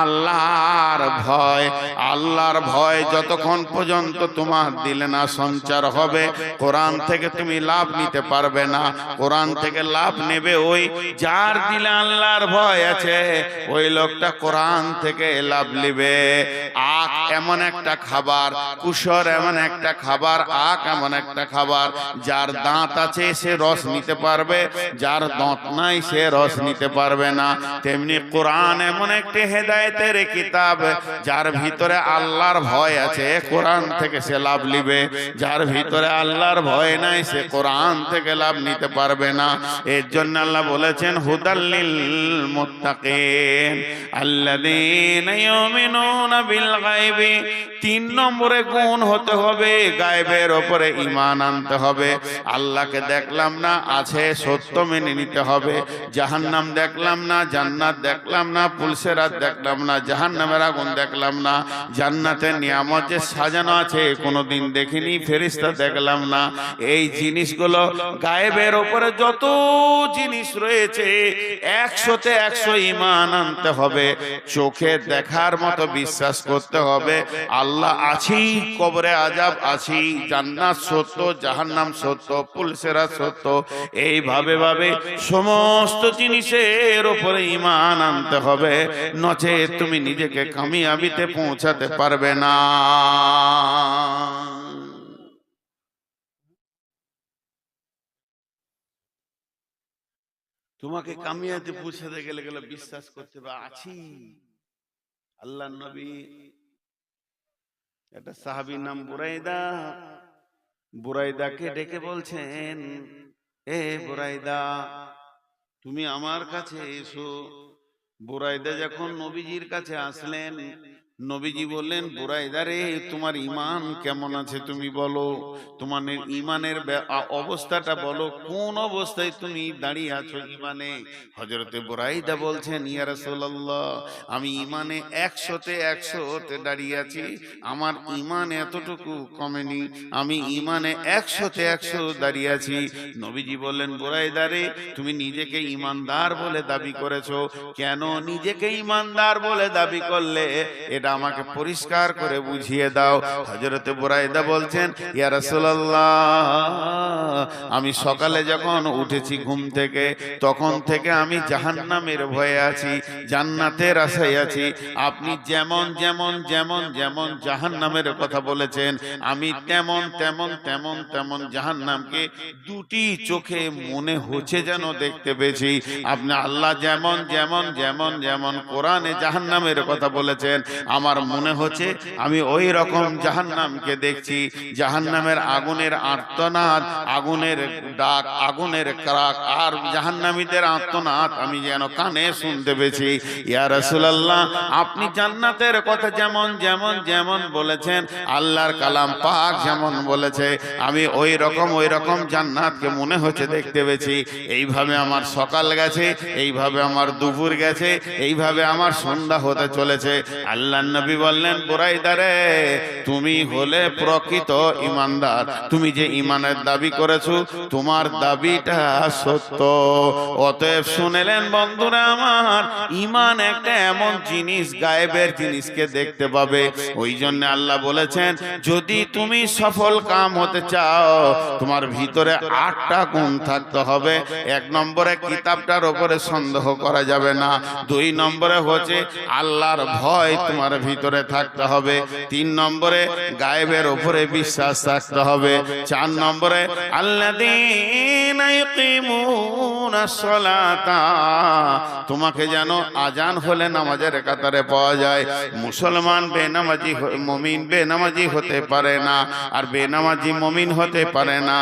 Speaker 1: আল্লাহর ভয়। আল্লাহর ভয় যতক্ষণ পর্যন্ত তোমার দিলে না সঞ্চার হবে, কোরআন থেকে তুমি লাভ নিতে পারবে না। কোরআন থেকে লাভ নেবে ওই যার দিলে আল্লাহর ভয় আছে, ওই লোকটা কোরআন থেকে লাভ নেবে। আখ এমন একটা খাবার, কুসর এমন একটা খাবার, আখ এমন একটা খাবার, যার দাঁত আছে সে রস নিতে পারবে, যার দাঁত নাই সে রস নিতে পারবে না। তেমনি কোরআন এমন একটি হেদায়েতের কিতাব, যার ভিতরে আল্লাহর ভয় আছে কোরআন থেকে সে লাভ নিবে, যার ভিতরে আল্লাহর ভয় নাই সে কোরআন থেকে লাভ নিতে পারবে না। এর জন্য আল্লাহ বলেছেন হুদাল্লিল মুত্তাকিন আল্লাযীনা ইউমিনুনা বিল গায়বি। 3 নম্বরে গুণ হতে হবে গায়বের উপরে ঈমান আনতে হবে। আল্লাহকে দেখলাম না, আছে, সত্য মেনে নিতে হবে। জাহান্নাম দেখলাম না, জান্নাত দেখলাম না, পুলসেরাত দেখলাম না, জাহান্নামের আগুন দেখলাম না, জান্নাতের নিয়ামত যে সাজানো আছে কোনোদিন দেখিনি, ফেরেশতা দেখলাম না। এই জিনিসগুলো গায়েবের উপরে যত জিনিস রয়েছে 100তে 100 ঈমান আনতে হবে। চোখে দেখার মতো বিশ্বাস করতে হবে আল্লাহ আছি, কবরে আযাব আছি, জান্নাত সত্য, জাহান্নাম সত্য, পুলসেরাত সত্য। এইভাবে সমস্ত জিনিসের উপরে ঈমান আনতে হবে, নচেত তুমি নিজেকে কামিয়াবিতে পৌঁছাতে পারবে না। তোমাকে কামিয়াবিতে পৌঁছাতে গেলে বিশ্বাস করতে হবে আছি। আল্লাহর নবী, একটা সাহাবীর নাম বুরাইদা, বুরাইদাকে ডেকে বলছেন, এ বুরাইদা তুমি আমার কাছে এসো। বুরাইদা যখন নবীজির কাছে আসলেন, নবীজি বললেন, বুরাইদা রে তোমার ঈমান কেমন আছে তুমি বলো, তোমার ঈমানের অবস্থাটা বলো, কোন অবস্থায় তুমি দাঁড়িয়ে আছো ঈমানে। হযরতে বুরাইদা বলছেন, ইয়া রাসূলুল্লাহ আমি ঈমানে 100তে 100তে দাঁড়িয়ে আছি, আমার ঈমান এতটুকু কমেনি, আমি ঈমানে 100তে 100 দাঁড়িয়ে আছি। নবীজি বললেন, বুরাইদা রে তুমি নিজেকে ঈমানদার বলে দাবি করেছো, কেন নিজেকে ঈমানদার বলে দাবি করলে? এটা আমাকে পরিষ্কার করে বুঝিয়ে দাও। হযরতে বুরাইদা বলছেন, ইয়া রাসূলুল্লাহ, আমি সকালে যখন উঠেছি ঘুম থেকে, তখন থেকে আমি জাহান্নামের ভয়ে আছি, জান্নাতের আশায় আছি। আপনি যেমন যেমন যেমন যেমন জাহান্নামের কথা বলেছেন, আমি তেমন তেমন তেমন তেমন জাহান্নামকে দুটি চোখে মনে হচ্ছে যেন দেখতে পেয়েছি। আপনি আল্লাহ যেমন যেমন যেমন যেমন কোরআনে জাহান্নামের কথা বলেছেন, আমার মনে হচ্ছে আমি ওই রকম জাহান্নামকে দেখছি। জাহান্নামের আগুনের আর্তনাদ, আগুনের ডাক, আগুনের ক্রাক আর জাহান্নামীদের আর্তনাদ আমি যেন কানে শুনতে পেয়েছি। ইয়া রাসূলুল্লাহ, আপনি জান্নাতের কথা যেমন যেমন যেমন বলেছেন, আল্লাহর কালাম পাক যেমন বলেছে, আমি ওই রকম জান্নাতকে মনে হচ্ছে দেখতে পেয়েছি। এইভাবে আমার সকাল গেছে, এইভাবে আমার দুপুর গেছে, এইভাবে আমার সন্ধ্যা হতে চলেছে। আল্লাহর নবী বললেন, বুরাইদা রে, তুমি হলে প্রকৃত ঈমানদার। তুমি যে ঈমানের দাবি করেছো, তোমার দাবিটা সত্য। অতএব শুনেলেন বন্ধুরা আমার, ঈমান একটা এমন জিনিস, গায়েবের জিনিসকে দেখতে পাবে। ওই জন্য আল্লাহ বলেছেন, যদি তুমি সফল কাম হতে চাও, তোমার ভিতরে 8টা গুণ থাকতে হবে। 1 নম্বরে কিতাবটার উপরে সন্দেহ করা যাবে না। 2 নম্বরে হচ্ছে আল্লাহর ভয় তোমার ভিতরে থাকতে হবে। 3 নম্বরে গায়েবের উপরে বিশ্বাস থাকতে হবে। 4 নম্বরে আল্লাযীনা ইয়ুকিমুনাস সালাতা, তোমাকে যেন আজান হলে নামাজের কাতারে পাওয়া যায়। মুসলমান বেনামাজি, মুমিন বেনামাজি হতে পারে না, আর বেনামাজি মুমিন হতে পারে না।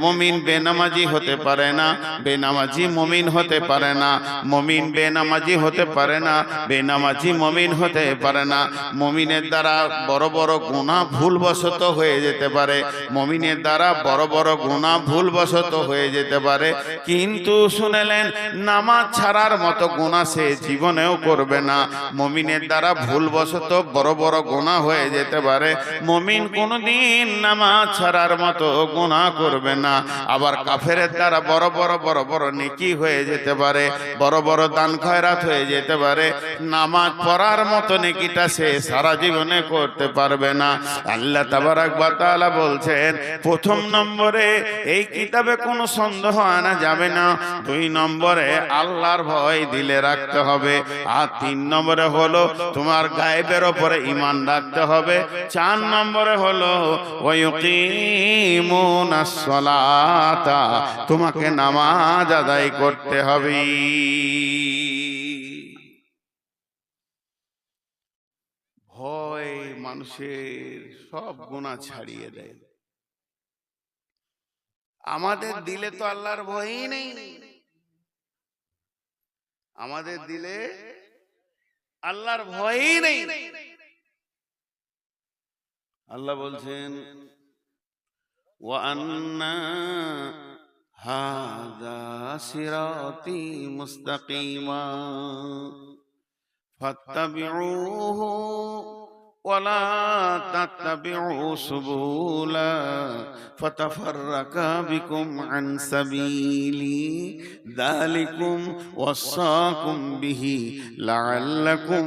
Speaker 1: মুমিন বেনামাজি হতে পারে না, বেনামাজি মুমিন হতে পারে না। মুমিন বেনামাজি হতে পারে না, বেনামাজি মুমিন হতে পারে না। মুমিনের দ্বারা বড় বড় গুনাহ ভুলবশত হয়ে যেতে পারে, মুমিনের দ্বারা বড় বড় গুনাহ ভুলবশত হয়ে যেতে পারে, কিন্তু শুনেলেন, নামাজ ছাড়ার মতো গুনাহ সে জীবনেও করবে না। মুমিনের দ্বারা ভুলবশত বড় বড় গুনাহ হয়ে যেতে পারে, মুমিন কোনদিন নামাজ ছাড়ার মতো গুনাহ করবে না। আবার কাফেরের দ্বারা বড় বড় নেকি হয়ে যেতে পারে, বড় বড় দান খয়রাত হয়ে যেতে পারে, নামাজ পড়ার মতো নেকিটা সে সারা জীবনে করতে পারবে না। আল্লাহ তাবারাক ওয়া তাআলা বলছেন, প্রথম নম্বরে এই কিতাবে কোনো সন্দেহ আনা যাবে না। 2 নম্বরে আল্লাহর ভয় দিলে রাখতে হবে। আর 3 নম্বরে হলো তোমার গায়েবের উপরে ঈমান রাখতে হবে। 4 নম্বরে হলো ওয়া ইয়ুকিমুনাস সালাতা, তোমাকে নামাজ আদায় করতে হবে। ভয় মানুষের সব গুনাহ ছাড়িয়ে দেয়। আমাদের দিলে তো আল্লাহর ভয়ই নেই। আমাদের দিলে আল্লাহর ভয়ই নেই। আল্লাহ বলছেন, ওয়া আন্না হাযা সিরাতী মুস্তাকিমা ফাত্তাবিউহু ওয়া লা তাত্তাবিউ সুবুলা ফাতাফাররাকা বিকুম আন সাবিলি যালিকুম ওয়াসাকুম বিহি লাআল্লাকুম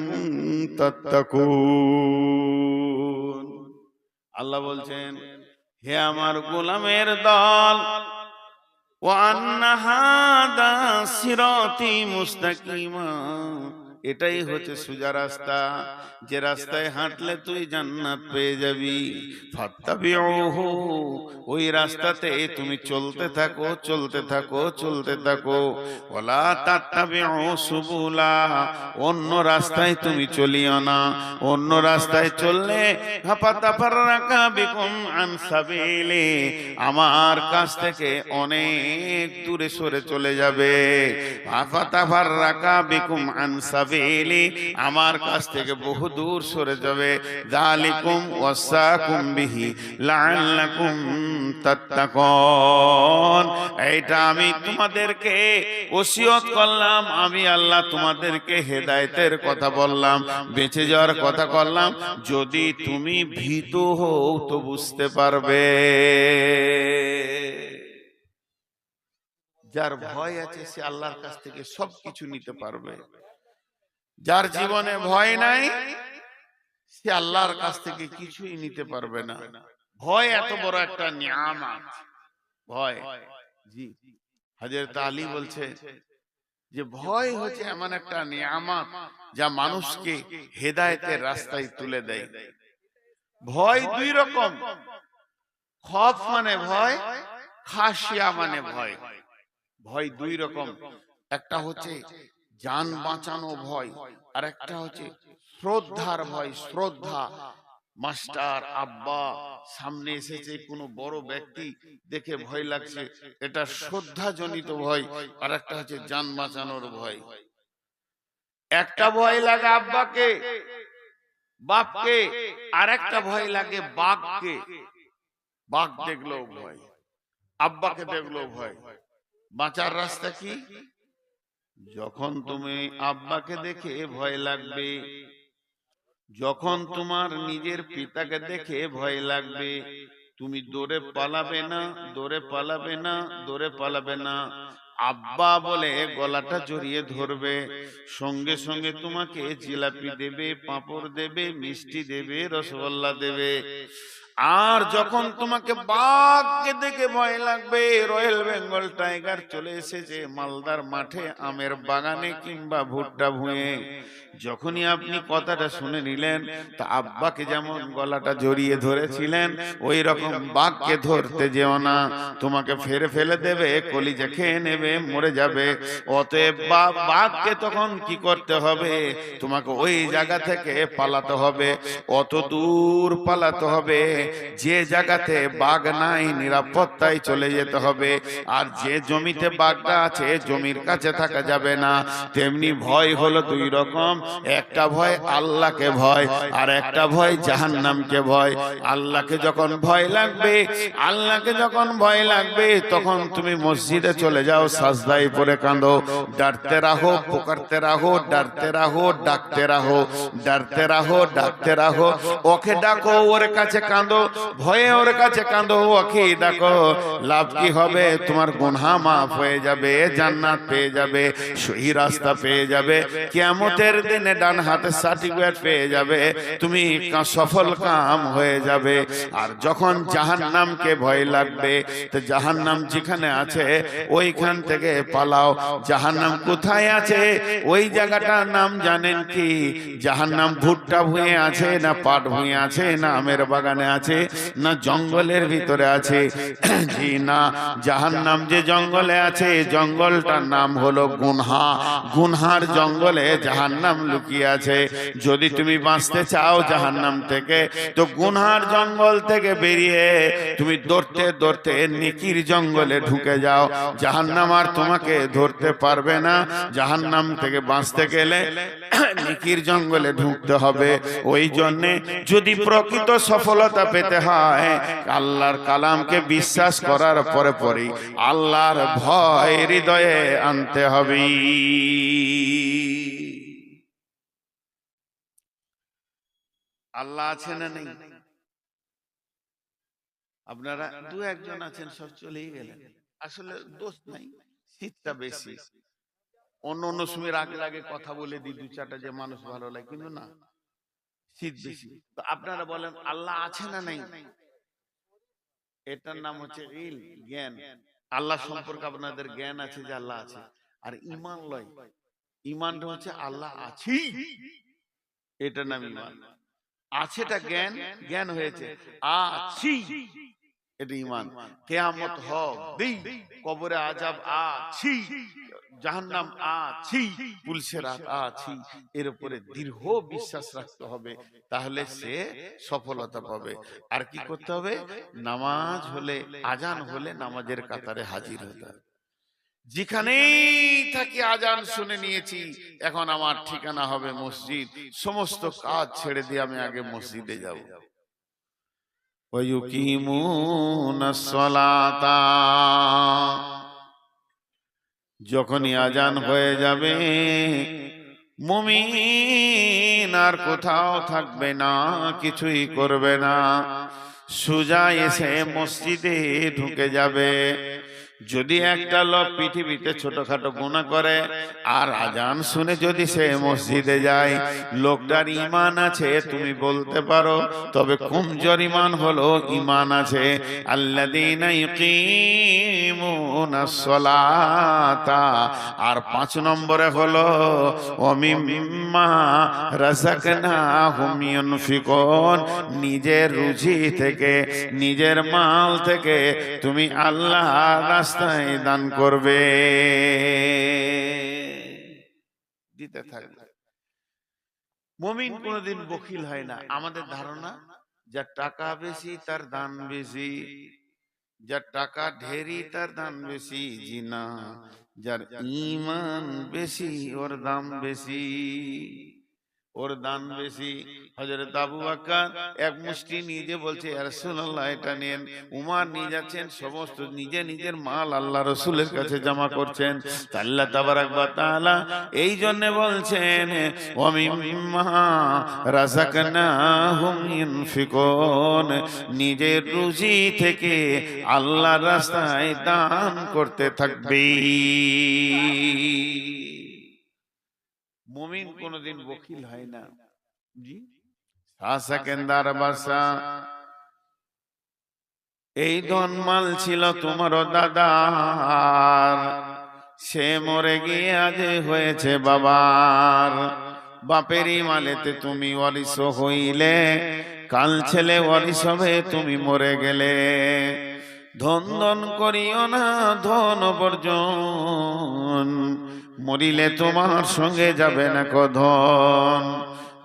Speaker 1: তাত্তাকুন। আল্লাহ বলছেন, হে আমার গোলামের দল, ওয়া আন্না হাযা সিরাতী মুস্তাকিমা, এটাই হচ্ছে সোজা রাস্তা, যে রাস্তায় হাঁটলে তুই জান্নাত পেয়ে যাবি। ফাত্তাবিউহু, ওই রাস্তাতে তুমি চলতে থাকো চলতে থাকো চলতে থাকো। ওয়ালা তাত্তাবিউ সুবুলা, অন্য রাস্তায় তুমি চলিও না। অন্য রাস্তায় চললে ফাতাফাররাকা বিকুম আন সাবিলি, আমার কাছ থেকে অনেক দূরে সরে চলে যাবে। ফাতাফাররাকা বিকুম আন সাবিলি, আমার কাছ থেকে বহু দূর সরে যাবে। যালিকুম ওয়াসাকুম বিহি লাআল্লাকুম তাত্তাকুন, এইটা আমি তোমাদেরকে ওসিয়ত করলাম, আমি আল্লাহ তোমাদেরকে হেদায়েতের কথা বললাম, বেঁচে যাওয়ার কথা করলাম, যদি তুমি ভীত হও তো বুঝতে পারবে। যার ভয় আছে সে আল্লাহর কাছ থেকে সবকিছু নিতে পারবে। যার জীবনে ভয় নাই সে আল্লাহর কাছ থেকে কিছুই নিতে পারবে না। ভয় এত বড় একটা নিয়ামত, ভয়। জি, হযরত আলী বলছে যে ভয় হচ্ছে এমন একটা নিয়ামত যা মানুষকে হেদায়েতের রাস্তায় তুলে দেয়। ভয় দুই রকম, খৌফ মানে ভয়, খাশিয়া মানে ভয়। ভয় দুই রকম, একটা হচ্ছে জান বাঁচানো ভয়, আর একটা হচ্ছে শ্রদ্ধার ভয়। শ্রদ্ধা, মাস্টার আব্বা সামনে এসেছে কোনো বড় ব্যক্তি, দেখে ভয় লাগছে, এটা শ্রদ্ধা জনিত ভয়। আর একটা হচ্ছে জান বাঁচানোর ভয়। একটা ভয় লাগে আব্বাকে, বাপকে, আর একটা ভয় লাগে বাঘকে। বাঘ দেখলেও ভয়, আব্বাকে দেখলেও ভয়। বাঁচার রাস্তা কি? যখন তুমি আব্বাকে দেখে ভয় লাগবে, যখন তোমার নিজের পিতাকে দেখে ভয় লাগবে, তুমি দৌড়ে পালাবে না, দৌড়ে পালাবে না, দৌড়ে পালাবে না। আব্বা বলে গলাটা জড়িয়ে ধরবে, সঙ্গে সঙ্গে তোমাকে জিলাপি দেবে, পাঁপড় দেবে, মিষ্টি দেবে, রসগোল্লা দেবে। আর যখন তোমাকে বাঘকে দেখে ভয় লাগবে, রয়্যাল বেঙ্গল টাইগার চলে এসেছে মালদার মাঠে, আমের বাগানে কিংবা ভুট্টা ভুঁয়ে, যখনই আপনি কথাটা শুনে নিলেন, তা আব্বাকে যেমন গলাটা জড়িয়ে ধরেছিলেন, ওই রকম বাঘকে ধরতে যেও না, তোমাকে ফেরে ফেলে দেবে, কলিজা খেয়ে নেবে, মরে যাবে। অতএব বাঘকে তখন কি করতে হবে? তোমাকে ওই জায়গা থেকে পালাতে হবে, অত দূর পালাতে হবে যে জায়গাতে বাঘ নাই, নিরাপত্তায় চলে যেতে হবে। আর যে জমিতে বাঘটা আছে, জমির কাছে থাকা যাবে না। তেমনি ভয় হলো দুই রকম, একটা ভয় আল্লাহকে ভয়, আর একটা ভয় জাহান্নামকে ভয়। আল্লাহকে যখন ভয় লাগবে, আল্লাহকে যখন ভয় লাগবে, তখন তুমি মসজিদে চলে যাও, সাজদায় পড়ে কাঁদো, ডারতে রাহো, পুকারতে রাহো, ডারতে রাহো, ডাকতে রাহো, ডারতে রাহো, ডাকতে রাহো। ওকে ডাকো, ওর কাছে কাঁদো, ভয়ে ওর কাছে কাঁদো, ওকে ডাকো। লাভ কি হবে? তোমার গুনাহ মাফ হয়ে যাবে, জান্নাত পেয়ে যাবে, সহি রাস্তা পেয়ে যাবে, কিয়ামতের দিনে ডান হাতে সার্টিফিকেট পেয়ে যাবে, তুমি সফল কাম হয়ে যাবে। আর যখন জাহান্নামকে ভয় লাগবে, তো জাহান্নাম যেখানে আছে ওইখান থেকে পালাও। জাহান্নাম কোথায় আছে? ওই জায়গাটার নাম জানেন কি? জাহান্নাম ভুট্টা ভুঁয়ে আছে, না পাট ভুঁয়ে আছে, না আমের বাগানে আছে, না জঙ্গলের ভিতরে আছে? জি না, জাহান্নাম যে জঙ্গলে আছে, জঙ্গলটার নাম হলো গুনহা। গুনহার জঙ্গলে জাহান্নাম লুকিয়ে আছে। যদি তুমি বাঁচতে চাও জাহান্নাম থেকে, তো গুনহার জঙ্গল থেকে বেরিয়ে তুমি দৌড়তে দৌড়তে নেকির জঙ্গলে ঢুকে যাও। জাহান্নাম আর তোমাকে ধরতে পারবে না। জাহান্নাম থেকে বাঁচতে গেলে নেকির জঙ্গলে ঢুকতে হবে। ওই জন্যে যদি প্রকৃত সফলতা পেতে হয়, আল্লাহর কালামকে বিশ্বাস করার পরে পরেই আল্লাহর ভয় হৃদয়ে আনতে হবে। আল্লাহ আছে না নেই? আপনারা দু একজন আছেন, সব চলেই গেলেন। আসলে দোষ নাই, শীতটা বেশি। অন্য অন্য সময় আগে আগে কথা বলে দিই দু চারটা, যে মানুষ ভালো লাগে, কিন্তু না, শীত বেশি। তো আপনারা বলেন আল্লাহ আছে না নাই? এটার নাম হচ্ছে ইল, জ্ঞান। আল্লাহ সম্পর্কে আপনাদের জ্ঞান আছে যে আল্লাহ আছে। আর ঈমান লয়, ঈমানটা হচ্ছে আল্লাহ আছে, এটার নাম ঈমান। আছেটা জ্ঞান, জ্ঞান হয়েছে আছি, এটা ঈমান। কিয়ামত হবে, কবরে আযাব আছি, জাহান্নাম আছি, পুলসিরাত আছি, এর উপরে দৃঢ় বিশ্বাস রাখতে হবে, তাহলে সে সফলতা পাবে। আর কি করতে হবে? নামাজ হলে, আজান হলে নামাজের কাতারে হাজির হতে হবে। যেখানেই থাকি আজান শুনে নিয়েছি, এখন আমার ঠিকানা হবে মসজিদ, সমস্ত কাজ ছেড়ে দিয়ে আমি আগে মসজিদে যাব। ওয়ায়ুকিমুনাস সালাতা, যখনই আজান হয়ে যাবে, মুমিন আর কোথাও থাকবে না, কিছুই করবে না, সোজা এসে মসজিদে ঢুকে যাবে। যদি একটা লোক পৃথিবীতে ছোটখাটো গুনাহ করে আর আজান শুনে যদি সে মসজিদে যায়, লোকটার ঈমান আছে তুমি বলতে পারো, তবে কমজোর ঈমান হলো ঈমান আছে। আল্লাযীনা ইউকিমুনাস সালাতা, আর 5 নম্বরে হলো ওয়া মিম্মা রাযাকনাহুম ইউনফিকুন, নিজের রুজি থেকে নিজের মাল থেকে তুমি আল্লাহর রাস্তায় দান করবে, দিতে থাকবে। মুমিন কোনদিন বখিল হয় না। আমাদের ধারণা যার টাকা বেশি তার দান বেশি, যার টাকা ঢেরি তার দান বেশি। জি না, যার ঈমান বেশি ওর দাম বেশি, ওর দান বেশি। হযরত আবু বকর এক মুষ্টি নিজে বলছে ইয়া রাসূলুল্লাহ এটা নেন। উমর নিয়ে যাচ্ছেন, সমস্ত নিজে নিজের মাল আল্লাহ রাসূলের কাছে জমা করছেন। আল্লাহ তাবারাক ওয়া তাআলা এই জন্য বলছেন ওয়া মিম্মা রাযাকনাহুম ইউনফিকুন, নিজের রুজি থেকে আল্লাহর রাস্তায় দান করতে থাকবে। মুমিন কোনদিন বখিল হয় না। জি, সেকেন্দার বাসা, এই ধনমাল ছিল তোমার দাদার, সে মরে গিয়ে আজ হয়েছে বাবার। বাপেরই মালেতে তুমি ওয়ারিস হইলে, কাল ছেলে ওয়ারিস হবে তুমি মরে গেলে। ধন ধন করিও না ধন বর্জন, মরিলে তোমার সঙ্গে যাবে না ধন।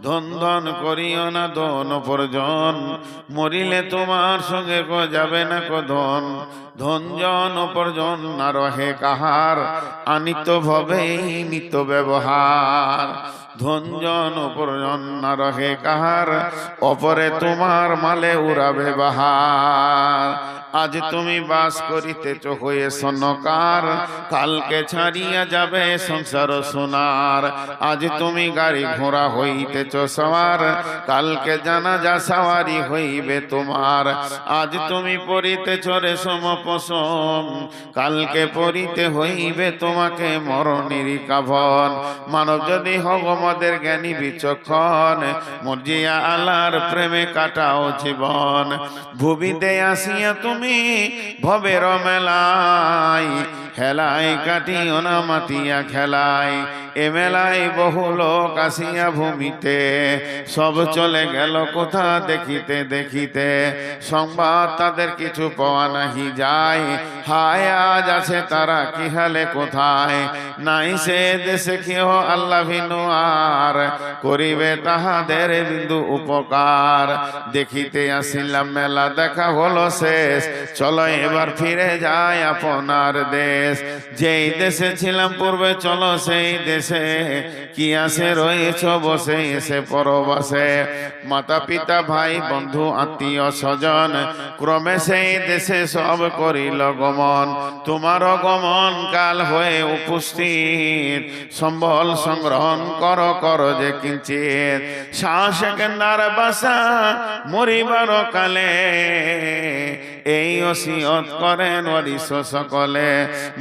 Speaker 1: ধন ধন করিও না ধন উপার্জন, মরিলে তোমার সঙ্গে যাবে না ধন। ধন জন উপার্জন না রহে কাহার, আনিত ভবেই নিত ব্যবহার। ধন জন উপার্জন না রহে কাহার, অপরে তোমার মালে উড়াবে বাহার। আজ তুমি বাস করিতেছ হয়ে সনকার, কালকে ছাড়িয়া যাবে সংসার সোনার। আজ তুমি গাড়ি ঘোড়া হইতেছ সওয়ার, কালকে জানাজা সওয়ারি হইবে তোমার। আজ তুমি পরিতেছ রেশম পশম, কালকে পরিতে হইবে তোমাকে মরণের কাফন। মানব যদি হব মদের জ্ঞানী বিচক্ষণ, মর্জিয়া আল্লাহর প্রেমে কাটাও জীবন। ভুবিতে আসিয়া তুমি ভবের মেলায়, হেলায় কাটিও না মাতিয়া খেলায়। এ মেলায় বহু লোক আসিয়া ভূমিতে, সব চলে গেল কোথা দেখিতে দেখিতে। সংবাদ তাদের কিছু পাওয়া নাহি যায়, হায় আজ আছে তারা কি হালে কোথায়। নাই সে দেশে কেহ আল্লাহ ভিনু আর, করিবে তাহাদের বিন্দু উপকার। দেখিতে আসিলাম মেলা দেখা হলো শেষ, চলো এবার ফিরে যায় আপনার দেশ। যেই দেশে ছিলাম পূর্বে চলো সেই দেশে, কি আসে রয়েছ বসে এসে পরবাসে। মাতা পিতা ভাই বন্ধু আত্মীয় স্বজন, ক্রমে সেই দেশে সব করিল গমন। তোমার গমন কাল হয়ে উপস্থিত, সম্বল সংগ্রহণ কর যে কিঞ্চিত। সেকেন্দার বাসা মরিবার কালে, এই ওসিয়ত করেন ওয়ারিস সকলে।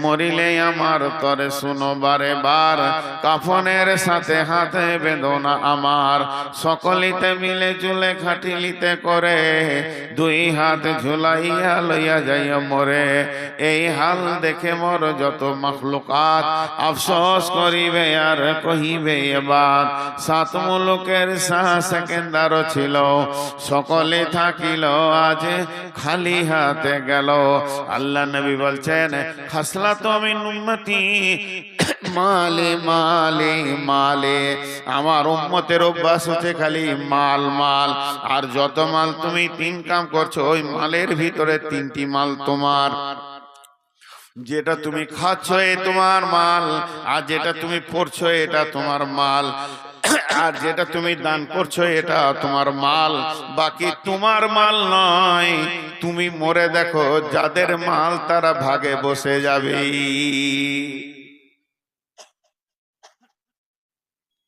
Speaker 1: মরিলে আমার তরে শুনো বারে বার, কাফনের সাথে হাতে বেদনা আমার। সকলিতে মিলে চুলে খাটিলিতে করে, দুই হাত ঝুলাইয়া লইয়া যাইয়া মরে। এই হাল দেখে মোর যত মাখলুকাত, আফসোস করিবে আর কহিবে এবার। 7 মুলুকের সেকেন্দার ছিল, সকলে থাকিল আজ খালি হাতে গেল। আল্লাহ নবী বলছেন খাসলাত মিন উম্মতি মালে মালে মালে, আমার উম্মতের অভ্যাস হচ্ছে খালি মাল মাল। আর যত মাল তুমি 3 কাম করছো, ওই মালের ভিতরে 3টি মাল তোমার। যেটা তুমি খাচ্ছ এ তোমার মাল, আর যেটা তুমি পড়ছো এটা তোমার মাল, আর যেটা তুমি দান করছো এটা তোমার মাল। বাকি তোমার মাল নয়। তুমি মরে দেখো যাদের মাল তারা ভাগে বসে যাবে,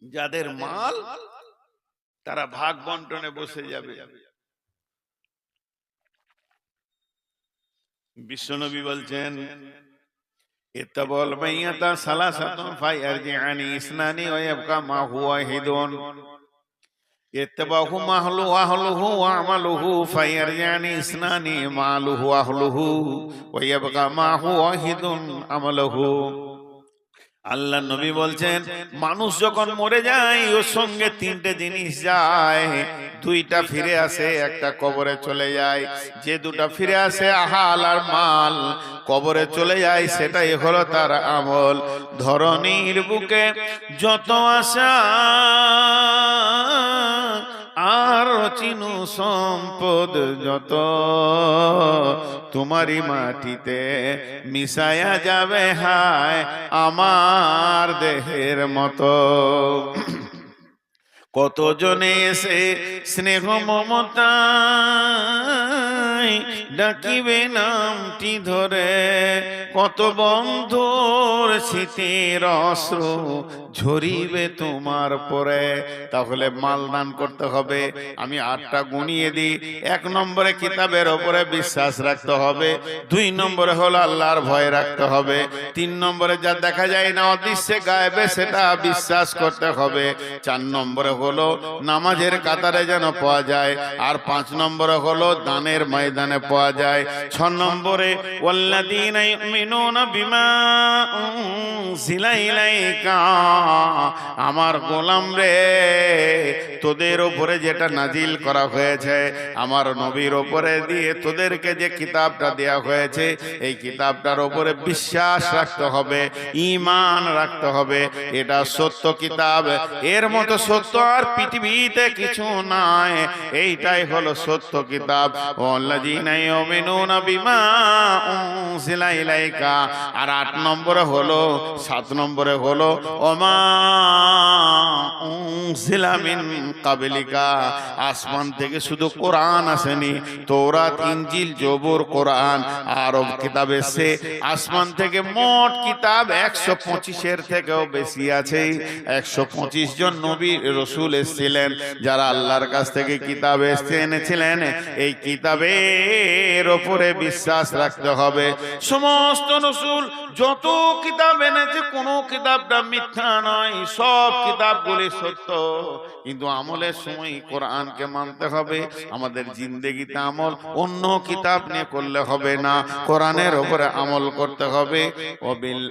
Speaker 1: যাদের মাল তারা ভাগ বন্টনে বসে যাবে। বিশ্বনবী বলছেন ইত্তাবাল মাইয়াতা সালাসাতুন ফায়ারজিআনি ইসনানি ওয়া ইয়াবকা মা হুয়া ওয়াহিদুন ইত্তাবাহু আহলুহু ওয়া আমালুহু ফায়ারজিআনি ইসনানি মালুহু আহলুহু ওয়া ইয়াবকা মা হুয়া ওয়াহিদুন আমালুহু। আল্লাহ নবী বলছেন, মানুষ যখন মরে যায় ওর সঙ্গে তিনটে জিনিস যায়, দুইটা ফিরে আসে, একটা কবরে চলে যায়। যে দুটা ফিরে আসে আহাল আর মাল, কবরে চলে যায়, সেটাই হলো তার আমল। ধরনীর বুকে যত আশা আর চিনু সম্পদ যত, তোমারই মাটিতে মিশায়া যাবে হায় আমার দেহের মতো। কত জনে এসে স্নেহ মমতায় ডাকিবে নামটি ধরে, কত বন্ধুর শীতের অশ্রু ঝরিবে তোমার পরে। তাহলে মাল দান করতে হবে। আমি 8টা গুনিয়ে দিই। 1 নম্বরে কিতাবের ওপরে বিশ্বাস রাখতে হবে, 2 নম্বরে হলো আল্লাহর ভয় রাখতে হবে, 3 নম্বরে যা দেখা যায় না অদৃশ্যে গায়েবে সেটা বিশ্বাস করতে হবে, 4 নম্বরে হলো নামাজের কাতারে যেন পাওয়া যায়, আর 5 নম্বরে হলো দানের ময়দানে পাওয়া যায়। 6 নম্বরে ওয়াল্লাযীনা ইউমিনুনা বিমা উনজিলা ইলাইকা, আমার গোলাম রে, তোদের উপরে যেটা নাজিল করা হয়েছে, আমার নবীর উপরে দিয়ে তোদেরকে যে কিতাবটা দেয়া হয়েছে, এই কিতাবটার উপরে বিশ্বাস রাখতে হবে, ঈমান রাখতে হবে। এটা সত্য কিতাব, এর মতো সত্য আর পৃথিবীতে কিছু নাই। এইটাই হলো সত্য কিতাব। ওয়াল্লাযীনা ইউমিনুনা বিমা উনজিলা ইলাইকা। আর 8 নম্বরে হলো, 7 নম্বরে হলো ওমা উনজিলা মিন কাবলিকা। আসমান থেকে শুধু কোরআন আসেনি, তৌরাত, ইনজিল, জবুর, কোরআন আরব কিতাব এসে আসমান থেকে মোট কিতাব 125-এর থেকেও বেশি আছে। 125 জন নবী রসুল এসেছিলেন যারা আল্লাহর কাছ থেকে কিতাব এনেছিলেন। এই কিতাবের ওপরে বিশ্বাস রাখতে হবে। সমস্ত রসুল যত কিতাব এনেছে কোনো কিতাবটা মিথ্যা নয়, সব কিতাবগুলি সত্য। কিন্তু আমলের সময় কোরআনকে মানতে হবে। আমাদের জিন্দেগিতে আমল অন্য কিতাব নিয়ে করলে হবে না, কোরআনের উপরে আমল করতে হবে। ওয়াবিল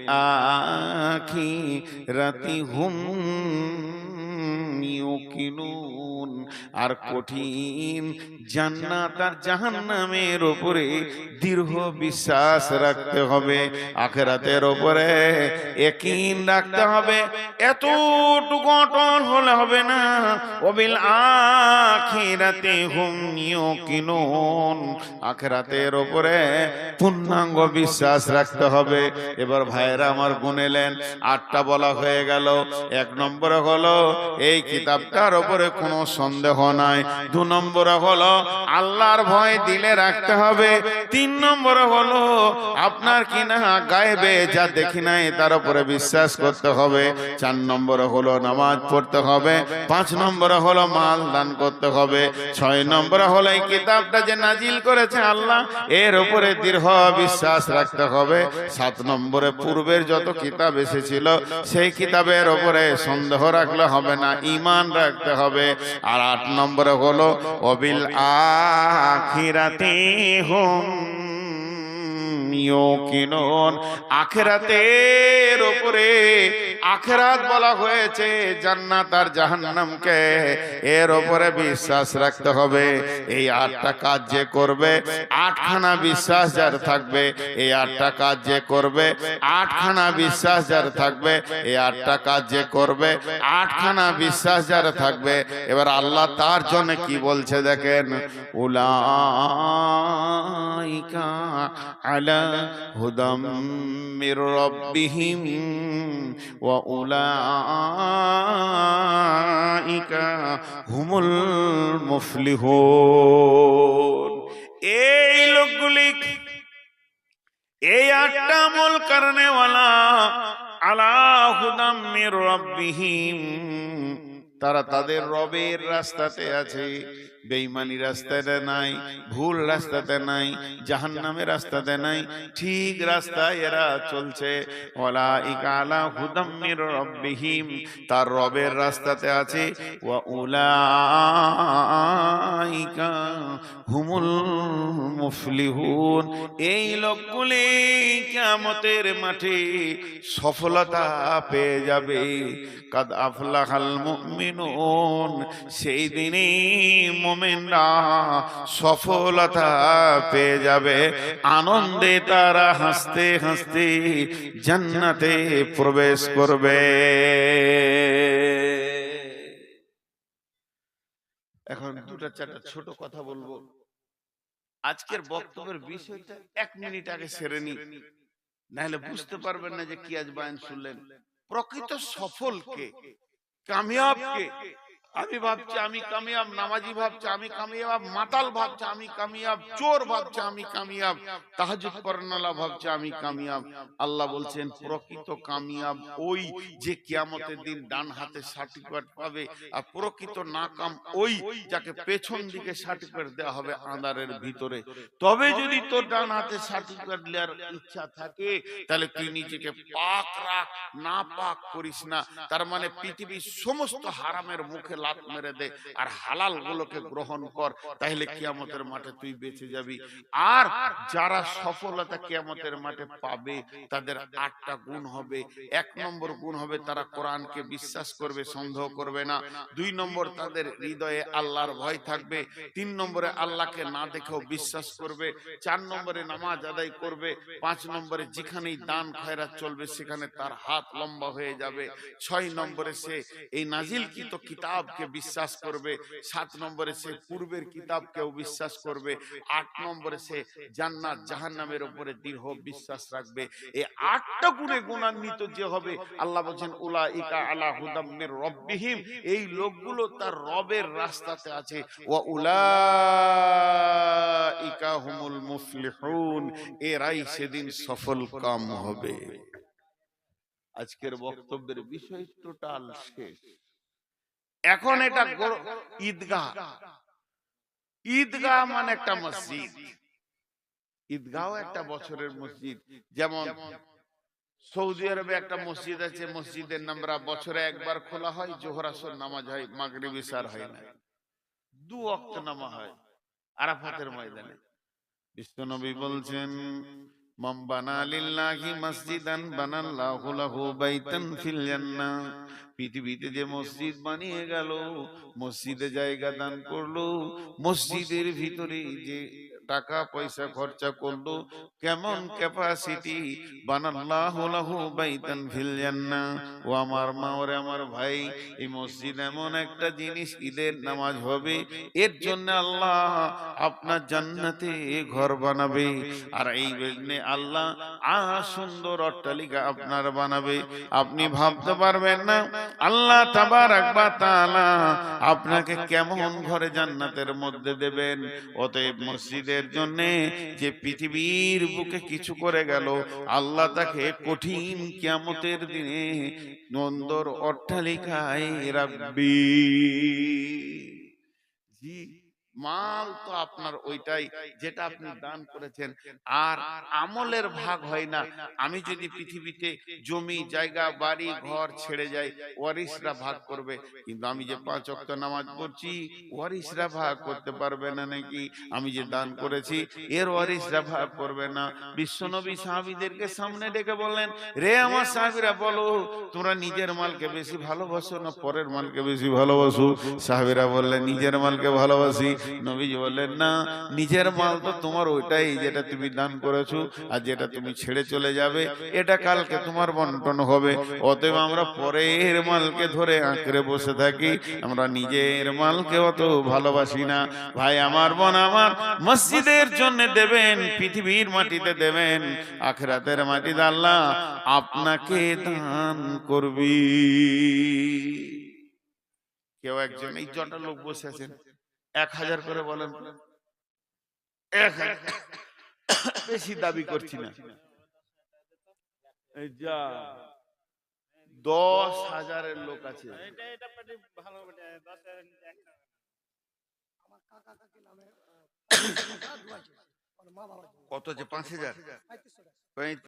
Speaker 1: আখিরাতি হুম ইউকিনুন। আর কঠিন জান্নাত আর জাহান্নামের উপরে দৃঢ় বিশ্বাস রাখতে হবে, আখিরাতের উপরে ইয়াকিন রাখতে হবে। এতটুকু অটল হলে হবে না। ওয়াবিল আখিরাতি হুম ইউকিনুন, আখিরাতের উপরে পূর্ণাঙ্গ বিশ্বাস রাখতে হবে। এবার ভাইরা আমার গুনেলেন, 8টা বলা হয়ে গেল। 1 নম্বরে হলো এই কিতাবটার উপরে কোনো সন্দেহ নাই। 2 নম্বরে হলো আল্লাহর ভয় দিলে রাখতে হবে। 3 নম্বরে হলো আপনার কিনা গায়েবে যা দেখি নাই তার উপরে বিশ্বাস করতে হবে। 4 নম্বরে হলো নামাজ পড়তে হবে। 5 নম্বরে হলো মাল দান করতে হবে। 6 নম্বরে হলো এই কিতাবটা যে নাজিল করেছে আল্লাহ, এর উপরে দৃঢ় বিশ্বাস রাখতে হবে। 7 নম্বরে পূর্বের যত কিতাব এসেছিল সেই কিতাবের উপরে সন্দেহ রাখলে হবে না, ঈমান রাখতে হবে। আর 8 নম্বরে হলো ওয়াবিল আখিরাতি হুম ইউকিনুন, আখিরাতের উপরে, আখিরাত বলা হয়েছে জান্নাত আর জাহান্নামকে, এর উপরে বিশ্বাস রাখতে হবে। এই 8টা কাজ যে করবে, 8খানা বিশ্বাস যার থাকবে, এই 8টা কাজ যে করবে, 8খানা বিশ্বাস যার থাকবে, এই 8টা কাজ যে করবে, 8খানা বিশ্বাস যার থাকবে। এবার আল্লাহ তার জন্য কি বলছে দেখেন, উলাইকা আলা হুদাম মির রাব্বিহিম ওয়া উলাইকা হুমুল মুফলিহুন। এই লোকগুলি, এই 8টা আমল করনেওয়ালা, আলা হুদাম মির রাব্বিহিম, তারা তাদের রবের রাস্তাতে আছে, বেঈমানি রাস্তাতে নাই, ভুল রাস্তাতে নাই, জাহান্নামের রাস্তাতে নাই, ঠিক রাস্তায় এরা চলছে। উলাইকা আলা হুদাম মির রাব্বিহিম, তার রবের রাস্তাতে আছে। ওয়া উলাইকা হুমুল মুফলিহুন, এই লোকগুলি কিয়ামতের মাঠে সফলতা পেয়ে যাবে। কাদ আফলাহাল মুমিনুন, সেই দিনই মুমিনরা সফলতা পেয়ে যাবে। আনন্দে তারা হাসতে হাসতে জান্নাতে প্রবেশ করবে। এখন দুটা চারটা ছোট কথা বলবো। আজকের বক্তব্যের বিষয়টা 1 মিনিট আগে সেরে নি, নাহলে বুঝতে পারবেন না যে কি আজ বয়ান শুনলেন। প্রকৃত সফল কে, কামিয়াব কে? আমি ভাবছি আমি কামিয়াব, নামাজি ভাবছে আমি কামিয়াব, মাতাল ভাবছে আমি কামিয়াব, চোর ভাবছে আমি কামিয়াব, তাহাজ্জুদ পড়ানোওয়ালা ভাবছে আমি কামিয়াব। আল্লাহ বলছেন প্রকৃত কামিয়াব ওই যে কিয়ামতের দিন ডান হাতে সার্টিফিকেট পাবে, আর প্রকৃত নাকাম ওই যাকে পেছন দিকে সার্টিফিকেট দেওয়া হবে আঁধারের ভিতরে। তবে যদি তোর ডান হাতে সার্টিফিকেট নেওয়ার ইচ্ছা থাকে, তাহলে তুই নিজেকে পাক রাখ, না পাক করিস না। তার মানে পৃথিবীর সমস্ত হারামের মুখে লাত মেরে দে, আর হালাল গুলোকে গ্রহণ কর, তাহলে কিয়ামতের মাঠে তুই বেঁচে যাবি। আর যারা সফলতা কিয়ামতের মাঠে পাবে, তাদের 8টা গুণ হবে। 1 নম্বর গুণ হবে তারা কোরআনকে বিশ্বাস করবে, সন্দেহ করবে না। 2 নম্বর তাদের হৃদয়ে আল্লাহর ভয় থাকবে। 3 নম্বরে আল্লাহকে না দেখেও বিশ্বাস করবে। 4 নম্বরে নামাজ আদায় করবে। 5 নম্বরে যেখানেই দান খয়রাত চলবে সেখানে তার হাত লম্বা হয়ে যাবে। 6 নম্বরে সে এই নাজিলকৃত কিতাবকে বিশ্বাস করবে। 7 নম্বরে সে পূর্বের কিতাবকেও বিশ্বাস করবে। 8 নম্বরে সে জান্নাত জাহান্নামের উপরে দৃঢ় বিশ্বাস রাখবে। এই 8টা গুণে গুণান্বিত যে হবে, আল্লাহ বলেন উলাইকা আলা হুদাম মির রাব্বিহিম, এই লোকগুলো তার রবের রাস্তাতে আছে। ওয়া উলাইকা হুমুল মুফলিহুন, এরাই সেদিন সফল কাম হবে। আজকের বক্তব্যের বিষয় টোটাল শেষ। এখন এটা ঈদগাহ। ঈদগাহ মানে একটা মসজিদ। ঈদগাহ একটা বছরের মসজিদ। যেমন সৌদি আরবে একটা মসজিদ আছে, মসজিদের নামরা বছরে একবার খোলা হয়, জোহর আসর নামাজ হয়, মাগরিব ইশার হয় না, 2 ওয়াক্ত নামাজ হয় আরাফাতের ময়দানে। বিশ্বনবী বলছেন মান বানা লিল্লাহি মসজিদান বানাল্লাহু লাহু বাইতান ফিল জান্নাহ, পৃথিবীতে যে মসজিদ বানিয়ে গেল, মসজিদে জায়গা দান করলো, মসজিদের ভিতরে যে টাকা পয়সা খরচা করলো, কেমন ক্যাপাসিটি, বানাল্লাহু লাহু বাইতান ফিল জান্নাহ। ও আমার মা ওরে আমার ভাই, এই মসজিদ এমন একটা জিনিস, ঈদের নামাজ হবে, এর জন্য আল্লাহ আপনার জান্নাতে ঘর বানাবে। আর এই জন্য আল্লাহ সুন্দর অট্টালিকা আপনার বানাবে। আপনি ভাবতে পারবেন না আল্লাহ তাবারাক ওয়া তাআলা আপনাকে কেমন ঘরে জান্নাতের মধ্যে দেবেন। অতএব মসজিদের জন্য যে পৃথিবীর বুকে কিছু করে গেল, আল্লাহ তাকে কঠিন কিয়ামতের দিনে সুন্দর অট্টালিকায় রাখবে। জি, মাল তো আপনার ওইটাই যেটা আপনি দান করেছেন, আর আমলের ভাগ হয় না। আমি যদি পৃথিবীতে জমি জায়গা বাড়ি ঘর ছেড়ে যাই, ওয়ারিসরা ভাগ করবে, কিন্তু আমি যে 5 ওয়াক্ত নামাজ পড়ছি, ওয়ারিসরা ভাগ করতে পারবে না নাকি? আমি যে দান করেছি, এর ওয়ারিসরা ভাগ করবে না। বিশ্বনবী সাহাবীদেরকে সামনে ডেকে বললেন, রে আমার সাহাবীরা, বলো তোমরা নিজের মালকে বেশি ভালোবাসো না পরের মালকে বেশি ভালোবাসো? সাহাবীরা বললেন নিজের মালকে ভালোবাসি। নবীজি বললেন না, নিজের মাল তো তোমার ওইটাই যেটা তুমি দান করেছো, আর যেটা তুমি ছেড়ে চলে যাবে এটা কালকে তোমার বন্টন হবে। অতএব আমরা পরের মালকে ধরে আঁকড়ে বসে থাকি, আমরা নিজের মালকে অত ভালোবাসি না। ভাই আমার, বোন আমার, মসজিদের জন্য দেবেন, পৃথিবীর মাটিতে দেবেন, আখিরাতের মাটিতে আল্লাহ আপনাকে দান করবি। কেউ একজন, এই জটা লোক বসে আছেন, 1000 করে বলেন। 1000 বেশি দাবি করছি না। এই যা 10,000-এর লোক আছে। কত আছে? 5,000,